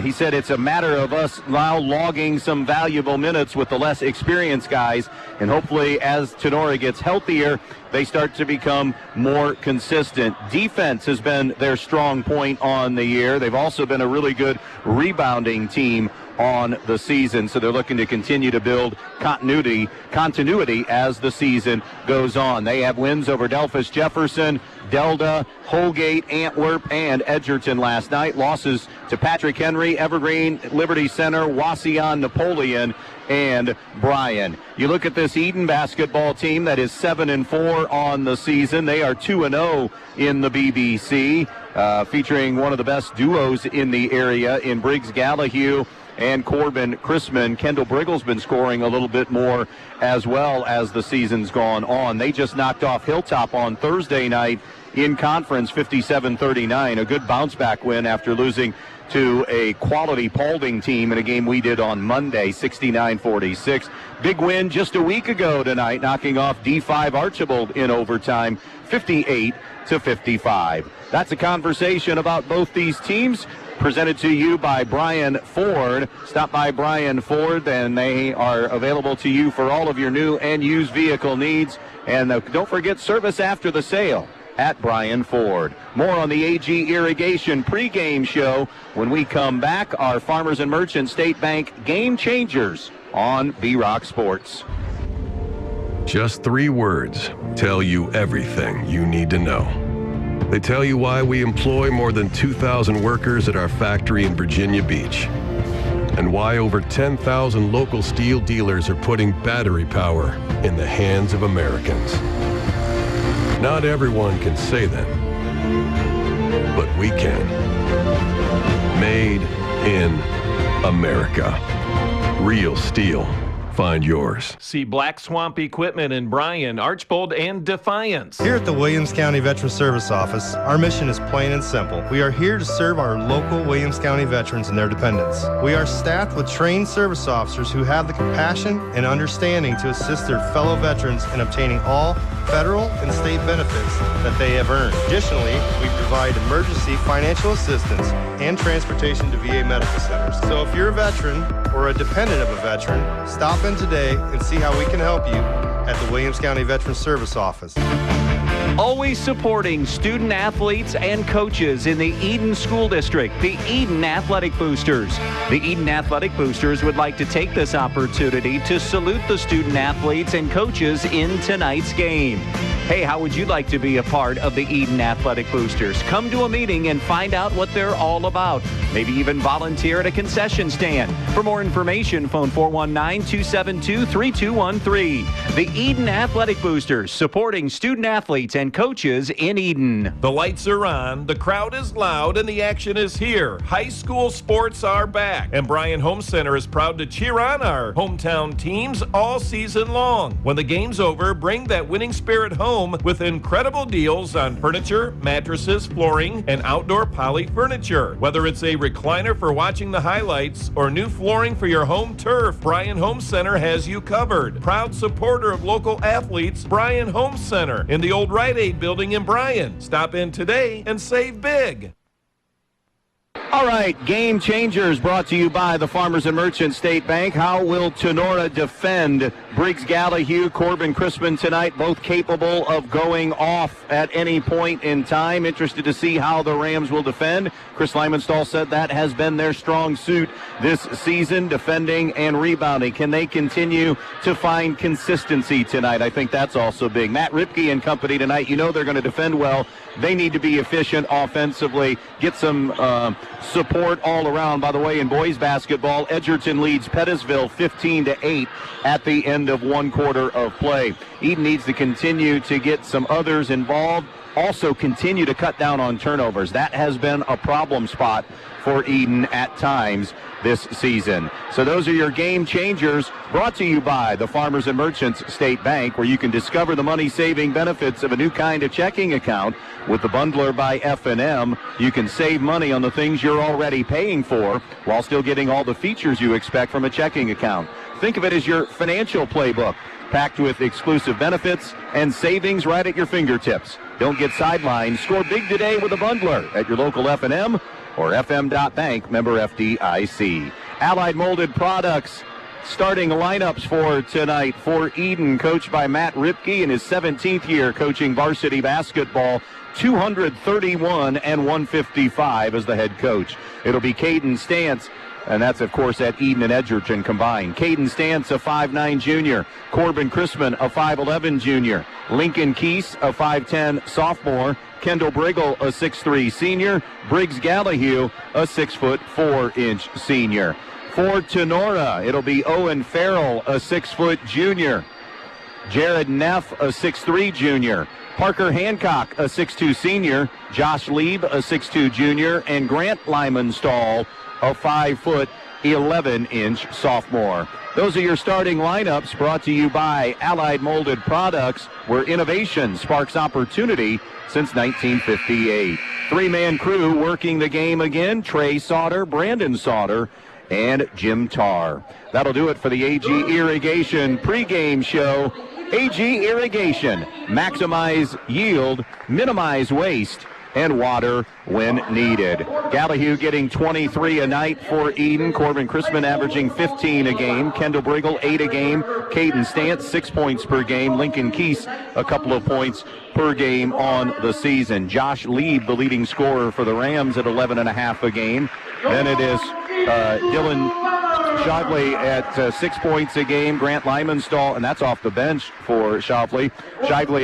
He said it's a matter of us now logging some valuable minutes with the less experienced guys, and hopefully as Tinora gets healthier, they start to become more consistent. Defense has been their strong point on the year. They've also been a really good rebounding team on the season, so they're looking to continue to build continuity as the season goes on. They have wins over Delphus Jefferson, Delta, Holgate, Antwerp, and Edgerton last night. Losses to Patrick Henry, Evergreen, Liberty Center, Wauseon, Napoleon, and Bryan. You look at this Edon basketball team that is 7-4 on the season. They are 2-0 in the BBC, featuring one of the best duos in the area in Briggs Gallahue and Corbin Chrisman. Kendall Brigle's been scoring a little bit more as well as the season's gone on. They just knocked off Hilltop on Thursday night in conference, 57-39, a good bounce-back win after losing to a quality Paulding team in a game we did on Monday, 69-46. Big win just a week ago tonight, knocking off D5 Archibald in overtime, 58-55. That's a conversation about both these teams, presented to you by Brian Ford. Stop by Brian Ford, and they are available to you for all of your new and used vehicle needs. And don't forget service after the sale at Brian Ford. More on the AG Irrigation pregame show when we come back. Our Farmers and Merchant State Bank Game Changers on B-Rock Sports. Just 3 words tell you everything you need to know. They tell you why we employ more than 2,000 workers at our factory in Virginia Beach, and why over 10,000 local steel dealers are putting battery power in the hands of Americans. Not everyone can say that, but we can. Made in America. Real steel. Find yours. See Black Swamp Equipment in Bryan, Archbold, and Defiance. Here at the Williams County Veteran Service Office, our mission is plain and simple. We are here to serve our local Williams County veterans and their dependents. We are staffed with trained service officers who have the compassion and understanding to assist their fellow veterans in obtaining all federal and state benefits that they have earned. Additionally, we provide emergency financial assistance and transportation to VA medical centers. So if you're a veteran or a dependent of a veteran, stop in today and see how we can help you at the Williams County Veteran Service Office. Always supporting student athletes and coaches in the Edon School District, the Edon Athletic Boosters. The Edon Athletic Boosters would like to take this opportunity to salute the student athletes and coaches in tonight's game. Hey, how would you like to be a part of the Edon Athletic Boosters? Come to a meeting and find out what they're all about. Maybe even volunteer at a concession stand. For more information, phone 419-272-3213. The Edon Athletic Boosters, supporting student athletes and coaches in Edon. The lights are on, the crowd is loud, and the action is here. High school sports are back, and Bryan Home Center is proud to cheer on our hometown teams all season long. When the game's over, bring that winning spirit home home with incredible deals on furniture, mattresses, flooring, and outdoor poly furniture. Whether it's a recliner for watching the highlights or new flooring for your home turf, Bryan Home Center has you covered. Proud supporter of local athletes, Bryan Home Center in the old Rite Aid building in Bryan. Stop in today and save big. All right, Game Changers brought to you by the Farmers and Merchants State Bank. How will Tinora defend Briggs Gallahue, Corbin Crispin tonight, both capable of going off at any point in time? Interested to see how the Rams will defend. Chris Lymanstall said that has been their strong suit this season, defending and rebounding. Can they continue to find consistency tonight? I think that's also big. Matt Ripke and company tonight, you know they're going to defend well. They need to be efficient offensively, get some support all around. By the way, in boys basketball, Edgerton leads Pettisville 15-8 at the end of one quarter of play. Edon needs to continue to get some others involved, also continue to cut down on turnovers. That has been a problem spot for Edon at times this season. So those are your Game Changers, brought to you by the Farmers and Merchants State Bank, where you can discover the money-saving benefits of a new kind of checking account. With the Bundler by F&M, you can save money on the things you're already paying for while still getting all the features you expect from a checking account. Think of it as your financial playbook, packed with exclusive benefits and savings right at your fingertips. Don't get sidelined. Score big today with a Bundler at your local F&M or fm.bank, member FDIC. Allied Molded Products starting lineups for tonight for Edon, coached by Matt Ripke in his 17th year coaching varsity basketball. 231 and 155 as the head coach. It'll be Caden Stantz, and that's, of course, at Edon and Edgerton combined. Caden Stantz, a 5'9 junior. Corbin Crispin, a 5'11 junior. Lincoln Keese, a 5'10 sophomore. Kendall Brigle, a 6'3 senior. Briggs Gallahue, a 6'4" senior. For Tinora, it'll be Owen Farrell, a 6' junior. Jared Neff, a 6'3 junior. Parker Hancock, a 6'2 senior. Josh Lieb, a 6'2 junior. And Grant Lymanstall, a 5'11" sophomore. Those are your starting lineups, brought to you by Allied Molded Products, where innovation sparks opportunity since 1958. Three-man crew working the game again: Trey Sauter, Brandon Sauter, and Jim Tarr. That'll do it for the AG Irrigation pregame show. AG Irrigation, maximize yield, minimize waste, and water when needed. Gallahue getting 23 a night for Edon. Corbin Crispin averaging 15 a game. Kendall Brigle 8 a game. Caden Stantz 6 points per game. Lincoln Keese a couple of points per game on the season. Josh Lieb, the leading scorer for the Rams, at 11.5 a game. Then it is Dylan Shively at 6 points a game. Grant Lymanstall, and that's off the bench for Shively,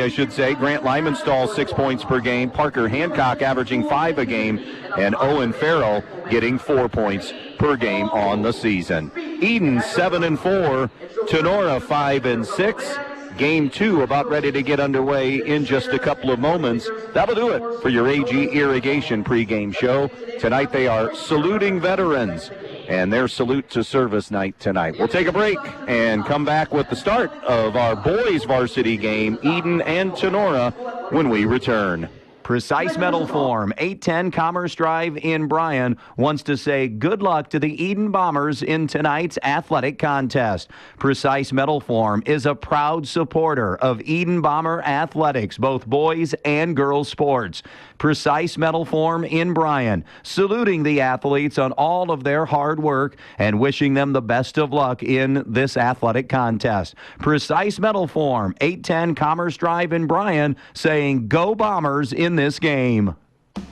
I should say. Grant Lymanstall 6 points per game. Parker Hancock averaging 5 a game. And Owen Farrell getting 4 points per game on the season. Edon 7-4. Tinora 5-6. Game 2 about ready to get underway in just a couple of moments. That'll do it for your AG Irrigation pregame show. Tonight they are saluting veterans and their salute to service night tonight. We'll take a break and come back with the start of our boys varsity game, Edon and Tinora, when we return. Precise Metal Form, 810 Commerce Drive in Bryan, wants to say good luck to the Edon Bombers in tonight's athletic contest. Precise Metal Form is a proud supporter of Edon Bomber athletics, both boys and girls sports. Precise Metal Form in Bryan, saluting the athletes on all of their hard work and wishing them the best of luck in this athletic contest. Precise Metal Form, 810 Commerce Drive in Bryan, saying go Bombers in this game.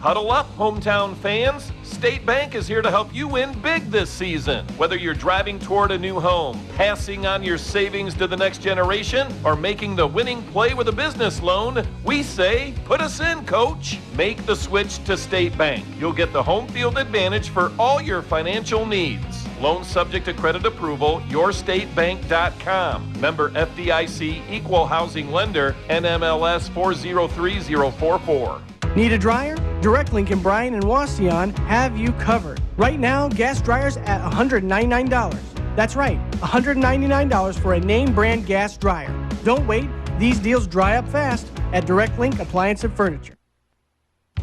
Huddle up, hometown fans. State Bank is here to help you win big this season. Whether you're driving toward a new home, passing on your savings to the next generation, or making the winning play with a business loan, we say, put us in, coach. Make the switch to State Bank. You'll get the home field advantage for all your financial needs. Loan subject to credit approval, yourstatebank.com. Member FDIC, equal housing lender, NMLS 403044. Need a dryer? Direct Link in Bryan and Wauseon have you covered. Right now, gas dryers at $199. That's right, $199 for a name brand gas dryer. Don't wait, these deals dry up fast. at Direct Link Appliance and Furniture.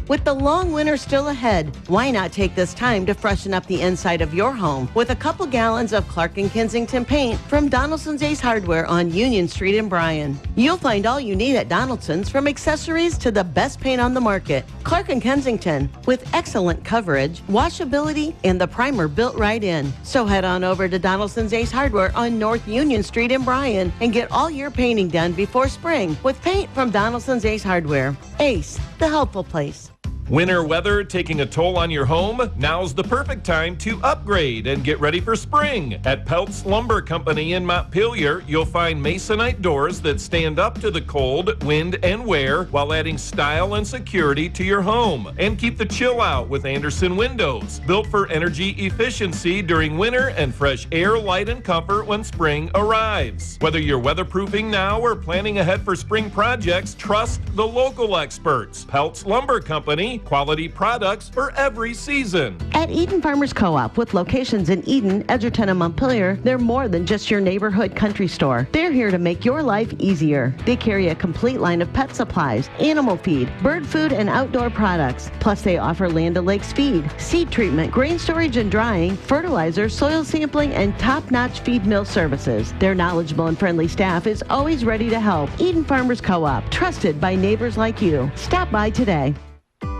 With the long winter still ahead, why not take this time to freshen up the inside of your home with a couple gallons of Clark & Kensington paint from Donaldson's Ace Hardware on Union Street in Bryan. You'll find all you need at Donaldson's, from accessories to the best paint on the market. Clark & Kensington, with excellent coverage, washability, and the primer built right in. So head on over to Donaldson's Ace Hardware on North Union Street in Bryan and get all your painting done before spring with paint from Donaldson's Ace Hardware. Ace, the helpful place. Winter weather taking a toll on your home? Now's the perfect time to upgrade and get ready for spring. At Peltz Lumber Company in Montpelier, you'll find Masonite doors that stand up to the cold, wind, and wear while adding style and security to your home. And keep the chill out with Anderson windows, built for energy efficiency during winter and fresh air, light, and comfort when spring arrives. Whether you're weatherproofing now or planning ahead for spring projects, trust the local experts. Peltz Lumber Company, quality products for every season. At Edon Farmers Co-op, with locations in Edon, Edgerton, and Montpelier, they're more than just your neighborhood country store. They're here to make your life easier. They carry a complete line of pet supplies, animal feed, bird food, and outdoor products. Plus, they offer Land O'Lakes feed, seed treatment, grain storage and drying, fertilizer, soil sampling, and top-notch feed mill services. Their knowledgeable and friendly staff is always ready to help. Edon Farmers Co-op, trusted by neighbors like you. Stop by today.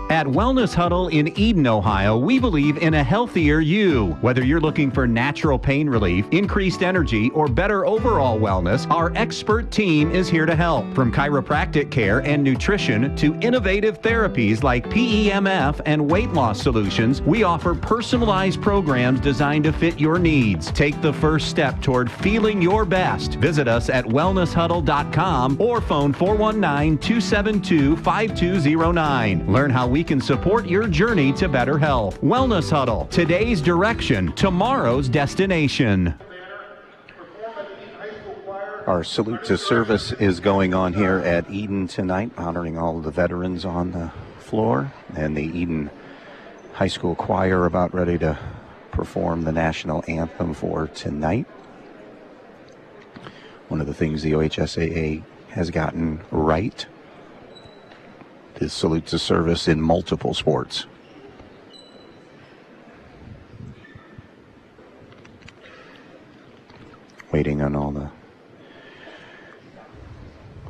At Wellness Huddle in Edon, Ohio, we believe in a healthier you. Whether you're looking for natural pain relief, increased energy, or better overall wellness, our expert team is here to help. From chiropractic care and nutrition to innovative therapies like PEMF and weight loss solutions, we offer personalized programs designed to fit your needs. Take the first step toward feeling your best. Visit us at wellnesshuddle.com or phone 419-272-5209. Learn how we can support your journey to better health. Wellness Huddle, today's direction, tomorrow's destination. Our salute to service is going on here at Edon tonight, honoring all of the veterans on the floor, and the Edon High School Choir about ready to perform the national anthem for tonight. One of the things the OHSAA has gotten right is salute to service in multiple sports. Waiting on all the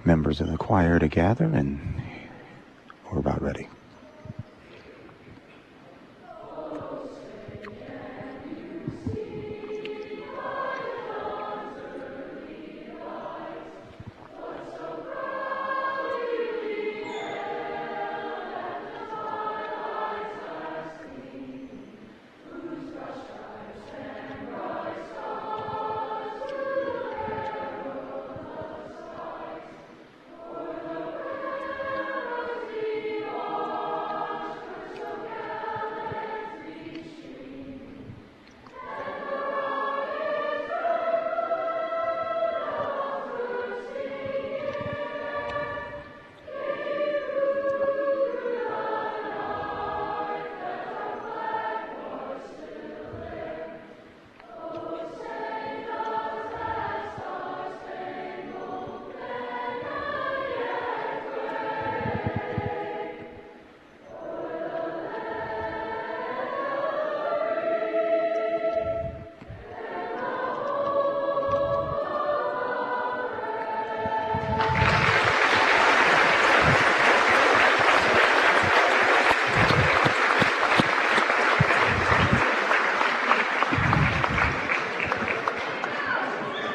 members of the choir to gather, and we're about ready.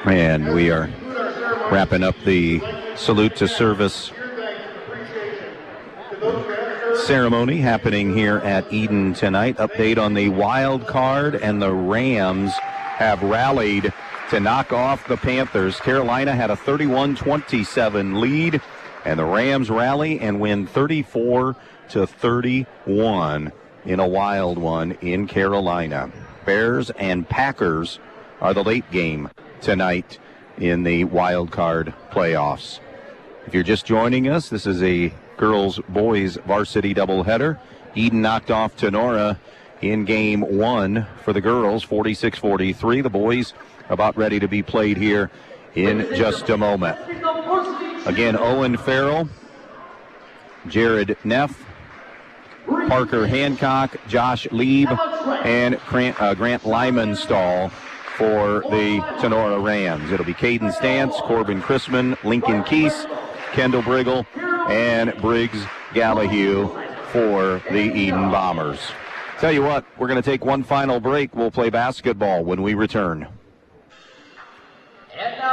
And we are wrapping up the salute to service ceremony happening here at Edon tonight. Update on the wild card, and the Rams have rallied to knock off the Panthers. Carolina had a 31-27 lead, and the Rams rally and win 34-31 in a wild one in Carolina. Bears and Packers are the late game tonight in the wild card playoffs. If you're just joining us, this is a girls-boys varsity doubleheader. Edon knocked off Tinora in game one for the girls, 46-43. The boys about ready to be played here in just a moment. Again, Owen Farrell Jared Neff, Parker Hancock, Josh Lieb, and Grant Lymanstall for the Tinora Rams. It'll be Caden Stantz, Corbin Chrisman, Lincoln Keese, Kendall Brigle, and Briggs Gallahue for the Edon Bombers. Tell you what, we're going to take one final break. We'll play basketball when we return.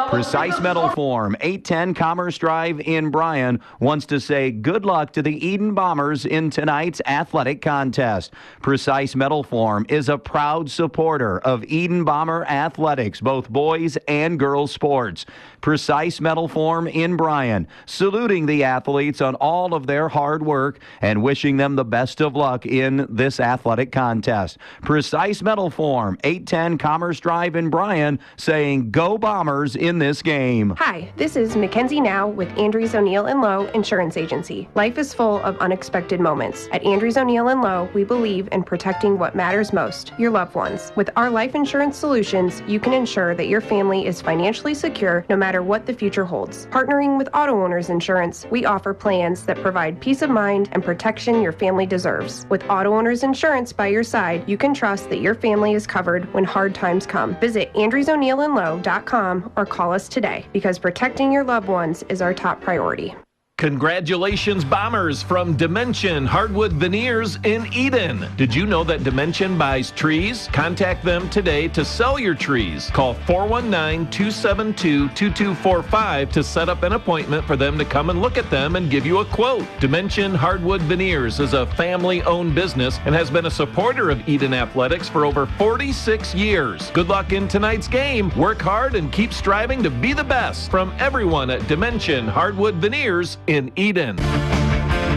Precise Metal Form, 810 Commerce Drive in Bryan, wants to say good luck to the Edon Bombers in tonight's athletic contest. Precise Metal Form is a proud supporter of Edon Bomber athletics, both boys and girls sports. Precise Metal Form in Bryan, saluting the athletes on all of their hard work and wishing them the best of luck in this athletic contest. Precise Metal Form, 810 Commerce Drive in Bryan, saying go Bombers in this game. Hi, this is Mackenzie Now with Andrews O'Neill & Lowe Insurance Agency. Life is full of unexpected moments. At Andrews O'Neill & Lowe, we believe in protecting what matters most, your loved ones. With our life insurance solutions, you can ensure that your family is financially secure no matter what the future holds. Partnering with Auto Owners Insurance, we offer plans that provide peace of mind and protection your family deserves. With Auto Owners Insurance by your side, you can trust that your family is covered when hard times come. Visit AndrewsO'NeillAndLowe.com or call us today, because protecting your loved ones is our top priority. Congratulations, Bombers, from Dimension Hardwood Veneers in Edon. Did you know that Dimension buys trees? Contact them today to sell your trees. Call 419-272-2245 to set up an appointment for them to come and look at them and give you a quote. Dimension Hardwood Veneers is a family-owned business and has been a supporter of Edon Athletics for over 46 years. Good luck in tonight's game. Work hard and keep striving to be the best. From everyone at Dimension Hardwood Veneers in Edon.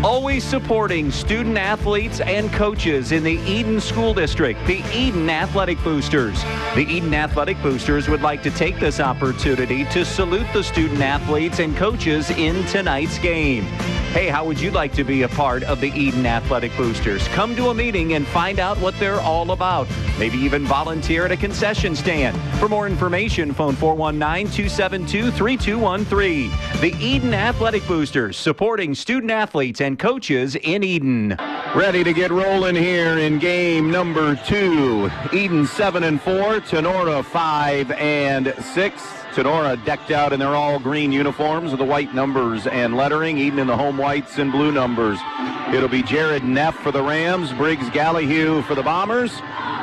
Always supporting student athletes and coaches in the Edon School District, the Edon Athletic Boosters. The Edon Athletic Boosters would like to take this opportunity to salute the student athletes and coaches in tonight's game. Hey, how would you like to be a part of the Edon Athletic Boosters? Come to a meeting and find out what they're all about. Maybe even volunteer at a concession stand. For more information, phone 419-272-3213. The Edon Athletic Boosters, supporting student athletes and coaches in Edon. Ready to get rolling here in game number 2. Edon 7-4, Tinora 5-6. Tinora decked out in their all-green uniforms with the white numbers and lettering. Edon in the home whites and blue numbers. It'll be Jared Neff for the Rams, Briggs Gallahue for the Bombers,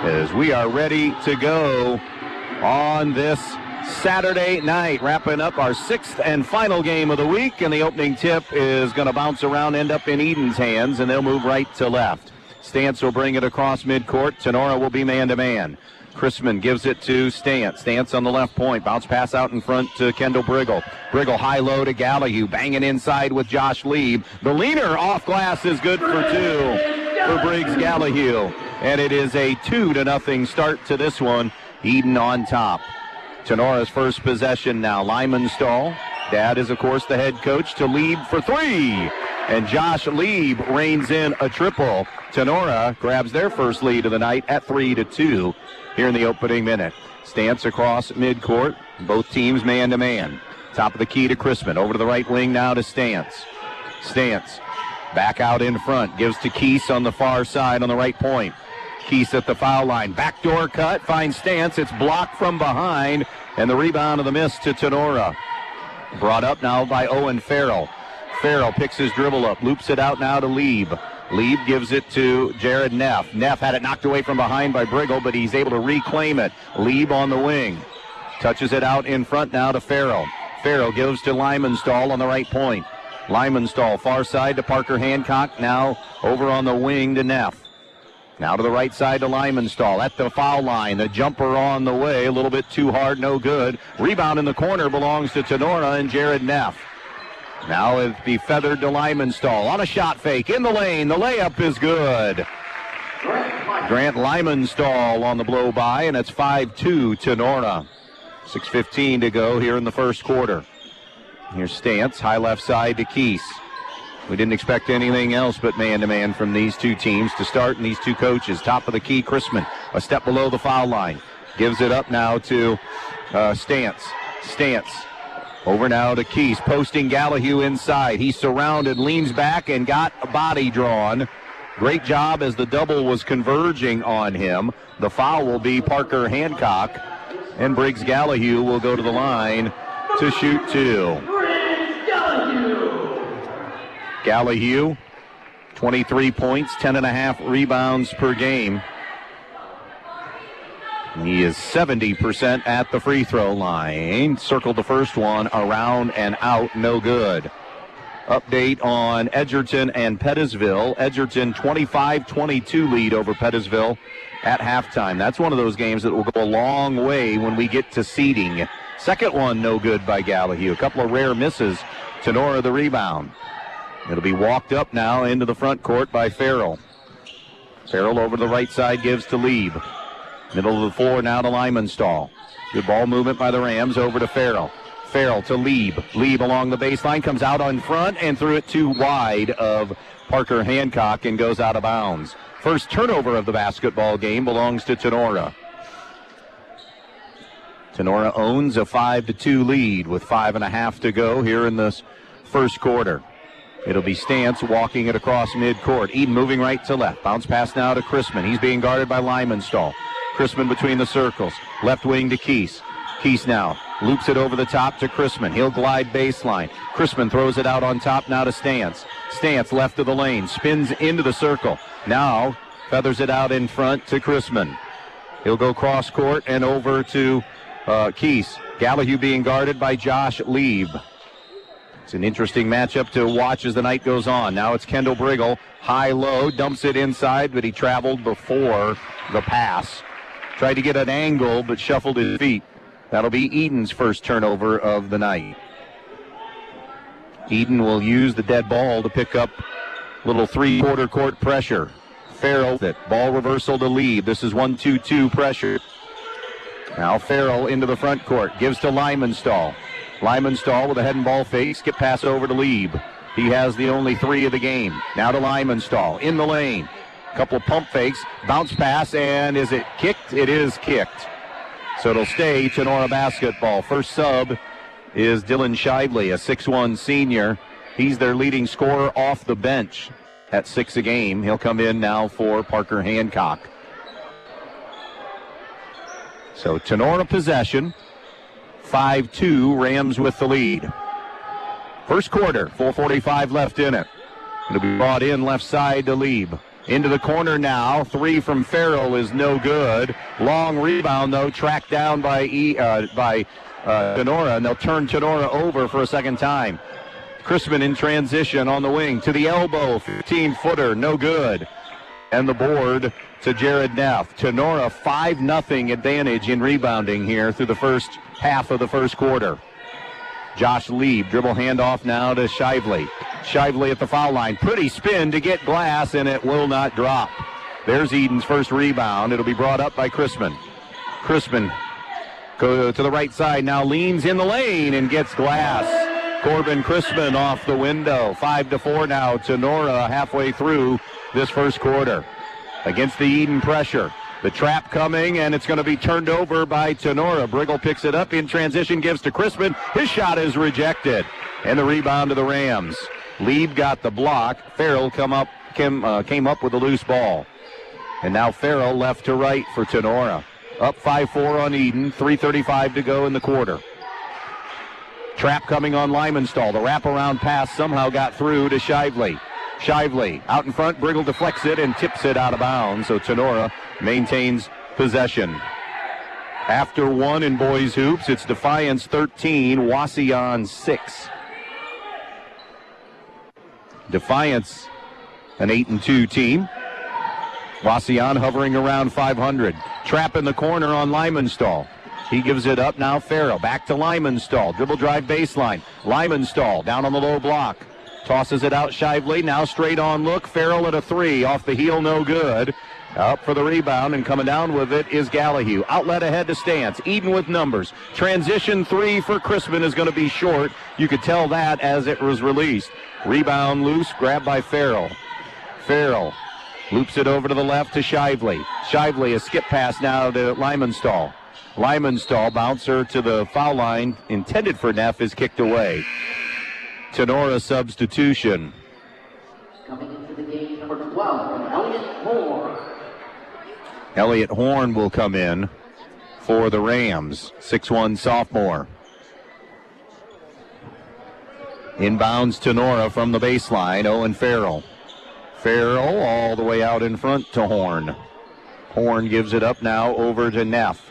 as we are ready to go on this Saturday night, wrapping up our 6th and final game of the week, and the opening tip is going to bounce around, end up in Edon's hands, and they'll move right to left. Stantz will bring it across midcourt. Tinora will be man-to-man. Chrisman gives it to Stantz. Stantz on the left point. Bounce pass out in front to Kendall Brigle. Brigle high-low to Gallahue. Banging inside with Josh Lieb. The leaner off glass is good for 2 for Briggs Gallahue. And it is a 2-0 start to this one. Edon on top. Tinora's first possession now. Lymanstall. Dad is, of course, the head coach, to Lieb for 3. And Josh Lieb reigns in a triple. Tinora grabs their first lead of the night at 3-2 here in the opening minute. Stantz across midcourt. Both teams man-to-man. Top of the key to Chrisman. Over to the right wing now to Stantz. Stantz back out in front. Gives to Keese on the far side on the right point. Keese at the foul line. Backdoor cut. Finds Stantz. It's blocked from behind. And the rebound of the miss to Tinora. Brought up now by Owen Farrell. Farrell picks his dribble up. Loops it out now to Lieb. Lieb gives it to Jared Neff. Neff had it knocked away from behind by Brigle, but he's able to reclaim it. Lieb on the wing. Touches it out in front now to Farrell. Farrell gives to Lymanstall on the right point. Lymanstall far side to Parker Hancock. Now over on the wing to Neff. Now to the right side to Lymanstall at the foul line. The jumper on the way. A little bit too hard, no good. Rebound in the corner belongs to Tinora and Jared Neff. Now it'll be feathered to Lymanstall on a shot fake in the lane. The layup is good. Grant Lymanstall on the blow by, and it's 5-2 Tinora. 6:15 to go here in the first quarter. Here's Stantz, high left side to Keese. We didn't expect anything else but man-to-man from these two teams to start, and these two coaches. Top of the key, Chrisman, a step below the foul line. Gives it up now to Stantz. Stantz Over now to Keese, posting Gallahue inside. He's surrounded, leans back, and got a body drawn. Great job as the double was converging on him. The foul will be Parker Hancock, and Briggs Gallahue will go to the line to shoot 2. Gallahue, 23 points, 10.5 rebounds per game. He is 70% at the free throw line. Circled the first one, around and out, no good. Update on Edgerton and Pettisville. Edgerton 25-22 lead over Pettisville at halftime. That's one of those games that will go a long way when we get to seeding. Second one, no good by Gallahue. A couple of rare misses. Tinora the rebound. It'll be walked up now into the front court by Farrell. Farrell over to the right side gives to Lieb. Middle of the floor now to Lymanstall. Good ball movement by the Rams over to Farrell. Farrell to Lieb. Lieb along the baseline, comes out on front and threw it too wide of Parker Hancock and goes out of bounds. First turnover of the basketball game belongs to Tinora. Tinora owns a 5-2 lead with 5.5 to go here in this first quarter. It'll be Stantz walking it across midcourt. Edon moving right to left. Bounce pass now to Chrisman. He's being guarded by Lymanstall. Chrisman between the circles. Left wing to Keese. Keese now loops it over the top to Chrisman. He'll glide baseline. Chrisman throws it out on top now to Stantz. Stantz left of the lane. Spins into the circle. Now feathers it out in front to Chrisman. He'll go cross court and over to Keese. Gallahue being guarded by Josh Lieb. It's an interesting matchup to watch as the night goes on. Now it's Kendall Brigle. High-low, dumps it inside, but he traveled before the pass. Tried to get an angle, but shuffled his feet. That'll be Edon's first turnover of the night. Edon will use the dead ball to pick up a little three-quarter court pressure. Farrell, that ball reversal to Lieb. This is 1-2-2 pressure. Now Farrell into the front court. Gives to Lymanstall. Lymanstall with a head and ball fake. Skip pass over to Lieb. He has the only 3 of the game. Now to Lymanstall. In the lane. Couple of pump fakes. Bounce pass, and is it kicked? It is kicked. So it'll stay Tinora basketball. First sub is Dylan Shively, a 6'1 senior. He's their leading scorer off the bench at 6 a game. He'll come in now for Parker Hancock. So Tinora possession. 5-2, Rams with the lead. First quarter, 4:45 left in it. It'll be brought in left side to Lieb. Into the corner now. 3 from Farrell is no good. Long rebound, though, tracked down by Tinora, and they'll turn Tinora over for a second time. Chrisman in transition on the wing to the elbow. 15-footer, no good. And the board to Jared Neff. Tinora 5-0 advantage in rebounding here through the first half of the first quarter. Josh Lieb, dribble handoff now to Shively. Shively at the foul line. Pretty spin to get glass, and it will not drop. There's Edon's first rebound. It'll be brought up by Chrisman. Chrisman go to the right side now, leans in the lane and gets glass. Corbin Chrisman off the window. 5-4 now. Tinora halfway through this first quarter. Against the Edon pressure. The trap coming, and it's going to be turned over by Tinora. Brigle picks it up in transition, gives to Chrisman. His shot is rejected. And the rebound to the Rams. Lieb got the block. Farrell came up with a loose ball. And now Farrell left to right for Tinora. Up 5-4 on Edon. 3:35 to go in the quarter. Trap coming on Lymanstall. The wraparound pass somehow got through to Shively. Shively out in front. Brigle deflects it and tips it out of bounds. So Tinora maintains possession. After 1 in boys hoops, it's Defiance 13, Wauseon 6. Defiance, an 8-2 team. Wauseon hovering around 500. Trap in the corner on Lymanstall. He gives it up now. Farrell back to Lymanstall. Dribble drive baseline. Lymanstall down on the low block. Tosses it out Shively. Now straight on look. Farrell at a 3. Off the heel, no good. Up for the rebound, and coming down with it is Gallahue. Outlet ahead to Stantz. Edon with numbers. Transition 3 for Chrisman is going to be short. You could tell that as it was released. Rebound loose, grabbed by Farrell. Farrell loops it over to the left to Shively. Shively, a skip pass now to Lymanstall. Lymanstall. Bouncer to the foul line, intended for Neff, is kicked away. Tinora substitution. Coming into the game, number 12, Elliott Horn. Elliott Horn will come in for the Rams, 6'1" sophomore. Inbounds Tinora from the baseline, Owen Farrell. Farrell all the way out in front to Horn. Horn gives it up now over to Neff.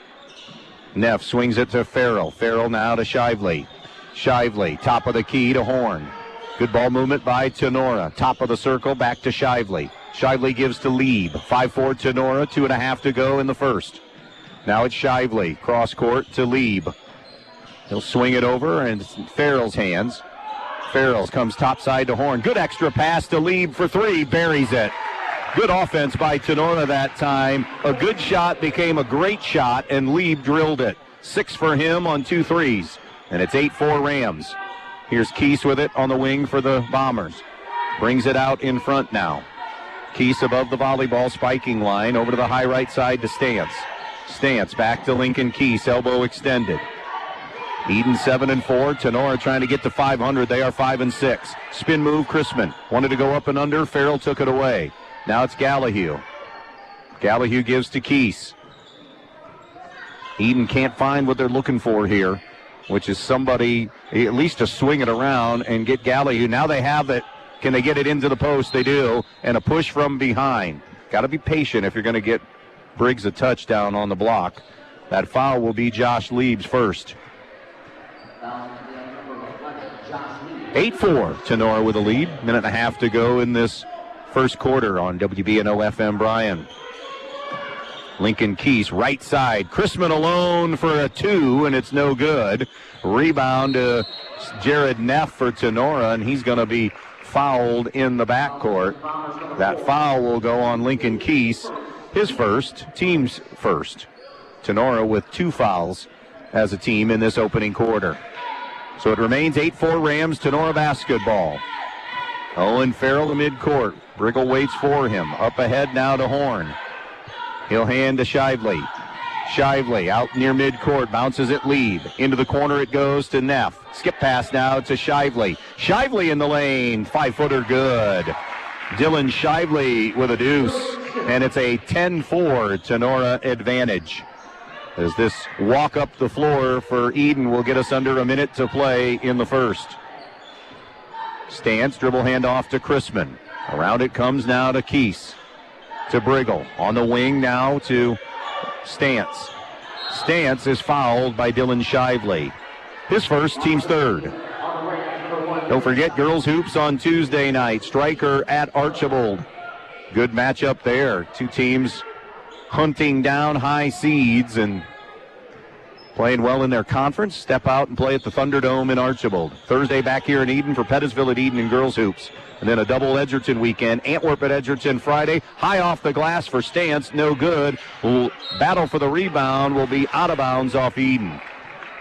Neff swings it to Farrell. Farrell now to Shively. Shively, top of the key to Horn. Good ball movement by Tinora. Top of the circle, back to Shively. Shively gives to Lieb. 5-4 Tinora, 2.5 to go in the first. Now it's Shively, cross court to Lieb. He'll swing it over, and it's in Farrell's hands. Farrell comes topside to Horn. Good extra pass to Lieb for three, buries it. Good offense by Tinora that time. A good shot became a great shot, and Lieb drilled it. 6 for him on 2 threes, and it's 8-4 Rams. Here's Keese with it on the wing for the Bombers. Brings it out in front now. Keese above the volleyball spiking line, over to the high right side to Stantz. Stantz back to Lincoln Keese, elbow extended. Edon 7-4. Tinora trying to get to 500. They are 5-6. Spin move, Chrisman. Wanted to go up and under. Farrell took it away. Now it's Gallahue. Gallahue gives to Keese. Edon can't find what they're looking for here, which is somebody at least to swing it around and get Gallahue. Now they have it. Can they get it into the post? They do. And a push from behind. Got to be patient if you're going to get Briggs a touchdown on the block. That foul will be Josh Lieb's first. 8-4, Tinora with a lead. Minute and a half to go in this first quarter on WBNO FM Bryan. Lincoln Keese, right side. Chrisman alone for a 2, and it's no good. Rebound to Jared Neff for Tinora, and he's going to be fouled in the backcourt. That foul will go on Lincoln Keese, his first, team's first. Tinora with 2 fouls as a team in this opening quarter. So it remains 8-4 Rams, Tinora basketball. Owen Farrell to midcourt. Brigle waits for him. Up ahead now to Horn. He'll hand to Shively. Shively out near midcourt, bounces it Lieb. Into the corner it goes to Neff. Skip pass now to Shively. Shively in the lane, 5-footer good. Dylan Shively with a deuce, and it's a 10-4 Tinora advantage. As this walk up the floor for Edon will get us under a minute to play in the first. Stantz, dribble handoff to Chrisman. Around it comes now to Keese. To Brigle. On the wing now to Stantz. Stantz is fouled by Dylan Shively. His first, team's third. Don't forget girls hoops on Tuesday night. Stryker at Archibald. Good matchup there. Two teams hunting down high seeds and playing well in their conference. Step out and play at the Thunderdome in Archibald. Thursday back here in Edon for Pettisville at Edon and girls hoops. And then a double Edgerton weekend. Antwerp at Edgerton Friday. High off the glass for Stantz. No good. Battle for the rebound will be out of bounds off Edon.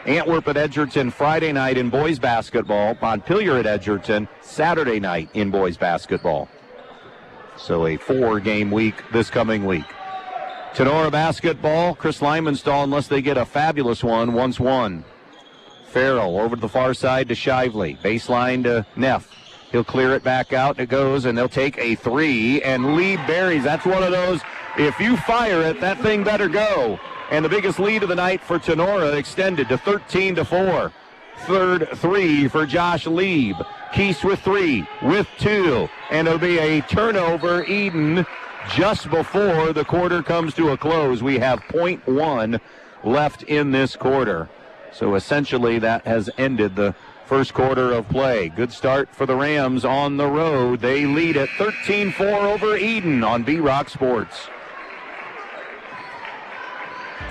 Antwerp at Edgerton Friday night in boys basketball. Montpelier at Edgerton Saturday night in boys basketball. So a 4-game week this coming week. Tinora basketball, Chris Lymanstall, unless they get a fabulous one, once won. Farrell over to the far side to Shively. Baseline to Neff. He'll clear it back out, and it goes, and they'll take a 3, and Lee buries. That's one of those, if you fire it, that thing better go. And the biggest lead of the night for Tinora extended to 13-4. Third 3 for Josh Lieb. Keese with 3, with 2, and it'll be a turnover, Edon, just before the quarter comes to a close. We have 0.1 left in this quarter. So essentially that has ended the first quarter of play. Good start for the Rams on the road. They lead at 13-4 over Edon on B-Rock Sports.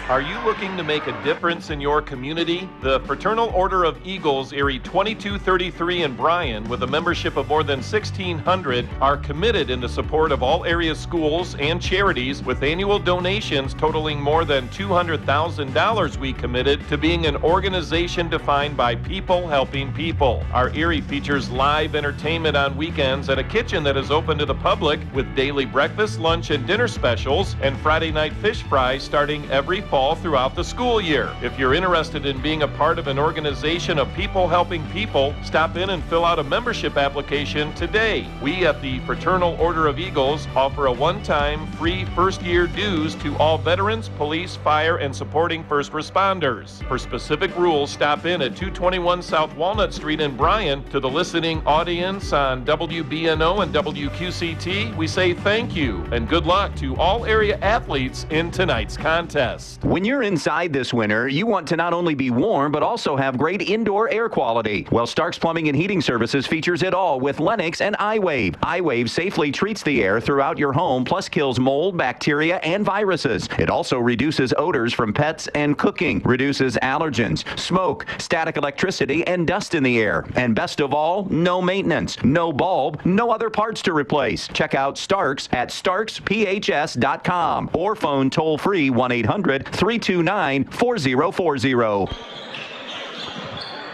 Are you looking to make a difference in your community? The Fraternal Order of Eagles, Erie 2233 in Bryan, with a membership of more than 1,600, are committed in the support of all area schools and charities, with annual donations totaling more than $200,000. We committed to being an organization defined by people helping people. Our Erie features live entertainment on weekends at a kitchen that is open to the public, with daily breakfast, lunch, and dinner specials, and Friday night fish fries starting every fall throughout the school year. If you're interested in being a part of an organization of people helping people, stop in and fill out a membership application today. We at the Fraternal Order of Eagles offer a one-time free first-year dues to all veterans, police, fire, and supporting first responders. For specific rules, stop in at 221 South Walnut Street in Bryan. To the listening audience on WBNO and WQCT, we say thank you and good luck to all area athletes in tonight's contest. When you're inside this winter, you want to not only be warm, but also have great indoor air quality. Well, Stark's Plumbing and Heating Services features it all with Lennox and iWave. iWave safely treats the air throughout your home, plus kills mold, bacteria, and viruses. It also reduces odors from pets and cooking, reduces allergens, smoke, static electricity, and dust in the air. And best of all, no maintenance, no bulb, no other parts to replace. Check out Stark's at starksphs.com or phone toll-free 1-800-329-4040.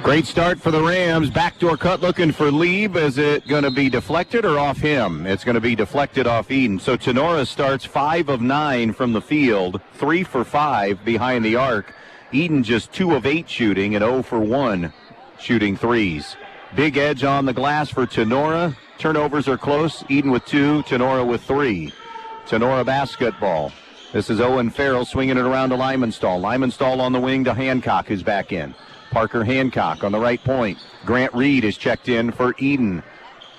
Great start for the Rams. Backdoor cut looking for Lieb. Is it going to be deflected or off him? It's going to be deflected off Edon. So Tinora starts 5 of 9 from the field, 3 for 5 behind the arc. Edon just 2 of 8 shooting and 0 for 1 shooting threes. Big edge on the glass for Tinora. Turnovers are close. Edon with 2, Tinora with 3. Tinora basketball. This is Owen Farrell swinging it around to Lymanstall. Lymanstall on the wing to Hancock, who's back in. Parker Hancock on the right point. Grant Reed is checked in for Edon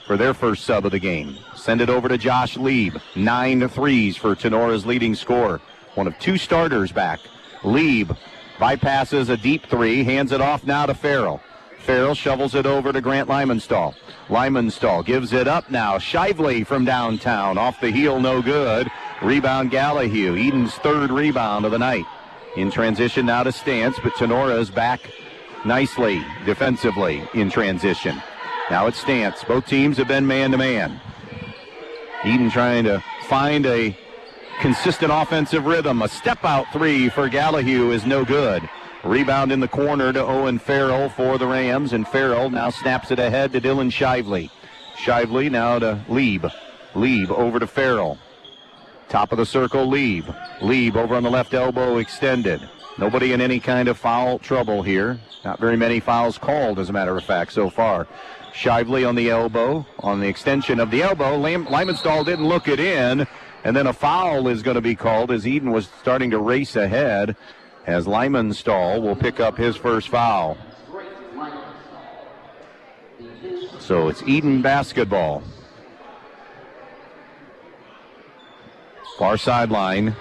for their first sub of the game. Send it over to Josh Lieb. 9 threes for Tenora's leading scorer. One of 2 starters back. Lieb bypasses a deep 3, hands it off now to Farrell. Farrell shovels it over to Grant Lymanstall. Lymanstall gives it up now. Shively from downtown. Off the heel, no good. Rebound Gallahue. Edon's 3rd rebound of the night. In transition now to Stance, but Tinora is back nicely defensively in transition. Now it's Stance. Both teams have been man-to-man. Edon trying to find a consistent offensive rhythm. A step-out 3 for Gallahue is no good. Rebound in the corner to Owen Farrell for the Rams, and Farrell now snaps it ahead to Dylan Shively. Shively now to Lieb. Lieb over to Farrell. Top of the circle, Lieb. Lieb over on the left elbow, extended. Nobody in any kind of foul trouble here. Not very many fouls called, as a matter of fact, so far. Shively on the elbow, on the extension of the elbow. Lymanstall didn't look it in, and then a foul is going to be called as Edon was starting to race ahead, as Lymanstall will pick up his first foul. So it's Edon basketball. Far sideline.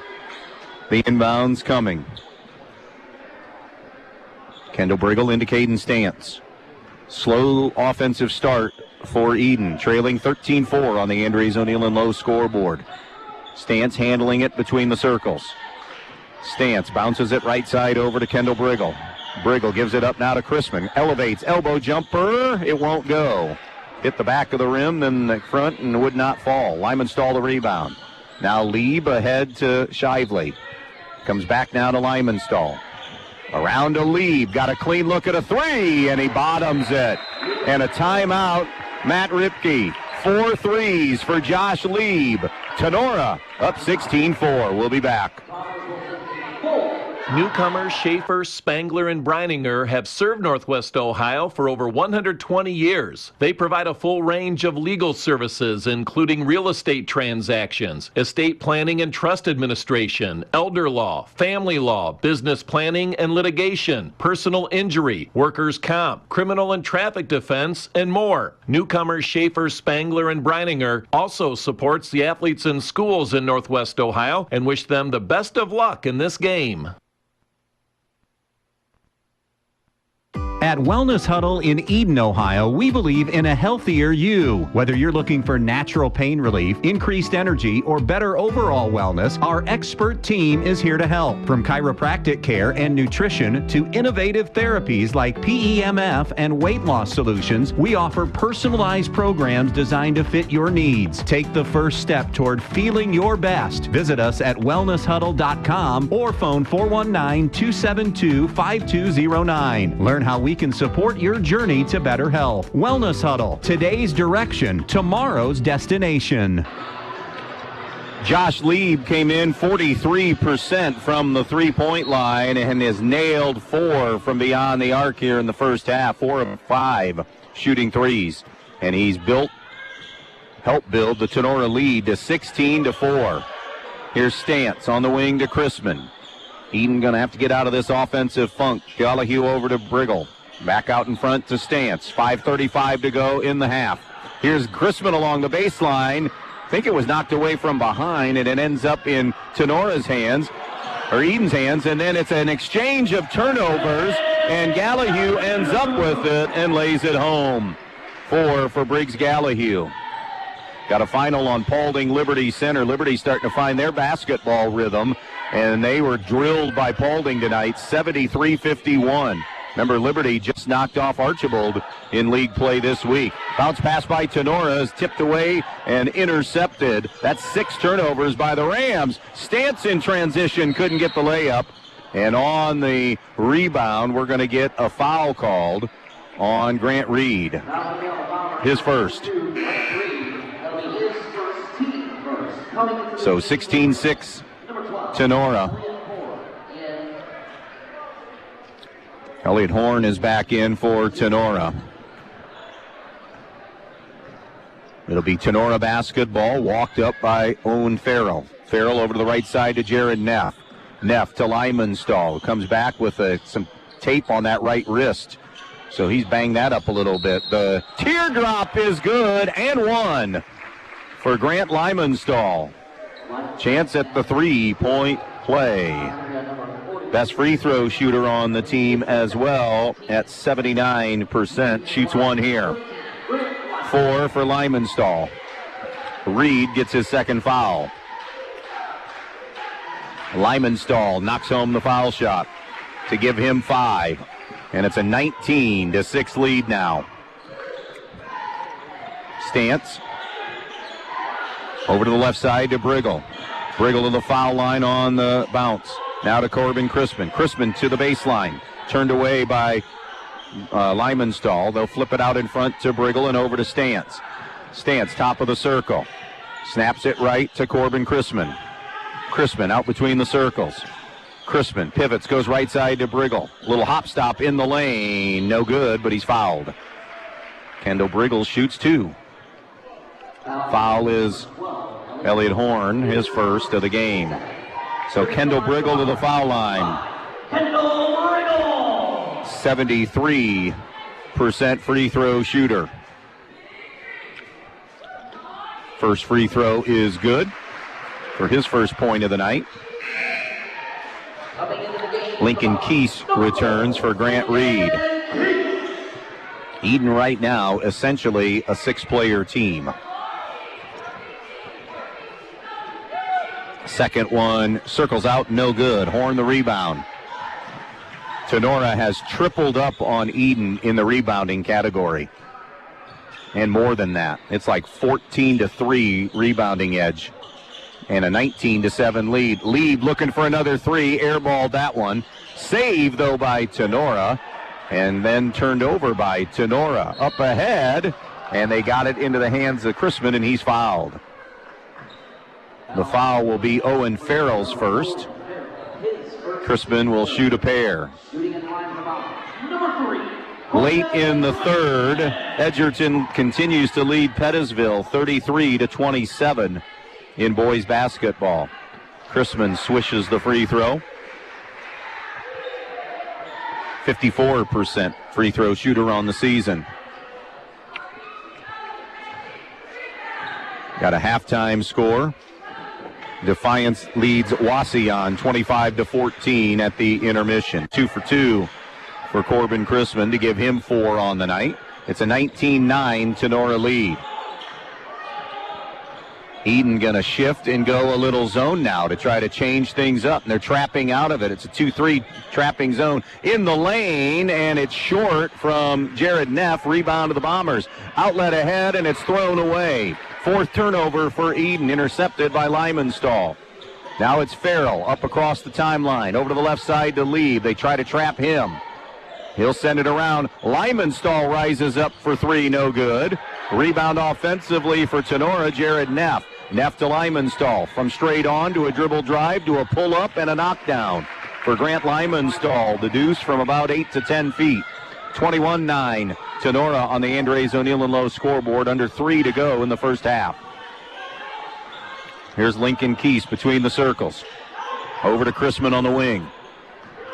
The inbounds coming. Kendall Brigle into Caden Stance. Slow offensive start for Edon, trailing 13-4 on the Andrews O'Neill and Lowe scoreboard. Stance handling it between the circles. Stance bounces it right side over to Kendall Brigle. Brigle gives it up now to Chrisman. Elevates, elbow jumper. It won't go. Hit the back of the rim, then the front, and would not fall. Lymanstall the rebound. Now Lieb ahead to Shively. Comes back now to Lymanstall. Around to Lieb. Got a clean look at a 3, and he bottoms it. And a timeout, Matt Ripke. 4 threes for Josh Lieb. Tinora up 16-4. We'll be back. Newcomers Schaefer, Spangler, and Breininger have served Northwest Ohio for over 120 years. They provide a full range of legal services, including real estate transactions, estate planning and trust administration, elder law, family law, business planning and litigation, personal injury, workers' comp, criminal and traffic defense, and more. Newcomers Schaefer, Spangler, and Breininger also supports the athletes in schools in Northwest Ohio and wish them the best of luck in this game. At Wellness Huddle in Edon, Ohio, we believe in a healthier you. Whether you're looking for natural pain relief, increased energy, or better overall wellness, our expert team is here to help. From chiropractic care and nutrition to innovative therapies like PEMF and weight loss solutions, we offer personalized programs designed to fit your needs. Take the first step toward feeling your best. Visit us at wellnesshuddle.com or phone 419-272-5209. Learn how we can support your journey to better health. Wellness Huddle, today's direction, tomorrow's destination. Josh Lieb came in 43% from the three-point line and has nailed 4 from beyond the arc here in the first half, 4 of 5 shooting threes. And he's helped build the Tinora lead to 16-4. Here's Stantz on the wing to Chrisman. Edon going to have to get out of this offensive funk. Gallahue over to Brigle. Back out in front to Stantz. 5:35 to go in the half. Here's Chrisman along the baseline. I think it was knocked away from behind, and it ends up in Tenora's hands, or Edon's hands, and then it's an exchange of turnovers, and Gallahue ends up with it and lays it home. 4 for Briggs Gallahue. Got a final on Paulding Liberty Center. Liberty starting to find their basketball rhythm, and they were drilled by Paulding tonight, 73-51. Remember, Liberty just knocked off Archibald in league play this week. Bounce pass by Tinora is tipped away and intercepted. That's 6 turnovers by the Rams. Stantz in transition couldn't get the layup. And on the rebound, we're going to get a foul called on Grant Reed. His first. So 16-6 Tinora. Elliot Horn is back in for Tinora. It'll be Tinora basketball, walked up by Owen Farrell. Farrell over to the right side to Jared Neff. Neff to Lymanstall. Comes back with some tape on that right wrist. So he's banged that up a little bit. The teardrop is good and 1 for Grant Lymanstall. Chance at the 3-point play. Best free throw shooter on the team as well at 79%. Shoots 1 here. 4 for Lymanstall. Reed gets his second foul. Lymanstall knocks home the foul shot to give him 5. And it's a 19-6 lead now. Stantz over to the left side to Brigle. Brigle to the foul line on the bounce. Now to Corbin Crispin. Crispin to the baseline. Turned away by Lymanstall. They'll flip it out in front to Brigle and over to Stantz. Stantz, top of the circle. Snaps it right to Corbin Crispin. Crispin out between the circles. Crispin pivots, goes right side to Brigle. Little hop stop in the lane. No good, but he's fouled. Kendall Brigle shoots 2. Foul is Elliot Horn, his first of the game. So Kendall Brigle to the foul line. 73% free throw shooter. First free throw is good for his first point of the night. Lincoln Keese returns for Grant Reed. Edon right now essentially a 6-player team. Second one circles out, no good. Horn the rebound. Tinora has tripled up on Edon in the rebounding category. And more than that. It's like 14-3 rebounding edge. And a 19-7 lead. Lead looking for another 3. Airballed that one. Saved, though, by Tinora. And then turned over by Tinora. Up ahead. And they got it into the hands of Crispin, and he's fouled. The foul will be Owen Farrell's first. Crispin will shoot a pair. Late in the third, Edgerton continues to lead Pettisville 33-27 in boys basketball. Crispin swishes the free throw. 54% free throw shooter on the season. Got a halftime score. Defiance leads Wauseon 25-14 at the intermission. 2 for 2 for Corbin Crispin to give him 4 on the night. It's a 19-9 Tinora lead. Edon going to shift and go a little zone now to try to change things up. And they're trapping out of it. It's a 2-3 trapping zone in the lane, and it's short from Jared Neff. Rebound to the Bombers. Outlet ahead, and it's thrown away. 4th turnover for Edon, intercepted by Lymanstall. Now it's Farrell up across the timeline. Over to the left side to Lieb. They try to trap him. He'll send it around. Lymanstall rises up for 3, no good. Rebound offensively for Tinora, Jared Neff. Neff to Lymanstall. From straight on to a dribble drive to a pull-up and a knockdown for Grant Lymanstall. The deuce from about 8 to 10 feet. 21-9. Tinora on the Andres O'Neill and Lowe scoreboard. Under 3 to go in the first half. Here's Lincoln Keese between the circles. Over to Chrisman on the wing.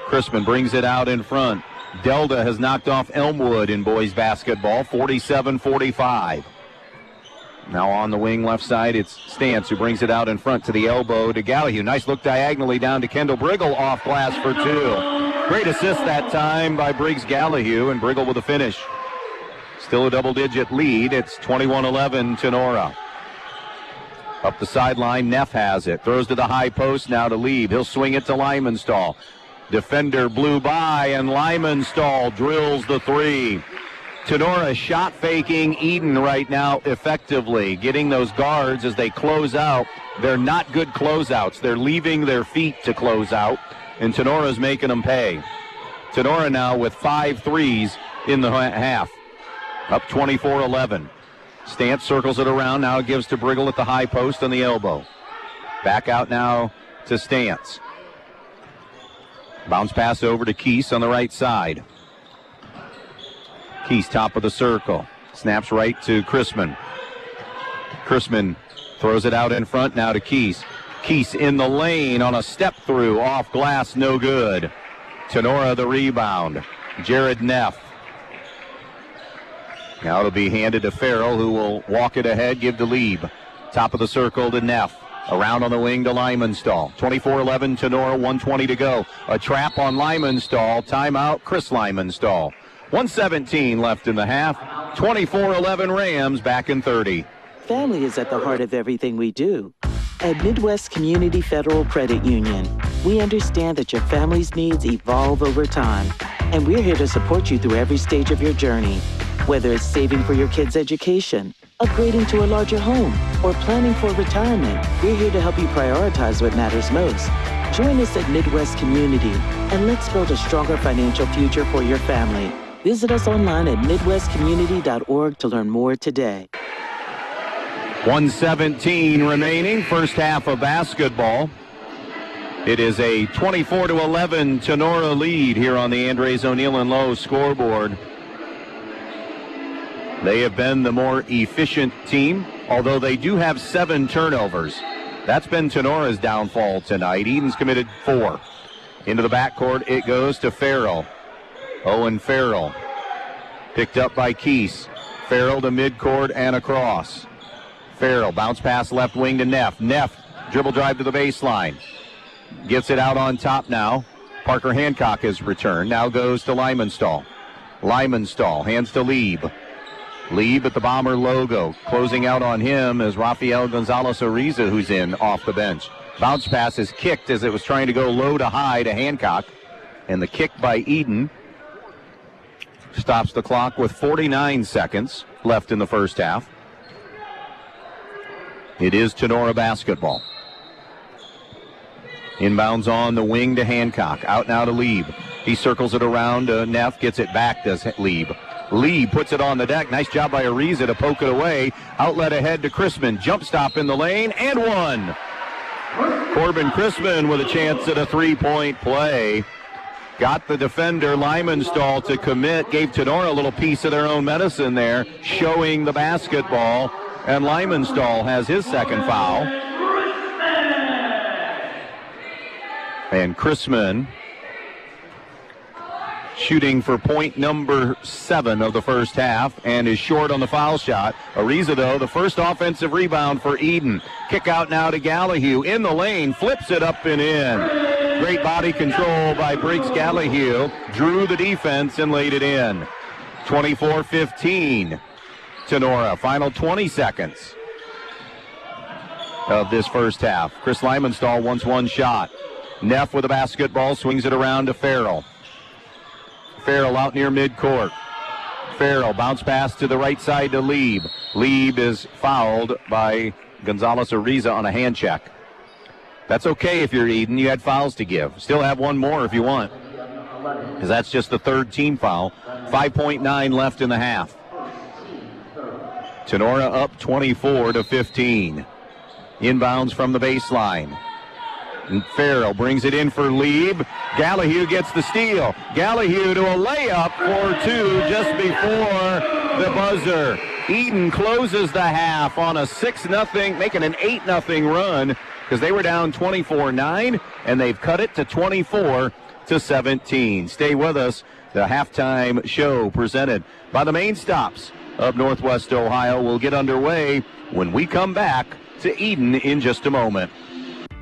Chrisman brings it out in front. Delta has knocked off Elmwood in boys basketball, 47-45. Now on the wing left side, it's Stantz who brings it out in front to the elbow to Gallahue. Nice look diagonally down to Kendall Brigle, off glass for 2. Great assist that time by Briggs Gallahue, and Brigle with a finish. Still a double-digit lead. It's 21-11 Tinora. Up the sideline, Neff has it. Throws to the high post now to Lieb. He'll swing it to Lymanstall. Defender blew by, and Lymanstall drills the 3. Tinora shot faking Edon right now effectively, getting those guards as they close out. They're not good closeouts. They're leaving their feet to close out, and Tenora's making them pay. Tinora now with 5 threes in the half. Up 24-11. Stantz circles it around. Now it gives to Brigle at the high post on the elbow. Back out now to Stantz. Bounce pass over to Keese on the right side. Keese top of the circle. Snaps right to Chrisman. Chrisman throws it out in front now to Keese. Keese in the lane on a step through. Off glass, no good. Tinora the rebound. Jared Neff. Now it'll be handed to Farrell, who will walk it ahead, give to Lieb. Top of the circle to Neff. Around on the wing to Lymanstall. 24-11 Tinora, 1:20 to go. A trap on Lymanstall. Timeout, Chris Lymanstall. 1:17 left in the half. 24-11 Rams, back in 30. Family is at the heart of everything we do. At Midwest Community Federal Credit Union, we understand that your family's needs evolve over time, and we're here to support you through every stage of your journey. Whether it's saving for your kids' education, upgrading to a larger home, or planning for retirement, we're here to help you prioritize what matters most. Join us at Midwest Community, and let's build a stronger financial future for your family. Visit us online at midwestcommunity.org to learn more today. 1:17 remaining, first half of basketball. It is a 24-11 Tinora lead here on the Andres O'Neill and Lowe scoreboard. They have been the more efficient team, although they do have 7 turnovers. That's been Tenora's downfall tonight. Edon's committed 4. Into the backcourt it goes to Farrell. Owen Farrell. Picked up by Keese. Farrell to midcourt and across. Farrell, bounce pass left wing to Neff. Neff, dribble drive to the baseline. Gets it out on top now. Parker Hancock has returned. Now goes to Lymanstall. Lymanstall hands to Lieb. Lieb at the Bomber logo. Closing out on him is Rafael Gonzalez-Ariza, who's in off the bench. Bounce pass is kicked as it was trying to go low to high to Hancock. And the kick by Edon stops the clock with 49 seconds left in the first half. It is Tinora basketball. Inbounds on the wing to Hancock. Out now to Lieb. He circles it around to Neff. Gets it back, does Lieb. Lieb puts it on the deck. Nice job by Ariza to poke it away. Outlet ahead to Chrisman. Jump stop in the lane and one. Corbin Chrisman with a chance at a three-point play. Got the defender Lymanstall to commit. Gave Tinora a little piece of their own medicine there, showing the basketball. And Lymanstall has his second foul. And Chrisman shooting for point number 7 of the first half and is short on the foul shot. Ariza, though, the first offensive rebound for Edon. Kick out now to Gallahue in the lane, flips it up and in. Great body control by Briggs Gallahue. Drew the defense and laid it in. 24-15. Tinora, final 20 seconds of this first half. Chris Lymanstall wants one shot. Neff with a basketball, swings it around to Farrell. Farrell out near midcourt. Farrell bounce pass to the right side to Lieb. Lieb is fouled by Gonzalez-Ariza on a hand check. That's okay if you're Edon. You had fouls to give. Still have one more if you want, because that's just the third team foul. 5.9 left in the half. Tinora up 24-15. Inbounds from the baseline. And Farrell brings it in for Lieb. Gallahue gets the steal. Gallahue to a layup for two just before the buzzer. Edon closes the half on a 6-0, making an 8-0 run because they were down 24-9, and they've cut it to 24-17. Stay with us. The halftime show presented by the Main Stops of Northwest Ohio will get underway when we come back to Edon in just a moment.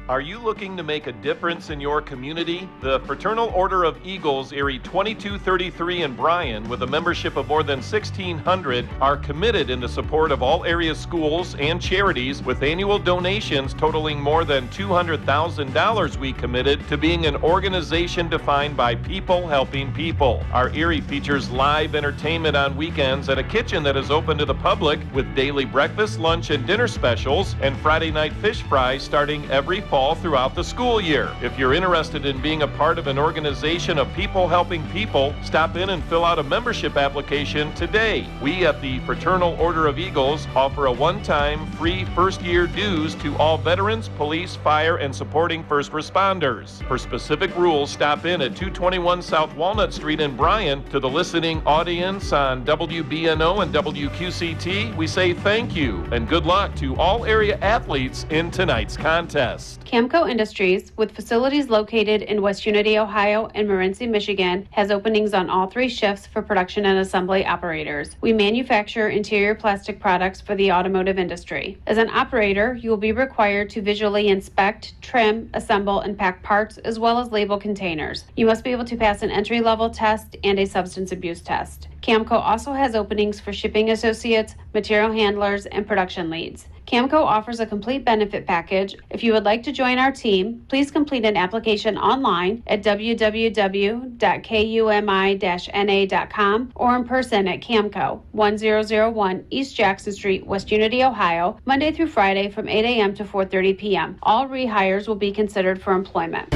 Are you looking to make a difference in your community? The Fraternal Order of Eagles, Erie 2233 in Bryan, with a membership of more than 1,600, are committed in the support of all area schools and charities, with annual donations totaling more than $200,000. We committed to being an organization defined by people helping people. Our Erie features live entertainment on weekends at a kitchen that is open to the public, with daily breakfast, lunch, and dinner specials, and Friday night fish fries starting every fall throughout the school year. If you're interested in being a part of an organization of people helping people, stop in and fill out a membership application today. We at the Fraternal Order of Eagles offer a one-time free first-year dues to all veterans, police, fire, and supporting first responders. For specific rules, stop in at 221 South Walnut Street in Bryan. To the listening audience on WBNO and WQCT, we say thank you and good luck to all area athletes in tonight's contest. Camco Industries, with facilities located in West Unity, Ohio and Morenci, Michigan, has openings on all 3 shifts for production and assembly operators. We manufacture interior plastic products for the automotive industry. As an operator, you will be required to visually inspect, trim, assemble, and pack parts, as well as label containers. You must be able to pass an entry-level test and a substance abuse test. Camco also has openings for shipping associates, material handlers, and production leads. Camco offers a complete benefit package. If you would like to join our team, please complete an application online at www.kumi-na.com or in person at Camco, 1001 East Jackson Street, West Unity, Ohio, Monday through Friday from 8 a.m. to 4:30 p.m. All rehires will be considered for employment.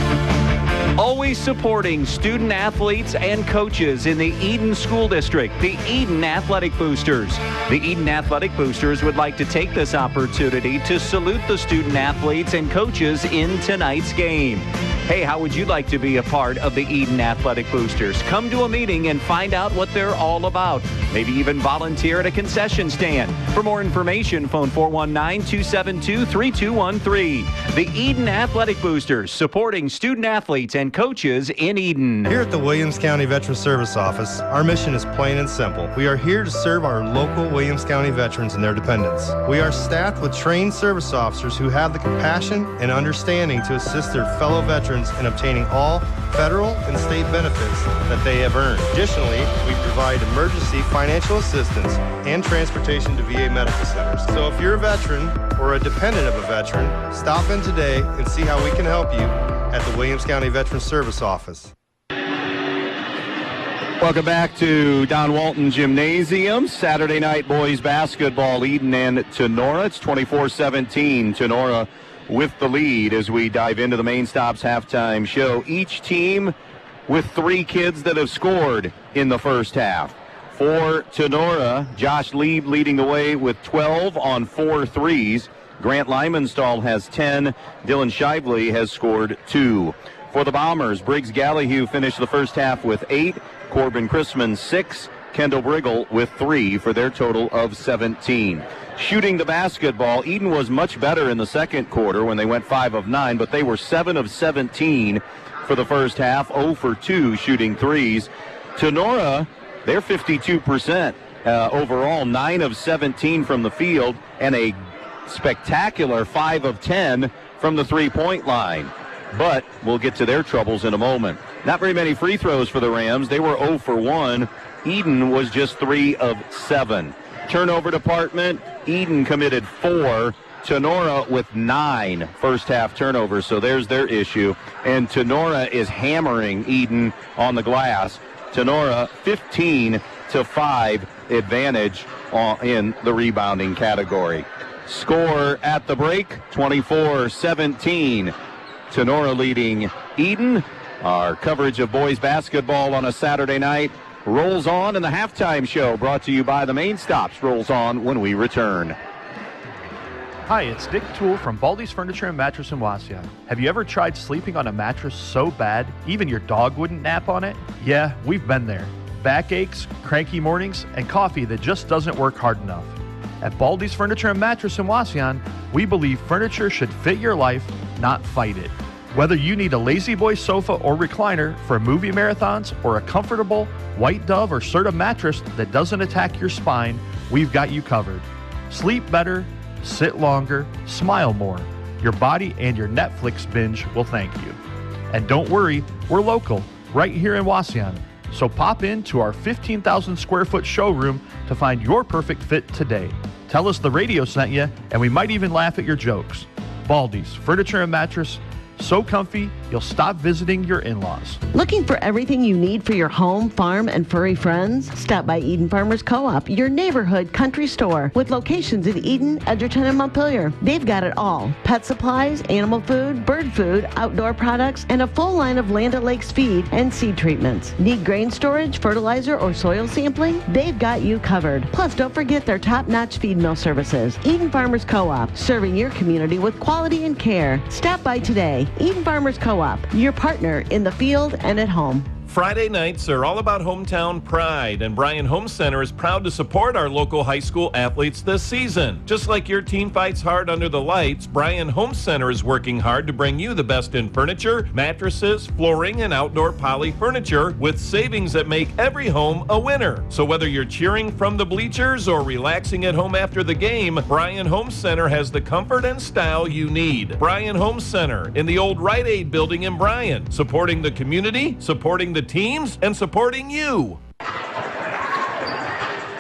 Always supporting student athletes and coaches in the Edon School District, the Edon Athletic Boosters. The Edon Athletic Boosters would like to take this opportunity to salute the student athletes and coaches in tonight's game. Hey, how would you like to be a part of the Edon Athletic Boosters? Come to a meeting and find out what they're all about. Maybe even volunteer at a concession stand. For more information, phone 419-272-3213. The Edon Athletic Boosters, supporting student athletes and coaches in Edon. Here at the Williams County Veterans Service Office, our mission is plain and simple. We are here to serve our local Williams County veterans and their dependents. We are staffed with trained service officers who have the compassion and understanding to assist their fellow veterans in obtaining all federal and state benefits that they have earned. Additionally, we provide emergency financial assistance and transportation to VA medical centers. So if you're a veteran or a dependent of a veteran, stop in today and see how we can help you at the Williams County Veterans Service Office. Welcome back to Don Walton Gymnasium. Saturday night boys basketball, Edon and Tinora. It's 24-17. Tinora with the lead as we dive into the Main Stops halftime show. Each team with 3 kids that have scored in the first half. For Tinora, Josh Lieb leading the way with 12 on 4 threes. Grant Lymanstall has 10. Dylan Shively has scored 2. For the Bombers, Briggs Gallahue finished the first half with 8. Corbin Chrisman 6. Kendall Brigle with 3 for their total of 17. Shooting the basketball, Edon was much better in the second quarter when they went 5 of 9, but they were 7 of 17 for the first half, 0 for 2 shooting threes. Tinora, they're 52% overall, 9 of 17 from the field, and a spectacular 5 of 10 from the three-point line. But we'll get to their troubles in a moment. Not very many free throws for the Rams. They were 0 for 1. Edon was just 3 of 7. Turnover department, Edon committed 4. Tinora with 9 first half turnovers, so there's their issue. And Tinora is hammering Edon on the glass. Tinora 15-5 advantage in the rebounding category. Score at the break, 24-17. Tinora leading Edon. Our coverage of boys basketball on a Saturday night rolls on, and the halftime show, brought to you by the Main Stops, rolls on when we return. Hi, it's Dick Toole from Baldy's Furniture and Mattress in Waseon. Have you ever tried sleeping on a mattress so bad even your dog wouldn't nap on it? Yeah, we've been there. Backaches, cranky mornings, and coffee that just doesn't work hard enough. At Baldy's Furniture and Mattress in Waseon, we believe furniture should fit your life, not fight it. Whether you need a Lazy Boy sofa or recliner for movie marathons or a comfortable White Dove or Serta mattress that doesn't attack your spine, we've got you covered. Sleep better, sit longer, smile more. Your body and your Netflix binge will thank you. And don't worry, we're local, right here in Waseon. So pop into our 15,000 square foot showroom to find your perfect fit today. Tell us the radio sent you, and we might even laugh at your jokes. Baldy's Furniture and Mattress, so comfy, you'll stop visiting your in-laws. Looking for everything you need for your home, farm, and furry friends? Stop by Edon Farmers Co-op, your neighborhood country store with locations in Edon, Edgerton, and Montpelier. They've got it all. Pet supplies, animal food, bird food, outdoor products, and a full line of Land O'Lakes feed and seed treatments. Need grain storage, fertilizer, or soil sampling? They've got you covered. Plus, don't forget their top-notch feed mill services. Edon Farmers Co-op, serving your community with quality and care. Stop by today. Edon Farmers Co-op, your partner in the field and at home. Friday nights are all about hometown pride, and Bryan Home Center is proud to support our local high school athletes this season. Just like your team fights hard under the lights, Bryan Home Center is working hard to bring you the best in furniture, mattresses, flooring, and outdoor poly furniture with savings that make every home a winner. So whether you're cheering from the bleachers or relaxing at home after the game, Bryan Home Center has the comfort and style you need. Bryan Home Center in the old Rite Aid building in Bryan, supporting the community, supporting the teams, and supporting you.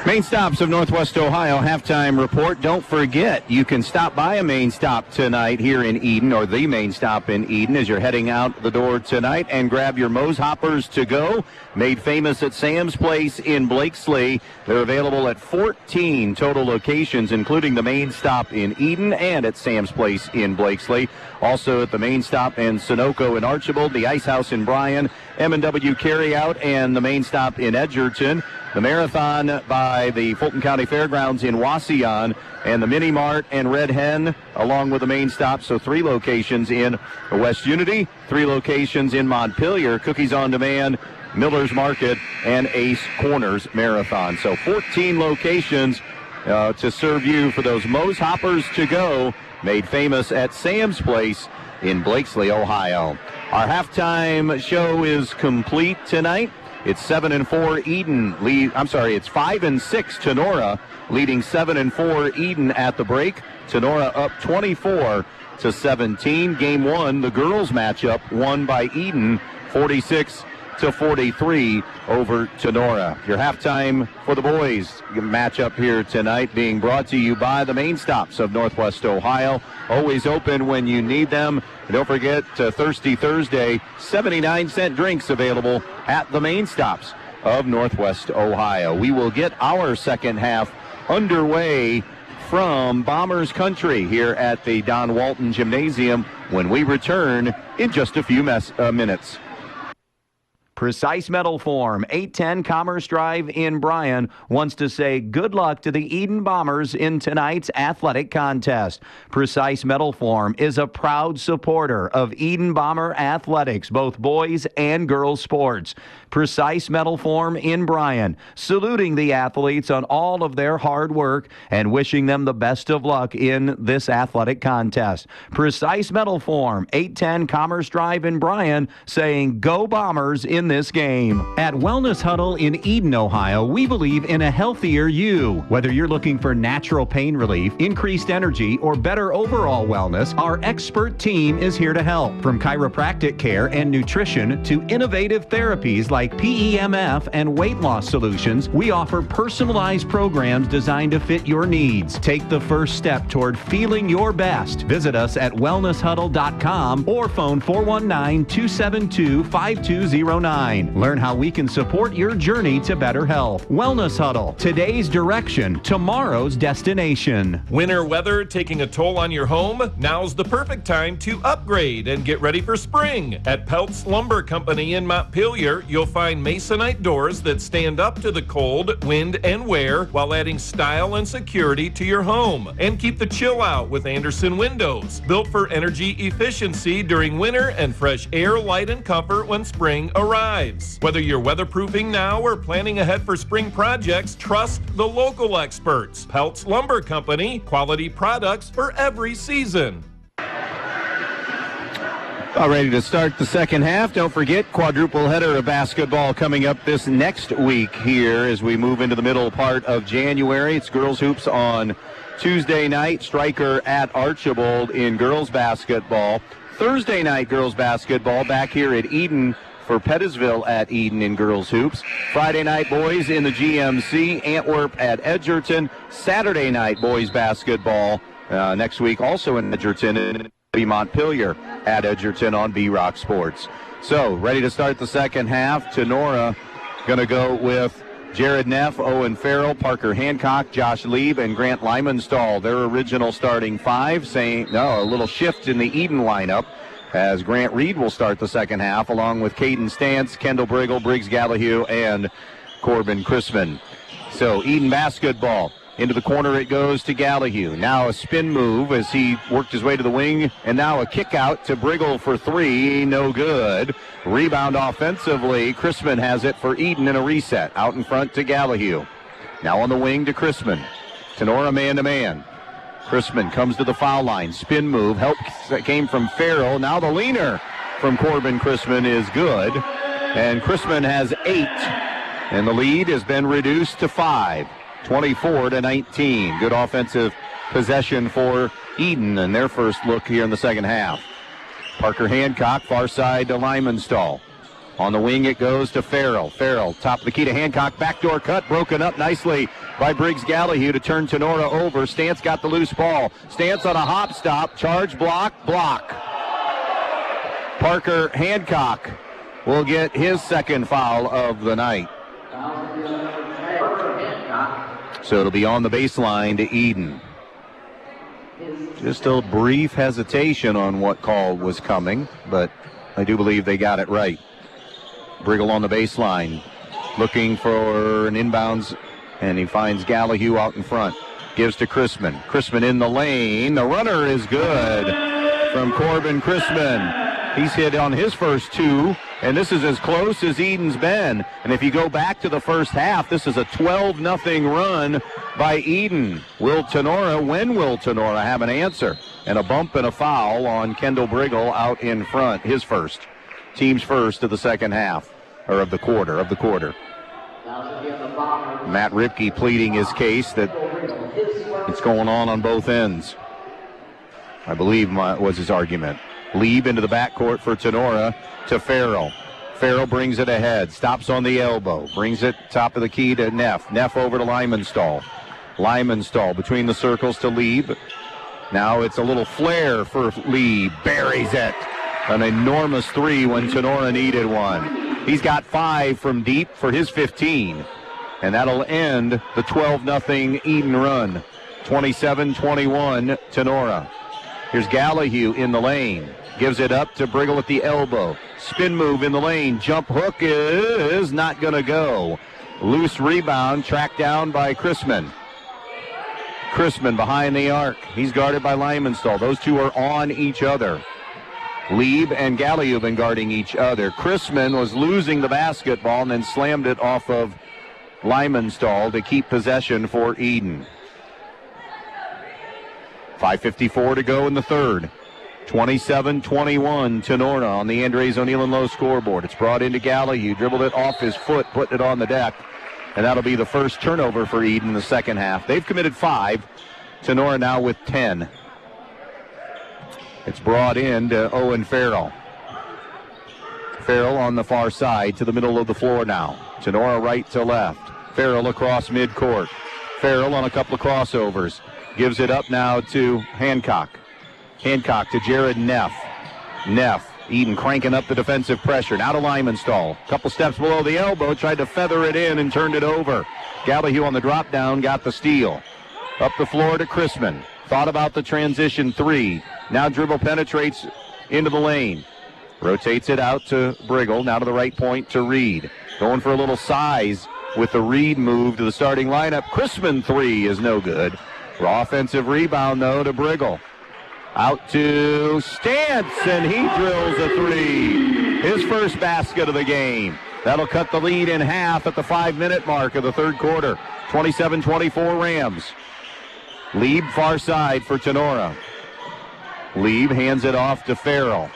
Main stops of Northwest Ohio halftime report. Don't forget, you can stop by a main stop tonight here in Edon, or the main stop in Edon, as you're heading out the door tonight, and grab your Moe's Hoppers to go, made famous at Sam's Place in Blakesley. They're available at 14 total locations, including the main stop in Edon and at Sam's Place in Blakesley. Also at the main stop in Sunoco and Archibald, the Ice House in Bryan, M&W Carryout, and the main stop in Edgerton. The Marathon by the Fulton County Fairgrounds in Waseon, and the Mini Mart and Red Hen, along with the main stop. So 3 locations in West Unity, 3 locations in Montpelier, Cookies on Demand, Miller's Market, and Ace Corners Marathon. So 14 locations to serve you for those Moe's Hoppers to go, made famous at Sam's Place in Blakesley, Ohio. Our halftime show is complete tonight. It's 7-4 Edon it's 5-6 Tinora, leading 7-4 Edon at the break. Tinora up 24-17. Game 1, the girls matchup, won by Edon, 46-43 over Tinora. Your halftime for the boys matchup here tonight being brought to you by the main stops of Northwest Ohio. Always open when you need them. And don't forget, Thirsty Thursday, 79-cent drinks available at the main stops of Northwest Ohio. We will get our second half underway from Bombers Country here at the Don Walton Gymnasium when we return in just a few minutes. Precise Metal Form, 810 Commerce Drive in Bryan, wants to say good luck to the Edon Bombers in tonight's athletic contest. Precise Metal Form is a proud supporter of Edon Bomber athletics, both boys and girls sports. Precise Metal Form in Bryan, saluting the athletes on all of their hard work and wishing them the best of luck in this athletic contest. Precise Metal Form, 810 Commerce Drive in Bryan, saying go Bombers in this game. At Wellness Huddle in Edon, Ohio, we believe in a healthier you. Whether you're looking for natural pain relief, increased energy, or better overall wellness, our expert team is here to help. From chiropractic care and nutrition to innovative therapies like PEMF and weight loss solutions, we offer personalized programs designed to fit your needs. Take the first step toward feeling your best. Visit us at wellnesshuddle.com or phone 419-272-5209. 9. Learn how we can support your journey to better health. Wellness Huddle, today's direction, tomorrow's destination. Winter weather taking a toll on your home? Now's the perfect time to upgrade and get ready for spring. At Peltz Lumber Company in Montpelier, you'll find Masonite doors that stand up to the cold, wind, and wear while adding style and security to your home. And keep the chill out with Anderson windows, built for energy efficiency during winter and fresh air, light, and comfort when spring arrives. Whether you're weatherproofing now or planning ahead for spring projects, trust the local experts. Peltz Lumber Company, quality products for every season. All ready to start the second half. Don't forget, quadruple header of basketball coming up this next week here as we move into the middle part of January. It's girls hoops on Tuesday night, Stryker at Archibald in girls basketball. Thursday night girls basketball back here at Edon for Pettisville at Edon in girls hoops. Friday night boys in the GMC, Antwerp at Edgerton. Saturday night boys basketball next week also in Edgerton and Montpelier at Edgerton on B-Rock Sports. So, ready to start the second half. Tinora going to go with Jared Neff, Owen Farrell, Parker Hancock, Josh Lieb, and Grant Lymanstall. Their original starting five, saying, no, a little shift in the Edon lineup as Grant Reed will start the second half along with Caden Stantz, Kendall Brigle, Briggs Gallahue, and Corbin Chrisman. So, Edon basketball. Into the corner it goes to Gallahue. Now a spin move as he worked his way to the wing. And now a kick out to Brigle for three. No good. Rebound offensively. Chrisman has it for Edon in a reset. Out in front to Gallahue. Now on the wing to Chrisman. Tinora man-to-man. Chrisman comes to the foul line. Spin move. Help came from Farrell. Now the leaner from Corbin Chrisman is good. And Chrisman has 8. And the lead has been reduced to 5. 24-19. Good offensive possession for Edon in their first look here in the second half. Parker Hancock, far side to Lymanstall. On the wing it goes to Farrell. Farrell, top of the key to Hancock. Backdoor cut, broken up nicely by Briggs Gallahue to turn Tinora over. Stantz got the loose ball. Stantz on a hop stop. Charge block. Parker Hancock will get his second foul of the night. So it'll be on the baseline to Edon. Just a brief hesitation on what call was coming, but I do believe they got it right. Brigle on the baseline, looking for an inbounds, and he finds Gallahue out in front. Gives to Chrisman. Chrisman in the lane. The runner is good from Corbin Chrisman. He's hit on his first 2. And this is as close as Edon's been. And if you go back to the first half, this is a 12-0 run by Edon. When will Tinora have an answer? And a bump and a foul on Kendall Brigle out in front. His first. Team's first of the second half. Or of the quarter. Matt Ripke pleading his case that it's going on both ends. I believe was his argument. Lieb into the backcourt for Tinora to Farrell. Farrell brings it ahead, stops on the elbow, brings it top of the key to Neff. Neff over to Lymanstall. Lymanstall between the circles to Lieb. Now it's a little flare for Lieb. Buries it. An enormous 3 when Tinora needed one. He's got 5 from deep for his 15. And that'll end the 12-0 Edon run. 27-21 Tinora. Here's Gallahue in the lane. Gives it up to Brigle at the elbow. Spin move in the lane. Jump hook is not going to go. Loose rebound tracked down by Chrisman. Chrisman behind the arc. He's guarded by Lymanstall. Those two are on each other. Lieb and Gallahue have been guarding each other. Chrisman was losing the basketball and then slammed it off of Lymanstall to keep possession for Edon. 5:54 to go in the third. 27-21 Tinora on the Andres O'Neill and Lowe scoreboard. It's brought into Gallahue, dribbled it off his foot, put it on the deck, and that'll be the first turnover for Edon in the second half. They've committed 5. Tinora now with 10. It's brought in to Owen Farrell. Farrell on the far side to the middle of the floor now. Tinora right to left. Farrell across midcourt. Farrell on a couple of crossovers. Gives it up now to Hancock. Hancock to Jared Neff. Neff Edon cranking up the defensive pressure. Now to Lymanstall. Couple steps below the elbow. Tried to feather it in and turned it over. Gallahue on the drop down got the steal. Up the floor to Chrisman. Thought about the transition three. Now dribble penetrates into the lane. Rotates it out to Brigle. Now to the right point to Reed. Going for a little size with the Reed move to the starting lineup. Chrisman three is no good. Raw offensive rebound, though, to Brigle. Out to Stantz, and he drills a three. His first basket of the game. That'll cut the lead in half at the 5-minute mark of the third quarter. 27-24 Rams. Lieb far side for Tinora. Lieb hands it off to Farrell.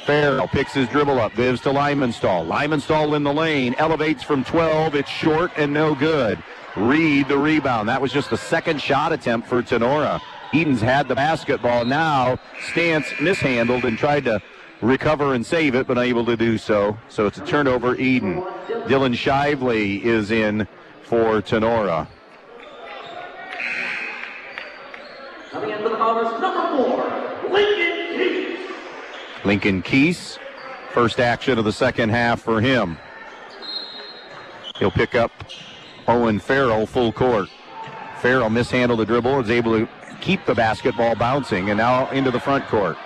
Farrell picks his dribble up, gives to Lymanstall. Lymanstall in the lane, elevates from 12. It's short and no good. Reed the rebound. That was just the second shot attempt for Tinora. Edon's had the basketball. Now Stantz mishandled and tried to recover and save it, but unable to do so. So it's a turnover, Edon. Dylan Shively is in for Tinora. Coming in for the foul is number 4, Lincoln Keys. Lincoln Keys, first action of the second half for him. He'll pick up Owen Farrell full court. Farrell mishandled the dribble, is able to keep the basketball bouncing, and now into the front court.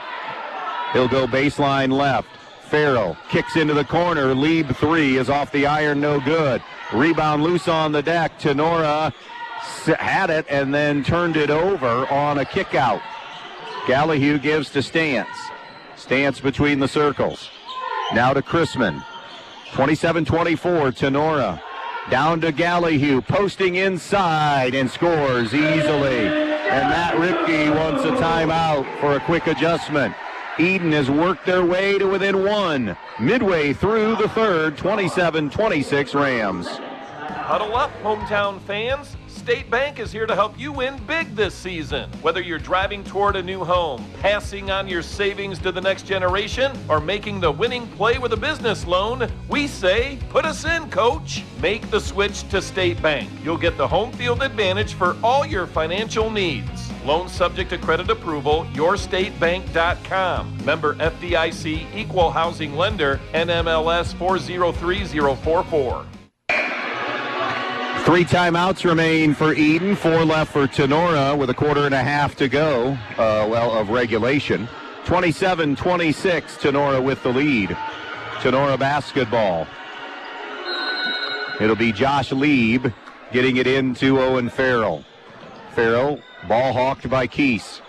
He'll go baseline left. Farrell kicks into the corner. Lieb three is off the iron, no good. Rebound loose on the deck. Tinora had it and then turned it over on a kick out. Gallahue gives to Stantz. Stantz between the circles. Now to Chrisman. 27-24, Tinora. Down to Gallahue, posting inside and scores easily. And Matt Ripke wants a timeout for a quick adjustment. Edon has worked their way to within one. Midway through the third, 27-26 Rams. Huddle up, hometown fans. State Bank is here to help you win big this season. Whether you're driving toward a new home, passing on your savings to the next generation, or making the winning play with a business loan, we say, put us in, coach. Make the switch to State Bank. You'll get the home field advantage for all your financial needs. Loan subject to credit approval, yourstatebank.com. Member FDIC, equal housing lender, NMLS 403044. 3 timeouts remain for Edon, 4 left for Tinora with a quarter and a half to go, of regulation. 27-26, Tinora with the lead. Tinora basketball. It'll be Josh Lieb getting it into Owen Farrell. Farrell, ball hawked by Keese.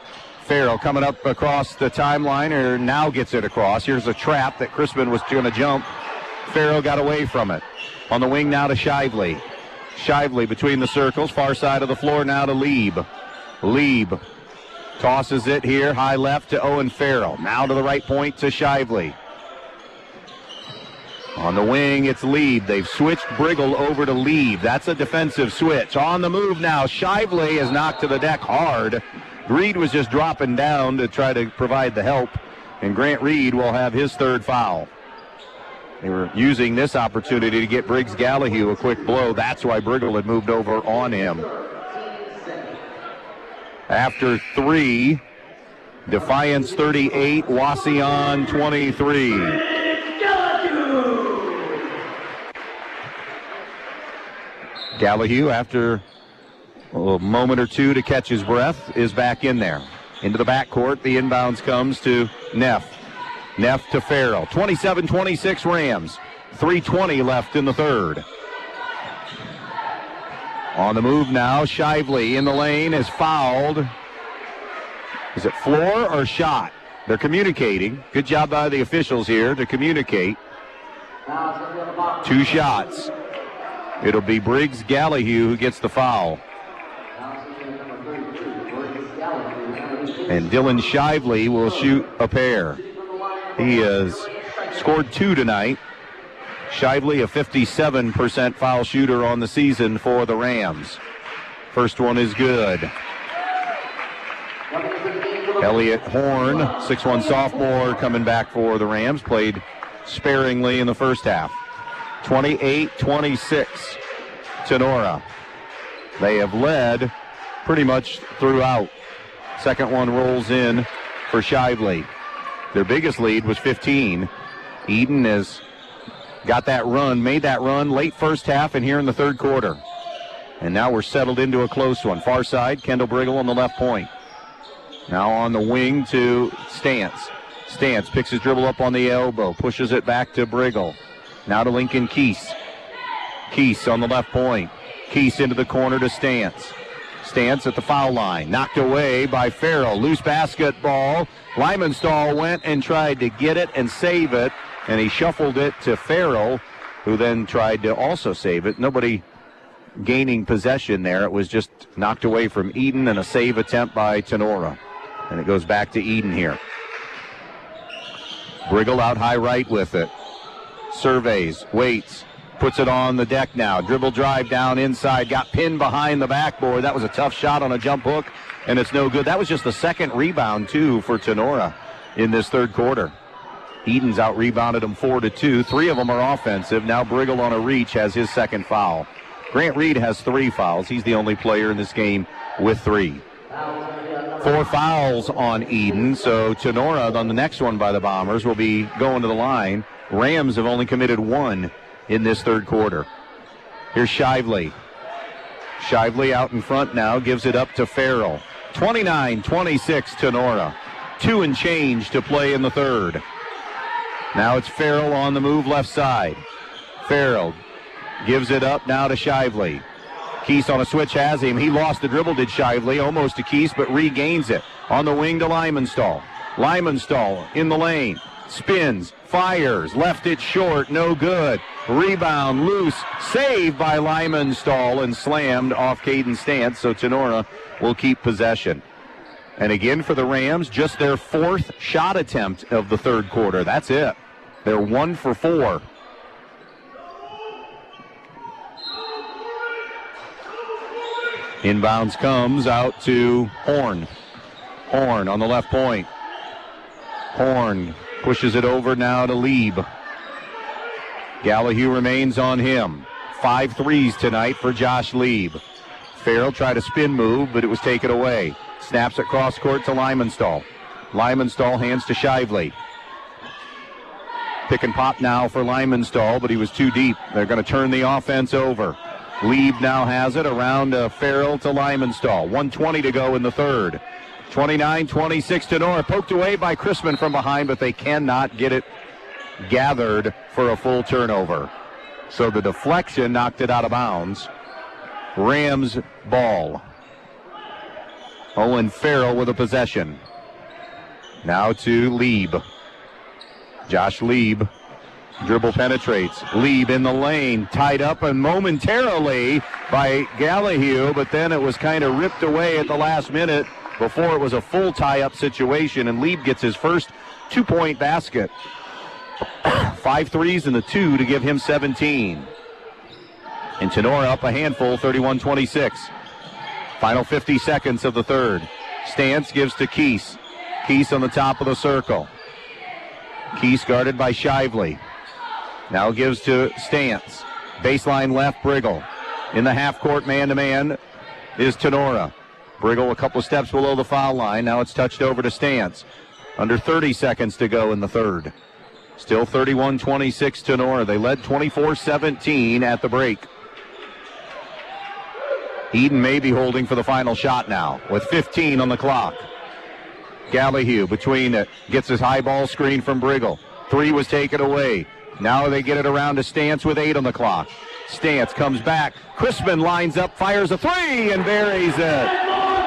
Farrell coming up across the timeline, or now gets it across. Here's a trap that Chrisman was going to jump. Farrell got away from it. On the wing now to Shively. Shively between the circles, far side of the floor now to Lieb. Lieb tosses it here, high left to Owen Farrell. Now to the right point to Shively. On the wing, it's Lieb. They've switched Brigle over to Lieb. That's a defensive switch. On the move now, Shively is knocked to the deck hard. Reed was just dropping down to try to provide the help, and Grant Reed will have his third foul. They were using this opportunity to get Briggs Gallahue a quick blow. That's why Brigle had moved over on him. After 3, Defiance 38, Wauseon 23. Gallahue, after a moment or two to catch his breath, is back in there. Into the backcourt, the inbounds comes to Neff. Neff to Farrell. 27-26 Rams. 3:20 left in the third. On the move now, Shively in the lane is fouled. Is it floor or shot? They're communicating. Good job by the officials here to communicate. 2 shots. It'll be Briggs Gallahue who gets the foul. And Dylan Shively will shoot a pair. He has scored 2 tonight. Shively, a 57% foul shooter on the season for the Rams. First one is good. Elliott Horn, 6'1 sophomore, coming back for the Rams. Played sparingly in the first half. 28-26, Tinora. They have led pretty much throughout. Second one rolls in for Shively. Their biggest lead was 15. Edon has got that run, made that run late first half and here in the third quarter. And now we're settled into a close one. Far side, Kendall Brigle on the left point. Now on the wing to Stantz. Stantz picks his dribble up on the elbow, pushes it back to Brigle. Now to Lincoln Keese. Keese on the left point. Keese into the corner to Stantz. Stantz at the foul line. Knocked away by Farrell. Loose basketball. Lymanstall went and tried to get it and save it, and he shuffled it to Farrell, who then tried to also save it. Nobody gaining possession there. It was just knocked away from Edon and a save attempt by Tinora. And it goes back to Edon here. Brigle out high right with it. Surveys, waits, puts it on the deck now. Dribble drive down inside, got pinned behind the backboard. That was a tough shot on a jump hook, and it's no good. That was just the second rebound, too, for Tinora in this third quarter. Edon's out-rebounded them 4-2. 3 of them are offensive. Now Brigle on a reach has his second foul. Grant Reed has 3 fouls. He's the only player in this game with 3. 4 fouls on Edon, so Tinora on the next one by the Bombers will be going to the line. Rams have only committed 1 in this third quarter. Here's Shively. Shively out in front now, gives it up to Farrell. 29-26 Tinora. 2 and change to play in the third. Now it's Farrell on the move left side. Farrell gives it up now to Shively. Keese on a switch has him. He lost the dribble, did Shively, almost to Keese, but regains it. On the wing to Lymanstall. Lymanstall in the lane. Spins, fires, left it short, no good. Rebound, loose, saved by Lymanstall and slammed off Caden Stantz, so Tinora will keep possession. And again for the Rams, just their 4th shot attempt of the third quarter. That's it. They're 1 for 4. Inbounds comes out to Horn. Horn on the left point. Horn pushes it over now to Lieb. Gallahue remains on him. 5 threes tonight for Josh Lieb. Farrell tried a spin move, but it was taken away. Snaps it cross court to Lymanstall. Lymanstall hands to Shively. Pick and pop now for Lymanstall, but he was too deep. They're going to turn the offense over. Lieb now has it around Farrell to Lymanstall. 1:20 to go in the third. 29-26 Tinora. Poked away by Chrisman from behind, but they cannot get it gathered for a full turnover. So the deflection knocked it out of bounds. Rams ball. Owen Farrell with a possession. Now to Lieb. Josh Lieb. Dribble penetrates. Lieb in the lane. Tied up and momentarily by Gallahue, but then it was kind of ripped away at the last minute before it was a full tie-up situation, and Lieb gets his first 2-point basket. 5 threes and the 2 to give him 17. And Tinora up a handful, 31-26. Final 50 seconds of the third. Stantz gives to Keese. Keese on the top of the circle. Keese guarded by Shively. Now gives to Stantz. Baseline left, Brigle. In the half-court man-to-man is Tinora. Brigle a couple of steps below the foul line. Now it's touched over to Stantz. Under 30 seconds to go in the third. Still 31-26 Tinora. They led 24-17 at the break. Edon may be holding for the final shot now with 15 on the clock. Gallahue between it. Gets his high ball screen from Brigle. 3 was taken away. Now they get it around to Stantz with 8 on the clock. Stantz comes back. Chrisman lines up, fires a 3, and buries it.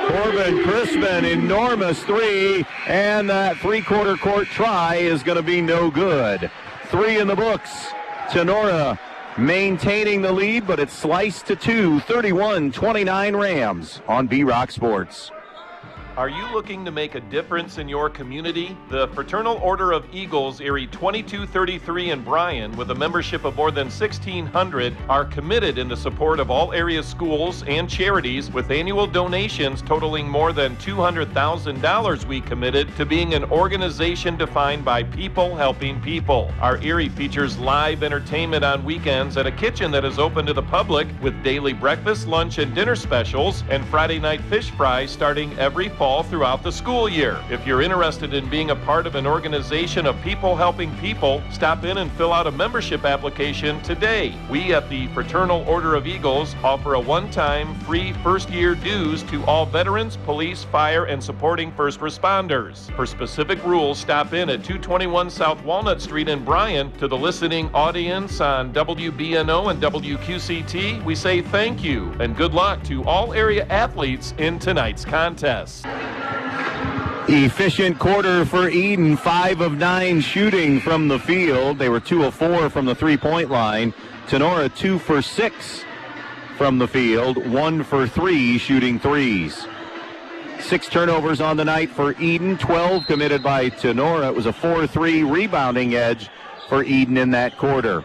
Corbin Chrisman, enormous 3, and that three-quarter court try is going to be no good. 3 in the books. Tinora maintaining the lead, but it's sliced to 2. 31-29 Rams on B-Rock Sports. Are you looking to make a difference in your community? The Fraternal Order of Eagles, Erie 2233 in Bryan, with a membership of more than 1,600, are committed in the support of all area schools and charities, with annual donations totaling more than $200,000. We committed to being an organization defined by people helping people. Our Erie features live entertainment on weekends at a kitchen that is open to the public, with daily breakfast, lunch, and dinner specials, and Friday night fish fries starting every fall throughout the school year. If you're interested in being a part of an organization of people helping people, stop in and fill out a membership application today. We at the Fraternal Order of Eagles offer a one-time free first-year dues to all veterans, police, fire, and supporting first responders. For specific rules, stop in at 221 South Walnut Street in Bryan. To the listening audience on WBNO and WQCT, we say thank you and good luck to all area athletes in tonight's contest. Efficient quarter for Edon, 5 of 9 shooting from the field. They were 2 of 4 from the three-point line. Tinora 2 for 6 from the field, 1 for 3 shooting threes. 6 turnovers on the night for Edon, 12 committed by Tinora. It was a 4-3 rebounding edge for Edon in that quarter.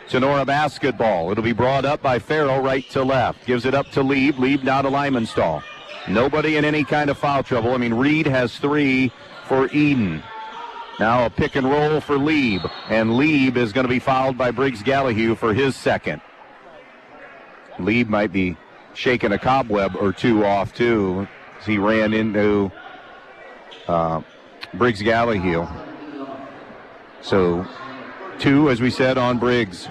Tinora basketball. It'll be brought up by Farrell right to left. Gives it up to Lieb. Lieb now to Lymanstall. Nobody in any kind of foul trouble. I mean, Reed has 3 for Edon. Now a pick and roll for Lieb. And Lieb is going to be fouled by Briggs Gallahue for his second. Lieb might be shaking a cobweb or two off, too, as he ran into Briggs Gallahue. So 2, as we said, on Briggs.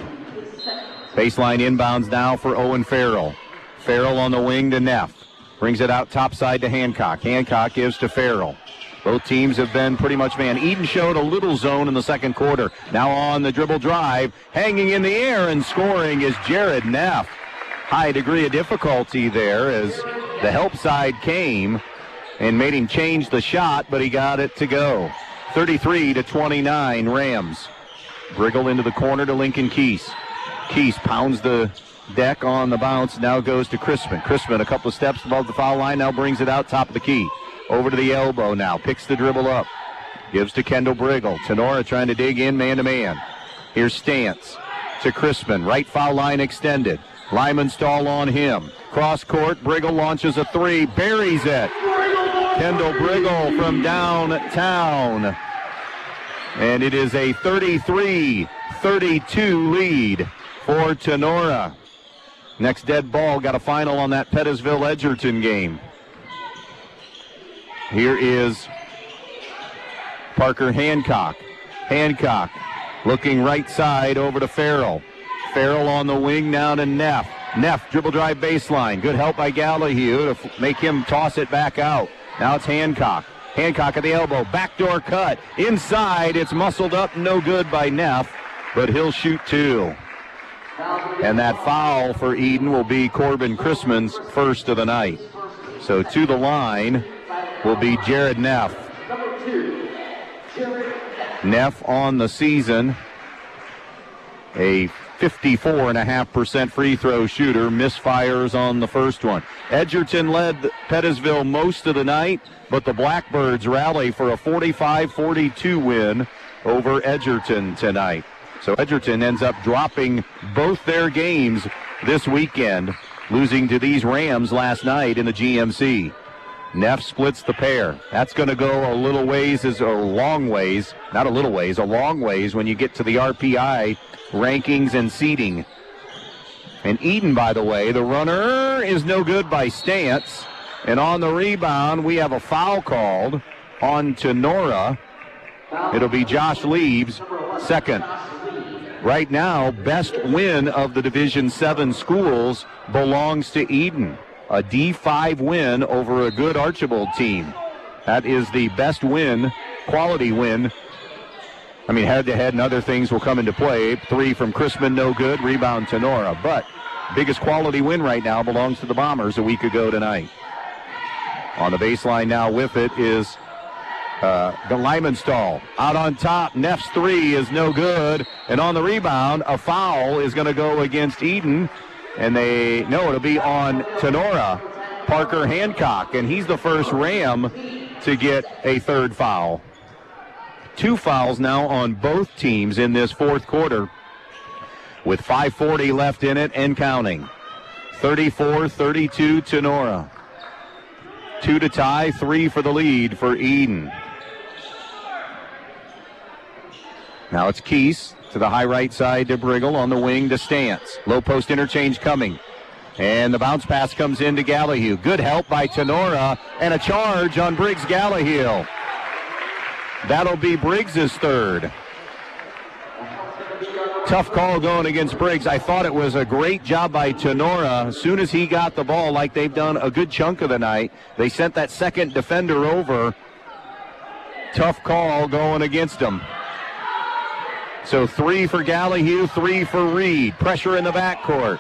Baseline inbounds now for Owen Farrell. Farrell on the wing to Neff. Brings it out topside to Hancock. Hancock gives to Farrell. Both teams have been pretty much man. Edon showed a little zone in the second quarter. Now on the dribble drive, hanging in the air and scoring is Jared Neff. High degree of difficulty there as the help side came and made him change the shot, but he got it to go. 33-29 Rams. Brigle into the corner to Lincoln Keese. Keese pounds the deck on the bounce, now goes to Crispin. Crispin a couple of steps above the foul line, now brings it out top of the key. Over to the elbow now, picks the dribble up. Gives to Kendall Brigle. Tinora trying to dig in man-to-man. Here's Stantz to Crispin. Right foul line extended. Lymanstall on him. Cross court, Brigle launches a 3, buries it. Kendall Brigle from downtown. And it is a 33-32 lead for Tinora. Next dead ball got a final on that Pettisville-Edgerton game. Here is Parker Hancock. Hancock looking right side over to Farrell. Farrell on the wing now to Neff. Neff dribble drive baseline. Good help by Gallahue to make him toss it back out. Now it's Hancock. Hancock at the elbow. Backdoor cut. Inside. It's muscled up. No good by Neff, but he'll shoot 2. And that foul for Edon will be Corbin Chrisman's first of the night. So to the line will be Jared Neff. Neff on the season, a 54.5% free throw shooter, misfires on the first one. Edgerton led Pettisville most of the night, but the Blackbirds rally for a 45-42 win over Edgerton tonight. So Edgerton ends up dropping both their games this weekend, losing to these Rams last night in the GMC. Neff splits the pair. That's going to go a little ways, a long ways, not a little ways, a long ways when you get to the RPI rankings and seeding. And Edon, by the way, the runner is no good by Stantz. And on the rebound, we have a foul called on Tinora. It'll be Josh Lieb's second. Right now, best win of the Division 7 schools belongs to Edon. A D5 win over a good Archibald team. That is the best win, quality win. I mean, head-to-head and other things will come into play. 3 from Crispin, no good. Rebound Tinora. But biggest quality win right now belongs to the Bombers a week ago tonight. On the baseline now with it is Lymanstall. Out on top, Neff's 3 is no good. And on the rebound, a foul is going to go against Edon. And it'll be on Tinora, Parker Hancock. And he's the first Ram to get a third foul. 2 fouls now on both teams in this fourth quarter with 5:40 left in it and counting. 34-32 Tinora. 2 to tie, 3 for the lead for Edon. Now it's Keese to the high right side to Brigle, on the wing to Stantz. Low post interchange coming. And the bounce pass comes into Gallahue. Good help by Tinora, and a charge on Briggs Gallahue. That'll be Briggs' third. Tough call going against Briggs. I thought it was a great job by Tinora. As soon as he got the ball, like they've done a good chunk of the night, they sent that second defender over. Tough call going against him. So 3 for Gallahue, 3 for Reed. Pressure in the backcourt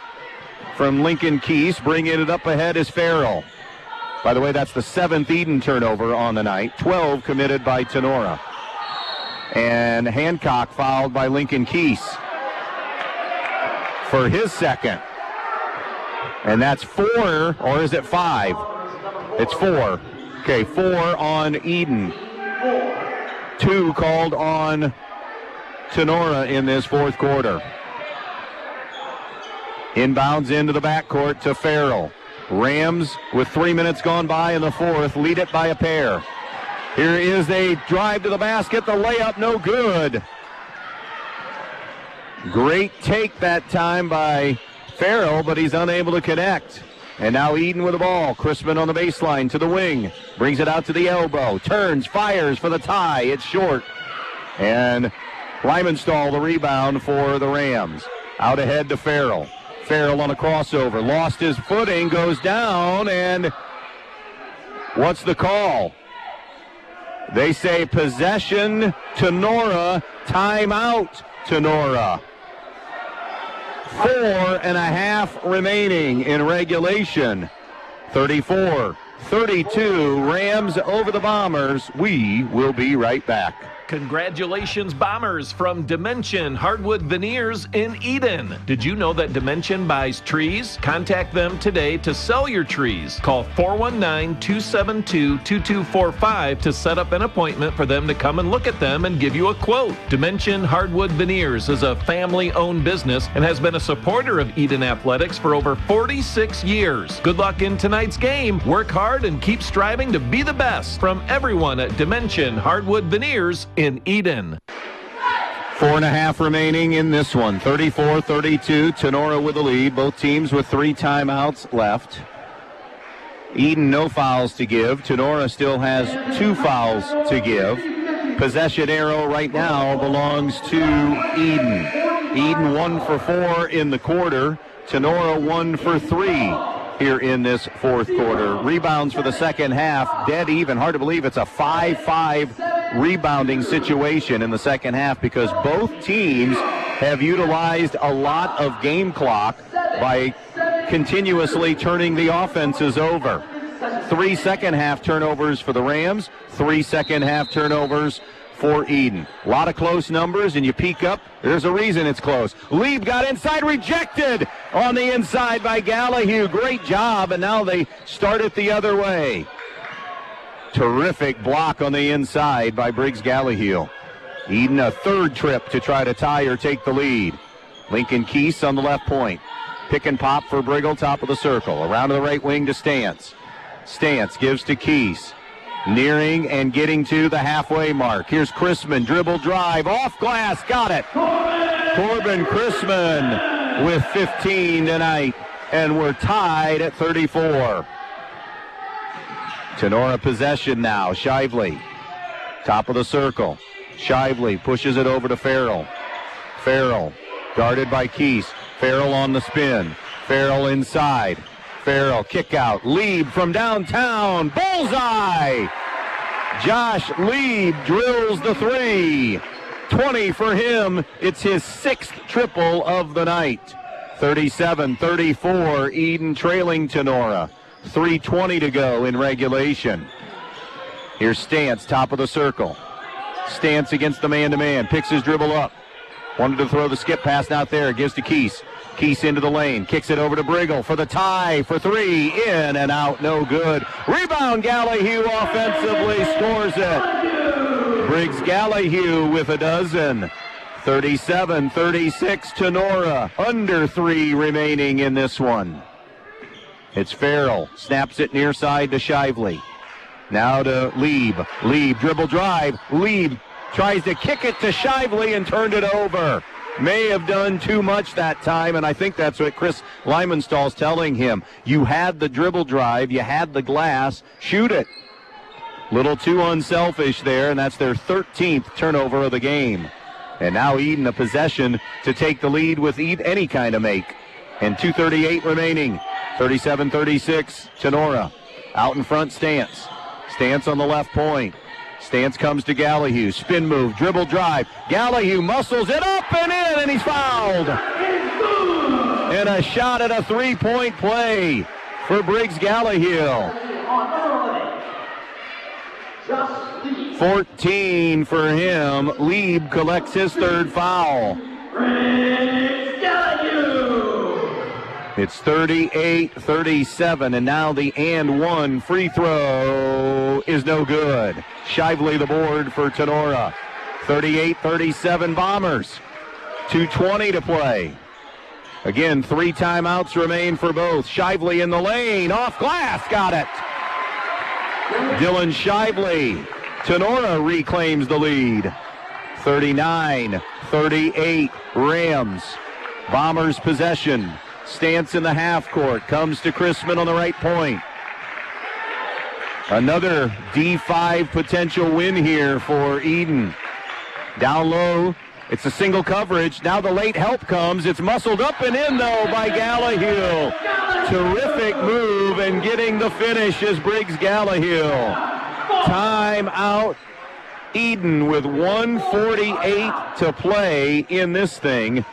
from Lincoln Keese. Bringing it up ahead is Farrell. By the way, that's the 7th Edon turnover on the night. 12 committed by Tinora. And Hancock fouled by Lincoln Keese for his second. And that's 4, or is it 5? It's 4. Okay, 4 on Edon. 2 called on Tinora in this fourth quarter. Inbounds into the backcourt to Farrell. Rams, with 3 minutes gone by in the fourth, lead it by a pair. Here is a drive to the basket. The layup, no good. Great take that time by Farrell, but he's unable to connect. And now Edon with the ball. Crispin on the baseline to the wing. Brings it out to the elbow. Turns, fires for the tie. It's short. And Lymanstall the rebound for the Rams. Out ahead to Farrell. Farrell on a crossover. Lost his footing, goes down, and what's the call? They say possession Tinora, timeout Tinora. 4.5 remaining in regulation. 34-32, Rams over the Bombers. We will be right back. Congratulations, Bombers, from Dimension Hardwood Veneers in Edon. Did you know that Dimension buys trees? Contact them today to sell your trees. Call 419-272-2245 to set up an appointment for them to come and look at them and give you a quote. Dimension Hardwood Veneers is a family-owned business and has been a supporter of Edon Athletics for over 46 years. Good luck in tonight's game. Work hard and keep striving to be the best. From everyone at Dimension Hardwood Veneers in Edon. 4.5 remaining in this one. 34-32, Tinora with the lead. Both teams with 3 timeouts left. Edon no fouls to give. Tinora still has 2 fouls to give. Possession arrow right now belongs to Edon. Edon 1 for 4 in the quarter. Tinora 1 for 3 here in this fourth quarter. Rebounds for the second half, dead even. Hard to believe it's a 5-5 rebounding situation in the second half because both teams have utilized a lot of game clock by continuously turning the offenses over. 3 second half turnovers for the Rams, 3 second half turnovers for Edon. A lot of close numbers, and you peek up, there's a reason it's close. Lieb got inside, rejected on the inside by Gallahue. Great job, and now they start it the other way. Terrific block on the inside by Briggs Gallahue. Edon a third trip to try to tie or take the lead. Lincoln Keese on the left point. Pick and pop for Brigle, top of the circle. Around to the right wing to Stantz. Stantz gives to Keese. Nearing and getting to the halfway mark. Here's Chrisman, dribble drive, off glass, got it. Corbin Chrisman with 15 tonight, and we're tied at 34. Tinora possession now, Shively, top of the circle. Shively pushes it over to Farrell. Farrell, guarded by Keese. Farrell on the spin. Farrell inside. Farrell, kick out. Lieb from downtown. Bullseye! Josh Lieb drills the 3. 20 for him. It's his 6th triple of the night. 37-34, Edon trailing Tinora. 3:20 to go in regulation. Here's Stantz, top of the circle. Stantz against the man-to-man. Picks his dribble up. Wanted to throw the skip pass, not there. Gives to Keese. Keese into the lane, kicks it over to Brigle for the tie for 3, in and out, no good. Rebound, Gallahue offensively scores it. Briggs Gallahue with a dozen. 37-36, Tinora, under 3 remaining in this one. It's Farrell, snaps it near side to Shively. Now to Lieb. Lieb, dribble drive. Lieb tries to kick it to Shively and turned it over. may have done too much that time, and I think that's what Chris Lymanstall's telling him. You had the dribble drive, you had the glass, shoot it. Little too unselfish there, and that's their 13th turnover of the game. And now Edon a possession to take the lead with any kind of make. And 2:38 remaining. 37-36, Tinora. Out in front, Stance. Stance on the left point. Stance comes to Gallahue. Spin move, dribble drive. Gallahue muscles it up and in, and he's fouled. And a shot at a three-point play for Briggs Gallahue. 14 for him. Lieb collects his third foul. It's 38-37, and now the and one free throw is no good. Shively the board for Tinora. 38-37 Bombers. 2:20 to play. Again, 3 timeouts remain for both. Shively in the lane, off glass, got it. Dylan Shively. Tinora reclaims the lead. 39-38 Rams. Bombers possession. Stance in the half court. Comes to Chrisman on the right point. Another D5 potential win here for Edon. Down low. It's a single coverage. Now the late help comes. It's muscled up and in, though, by Gallahue. Terrific move, and getting the finish is Briggs Gallahue. Time out. Edon with 1:48 to play in this thing.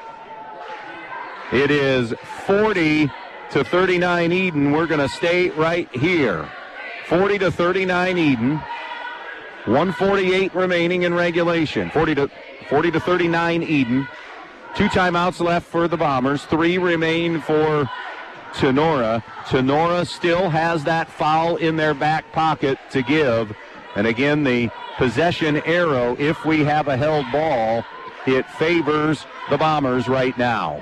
It is 40-39 Edon. We're going to stay right here. 40-39 Edon. 1:48 remaining in regulation. 40-39 Edon. 2 timeouts left for the Bombers. 3 remain for Tinora. Tinora still has that foul in their back pocket to give. And again, the possession arrow, if we have a held ball, it favors the Bombers right now.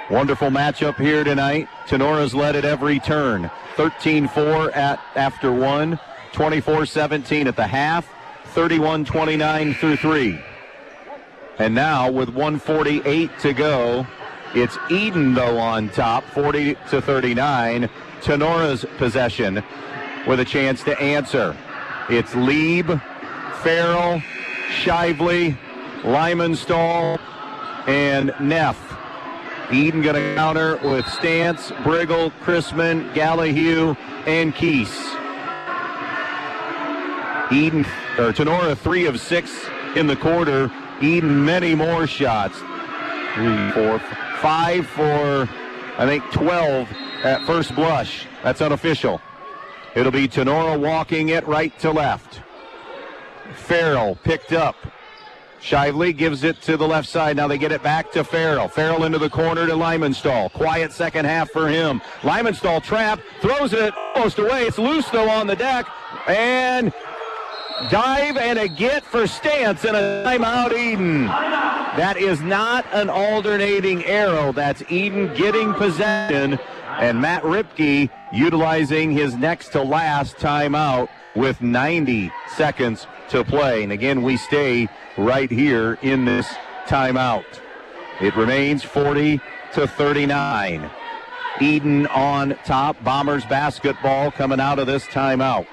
Wonderful matchup here tonight. Tenora's led at every turn. 13-4 after 1, 24-17 at the half, 31-29 through 3. And now with 1:48 to go, it's Edon, though, on top, 40-39. Tenora's possession with a chance to answer. It's Lieb, Farrell, Shively, Lymanstall, and Neff. Edon going to counter with Stance, Brigle, Chrisman, Gallahue, and Keese. Tinora 3 of 6 in the quarter. Edon many more shots. 3, 4, 5 for, I think, 12 at first blush. That's unofficial. It'll be Tinora walking it right to left. Farrell picked up. Shively gives it to the left side. Now they get it back to Farrell. Farrell into the corner to Lymanstall. Quiet second half for him. Lymanstall trapped, throws it almost away. It's loose, though, on the deck. And dive and a get for Stance and a timeout, Edon. That is not an alternating arrow. That's Edon getting possession. And Matt Ripke utilizing his next to last timeout with 90 seconds to play. And again, we stay right here in this timeout. It remains 40-39. Edon on top. Bombers basketball coming out of this timeout.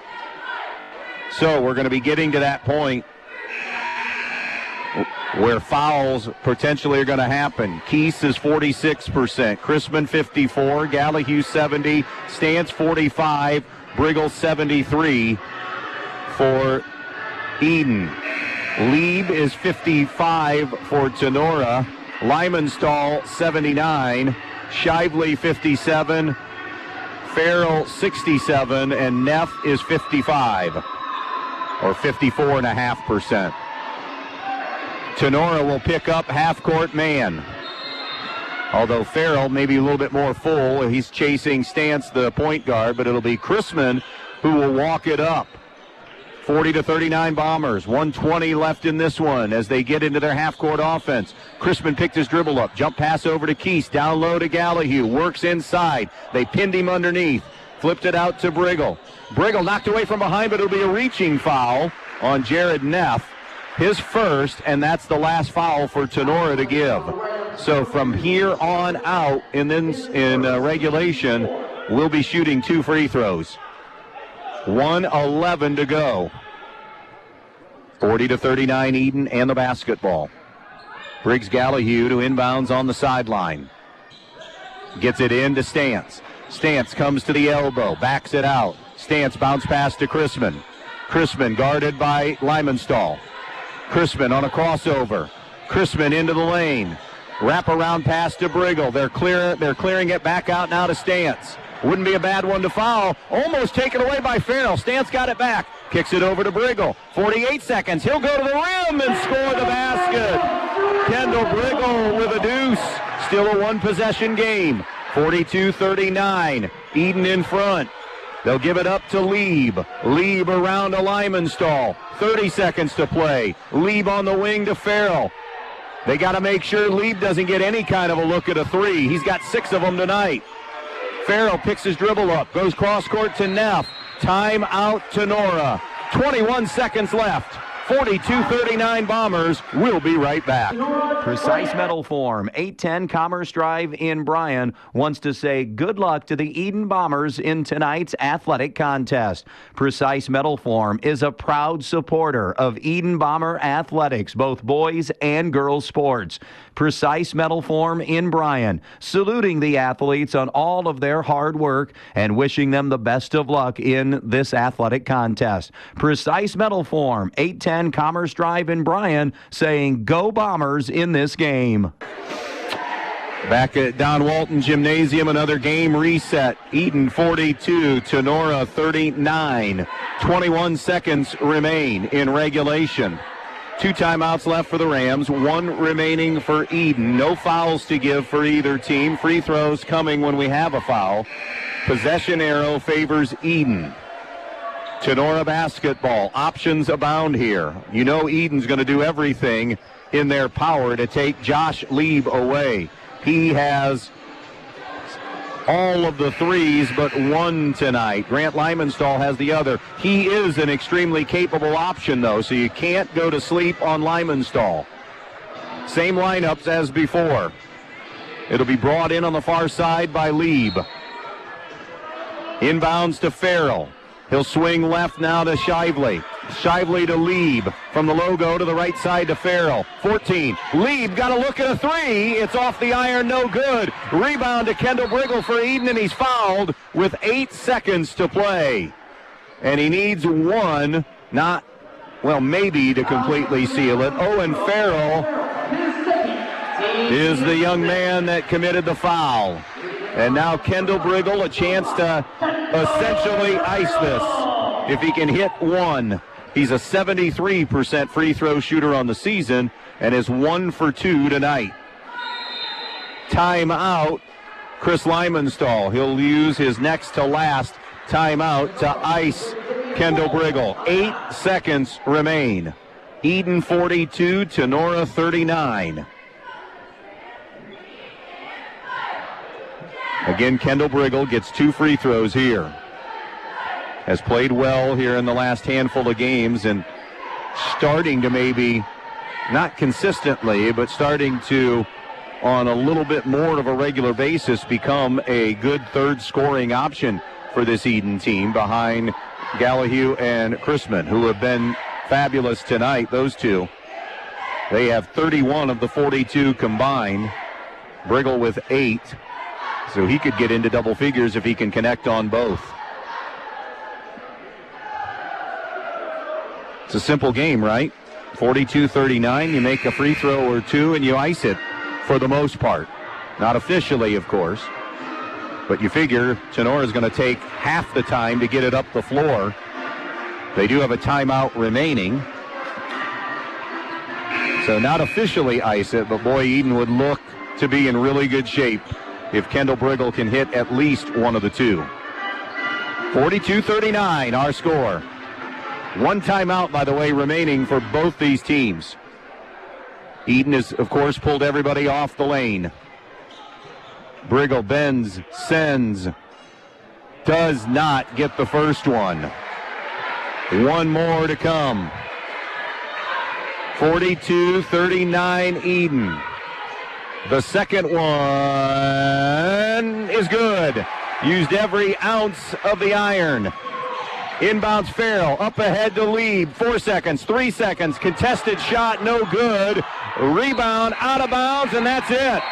So we're going to be getting to that point where fouls potentially are going to happen. Keese is 46%, Chrisman 54%, Gallahue 70%, Stance 45%, Brigle 73% for Edon. Lieb is 55% for Tinora, Lymanstall 79%, Shively 57%, Farrell 67%, and Neff is 55%, or 54.5%. Tinora will pick up half-court man. Although Farrell may be a little bit more full. He's chasing Stance, the point guard, but it'll be Chrisman who will walk it up. 40-39 Bombers. 1:20 left in this one as they get into their half-court offense. Chrisman picked his dribble up. Jump pass over to Keese. Down low to Gallahue. Works inside. They pinned him underneath. Flipped it out to Brigle. Brigle knocked away from behind, but it'll be a reaching foul on Jared Neff. his first, and that's the last foul for Tinora to give. So from here on out, and then in regulation, we'll be shooting 2 free throws. 1:11 to go. 40-39 Edon and the basketball. Briggs Gallahue to inbounds on the sideline. Gets it in to Stantz. Stantz comes to the elbow, backs it out. Stantz bounce pass to Chrisman. Chrisman guarded by Lymanstall. Chrisman on a crossover. Chrisman into the lane. Wraparound pass to Brigle. They're clearing it back out now to Stantz. Wouldn't be a bad one to foul. Almost taken away by Farrell. Stantz got it back. Kicks it over to Brigle. 48 seconds. He'll go to the rim and score the basket. Kendall Brigle with a deuce. Still a one-possession game. 42-39. Edon in front. They'll give it up to Lieb. Lieb around to Lymanstall. 30 seconds to play. Lieb on the wing to Farrell. They got to make sure Lieb doesn't get any kind of a look at a three. He's got 6 of them tonight. Farrell picks his dribble up. Goes cross-court to Neff. Timeout Tinora. 21 seconds left. 42-39 Bombers. We'll be right back. Precise Metal Form, 810 Commerce Drive in Bryan, wants to say good luck to the Edon Bombers in tonight's athletic contest. Precise Metal Form is a proud supporter of Edon Bomber athletics, both boys and girls sports. Precise Metal Form in Bryan, saluting the athletes on all of their hard work and wishing them the best of luck in this athletic contest. Precise Metal Form, 810 Commerce Drive in Bryan, saying go Bombers in this game. Back at Don Walton Gymnasium, another game reset. Edon 42, Tinora 39. 21 seconds remain in regulation. 2 timeouts left for the Rams, 1 remaining for Edon. No fouls to give for either team. Free throws coming when we have a foul. Possession arrow favors Edon. Tinora basketball. Options abound here. You know Edon's going to do everything in their power to take Josh Lieb away. He has all of the threes but 1 tonight. Grant Lymanstall has the other. He is an extremely capable option, though, so you can't go to sleep on Lymanstall. Same lineups as before. It'll be brought in on the far side by Lieb. Inbounds to Farrell. He'll swing left now to Shively. Shively to Lieb. From the logo to the right side to Farrell. 14. Lieb got a look at a three. It's off the iron, no good. Rebound to Kendall Brigle for Edon, and he's fouled with 8 seconds to play. And he needs 1, maybe to completely seal it. Owen Farrell is the young man that committed the foul. And now Kendall Brigle, a chance to essentially ice this. If he can hit 1, he's a 73% free throw shooter on the season and is 1 for 2 tonight. Timeout, Chris Lymanstall. He'll use his next to last timeout to ice Kendall Brigle. 8 seconds remain. Edon 42, Tinora 39. Again, Kendall Brigle gets 2 free throws here. Has played well here in the last handful of games and starting to maybe, not consistently, but starting to, on a little bit more of a regular basis, become a good third scoring option for this Edon team behind Gallahue and Chrisman, who have been fabulous tonight, those two. They have 31 of the 42 combined. Brigle with 8. So he could get into double figures if he can connect on both. It's a simple game, right? 42-39, you make a free throw or 2 and you ice it for the most part. Not officially, of course. But you figure Tinora is going to take half the time to get it up the floor. They do have a timeout remaining. So not officially ice it, but boy, Edon would look to be in really good shape if Kendall Brigle can hit at least one of the 2. 42-39, our score. 1 timeout, by the way, remaining for both these teams. Edon has, of course, pulled everybody off the lane. Brigle bends, sends, does not get the first one. 1 more to come. 42-39 Edon. The second one is good. Used every ounce of the iron. Inbounds Farrell, up ahead to lead. 4 seconds, 3 seconds. Contested shot, no good. Rebound, out of bounds, and that's it.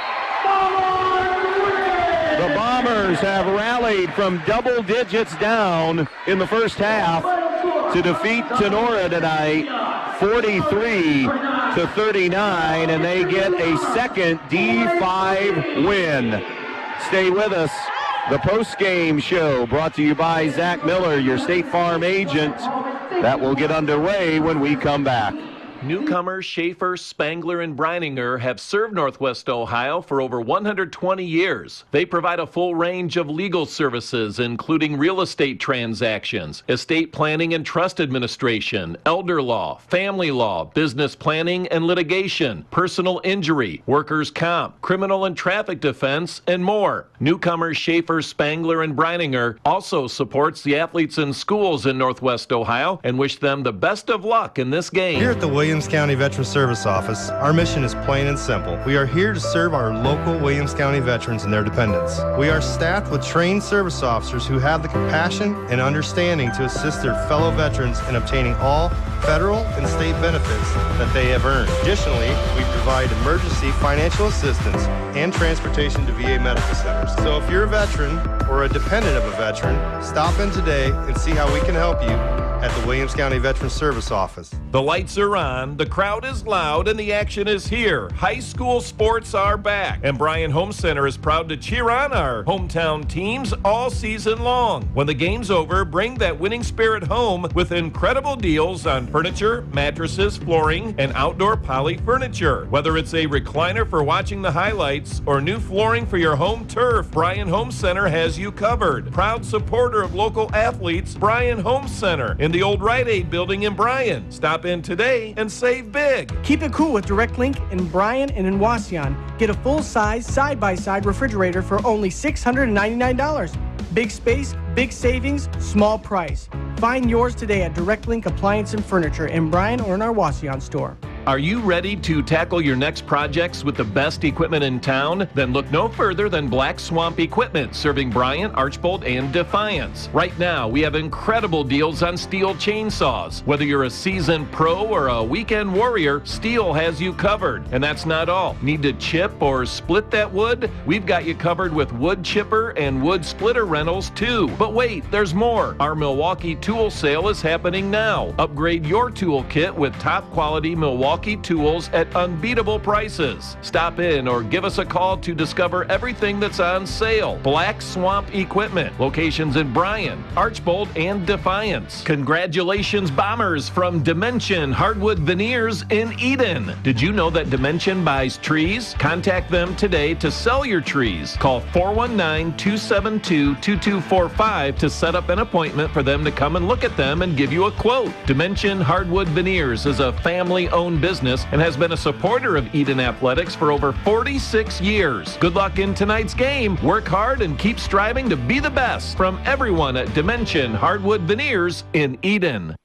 The Bombers have rallied from double digits down in the first half to defeat Tinora tonight, 43-39, and they get a second D5 win. Stay with us. The post-game show brought to you by Zach Miller, your State Farm agent. That will get underway when we come back. Newcomers Schaefer, Spangler, and Brininger have served Northwest Ohio for over 120 years. They provide a full range of legal services, including real estate transactions, estate planning and trust administration, elder law, family law, business planning and litigation, personal injury, workers' comp, criminal and traffic defense, and more. Newcomers Schaefer, Spangler, and Brininger also supports the athletes and schools in Northwest Ohio and wish them the best of luck in this game. Here at the Williams County Veteran Service Office, our mission is plain and simple. We are here to serve our local Williams County veterans and their dependents. We are staffed with trained service officers who have the compassion and understanding to assist their fellow veterans in obtaining all federal and state benefits that they have earned. Additionally, we provide emergency financial assistance and transportation to VA medical centers. So if you're a veteran or a dependent of a veteran, stop in today and see how we can help you at the Williams County Veteran Service Office. The lights are on, the crowd is loud, and the action is here. High school sports are back, and Bryan Home Center is proud to cheer on our hometown teams all season long. When the game's over, bring that winning spirit home with incredible deals on furniture, mattresses, flooring, and outdoor poly furniture. Whether it's a recliner for watching the highlights or new flooring for your home turf, Bryan Home Center has you covered. Proud supporter of local athletes, Bryan Home Center in the old Rite Aid building in Bryan. Stop in today and save big. Keep it cool with Direct Link in Bryan and in Wasion. Get a full-size, side-by-side refrigerator for only $699. Big space, big savings, small price. Find yours today at Direct Link Appliance and Furniture in Bryan or in our Wasion store. Are you ready to tackle your next projects with the best equipment in town? Then look no further than Black Swamp Equipment, serving Bryant, Archbold, and Defiance. Right now, we have incredible deals on Steel chainsaws. Whether you're a seasoned pro or a weekend warrior, Steel has you covered. And that's not all. Need to chip or split that wood? We've got you covered with wood chipper and wood splitter rentals too. But wait, there's more. Our Milwaukee tool sale is happening now. Upgrade your tool kit with top quality Milwaukee tools at unbeatable prices. Stop in or give us a call to discover everything that's on sale. Black Swamp Equipment. Locations in Bryan, Archbold, and Defiance. Congratulations, Bombers, from Dimension Hardwood Veneers in Edon. Did you know that Dimension buys trees? Contact them today to sell your trees. Call 419-272-2245 to set up an appointment for them to come and look at them and give you a quote. Dimension Hardwood Veneers is a family-owned business and has been a supporter of Edon Athletics for over 46 years. Good luck in tonight's game. Work hard and keep striving to be the best. From everyone at Dimension Hardwood Veneers in Edon.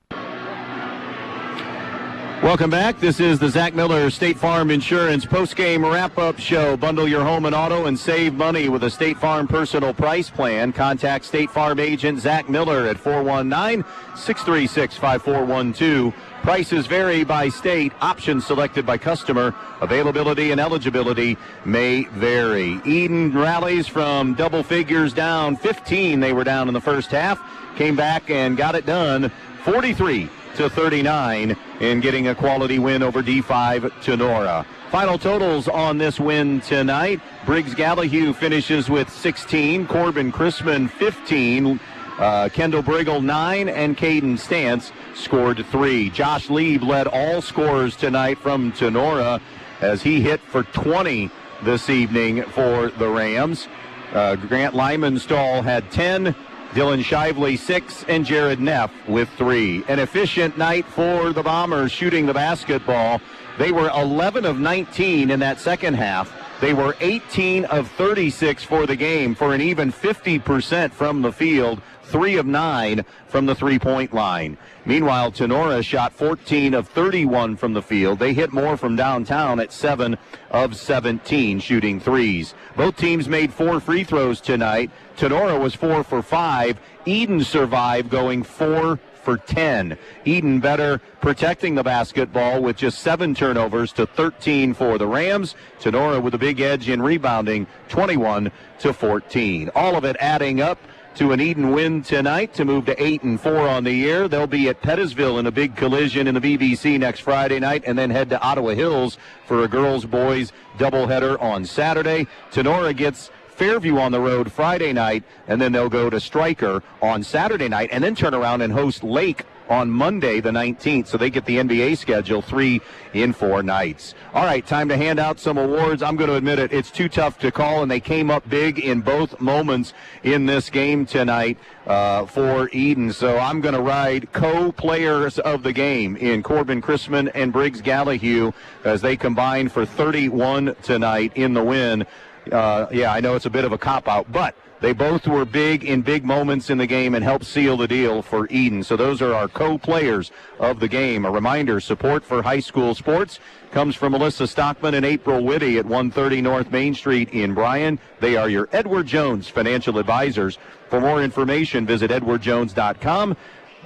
Welcome back. This is the Zach Miller State Farm Insurance post-game wrap-up show. Bundle your home and auto and save money with a State Farm personal price plan. Contact State Farm agent Zach Miller at 419-636-5412. Prices vary by state. Options selected by customer. Availability and eligibility may vary. Edon rallies from double figures down 15. They were down in the first half. Came back and got it done 43-39 in getting a quality win over D5 Tinora. Final totals on this win tonight. Briggs Gallahue finishes with 16. Corbin Chrisman 15. Kendall Brigle 9, and Caden Stantz scored 3. Josh Lieb led all scorers tonight from Tinora as he hit for 20 this evening for the Rams. Grant Lymanstall had 10, Dylan Shively 6, and Jared Neff with 3. An efficient night for the Bombers shooting the basketball. They were 11 of 19 in that second half. They were 18 of 36 for the game for an even 50% from the field, 3 of 9 from the three-point line. Meanwhile, Tinora shot 14 of 31 from the field. They hit more from downtown at 7 of 17 shooting threes. Both teams made 4 free throws tonight. Tinora was 4 for 5. Edon survived, going 4 for 10. Edon better protecting the basketball with just 7 turnovers to 13 for the Rams. Tinora with a big edge in rebounding, 21 to 14. All of it adding up to an Edon win tonight to move to 8-4 on the year. They'll be at Pettisville in a big collision in the BBC next Friday night, and then head to Ottawa Hills for a girls-boys doubleheader on Saturday. Tinora gets Fairview on the road Friday night, and then they'll go to Stryker on Saturday night, and then turn around and host Lake on Monday the 19th, so they get the NBA schedule 3 in 4 nights. All right, time to hand out some awards. I'm going to admit it, it's too tough to call, and they came up big in both moments in this game tonight for Edon. So I'm going to ride co-players of the game in Corbin Chrisman and Briggs Gallahue as they combined for 31 tonight in the win. Yeah, I know it's a bit of a cop-out, but they both were big in big moments in the game and helped seal the deal for Edon. So those are our co-players of the game. A reminder, support for high school sports comes from Melissa Stockman and April Whitty at 130 North Main Street in Bryan. They are your Edward Jones financial advisors. For more information, visit edwardjones.com.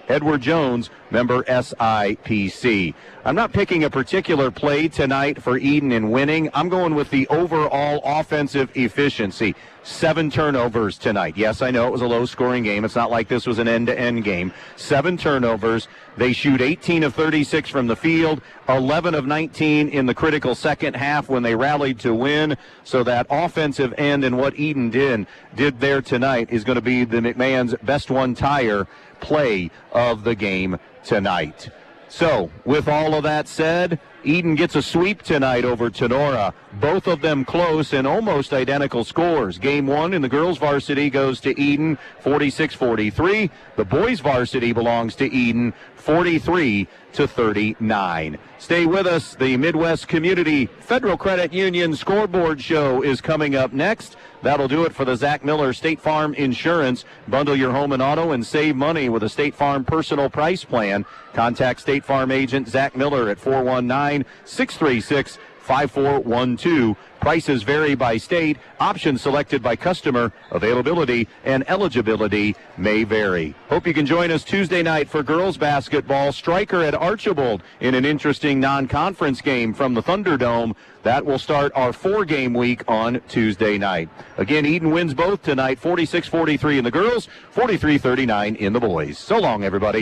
Edward Jones, member SIPC. I'm not picking a particular play tonight for Edon in winning. I'm going with the overall offensive efficiency. 7 turnovers tonight. Yes, I know it was a low-scoring game. It's not like this was an end-to-end game. 7 turnovers. They shoot 18 of 36 from the field, 11 of 19 in the critical second half when they rallied to win. So that offensive end and what Edon did there tonight is going to be the McMahon's best one tire play of the game tonight. So, with all of that said, Edon gets a sweep tonight over Tinora. Both of them close and almost identical scores. Game 1 in the girls' varsity goes to Edon, 46-43. The boys' varsity belongs to Edon, 43-39. Stay with us. The Midwest Community Federal Credit Union Scoreboard Show is coming up next. That'll do it for the Zach Miller State Farm Insurance. Bundle your home and auto and save money with a State Farm personal price plan. Contact State Farm agent Zach Miller at 419-636-5412. Prices vary by state. Options selected by customer. Availability and eligibility may vary. Hope you can join us Tuesday night for girls basketball. Stryker at Archibald in an interesting non-conference game from the Thunderdome. That will start our 4-game week on Tuesday night. Again, Edon wins both tonight, 46-43 in the girls, 43-39 in the boys. So long, everybody.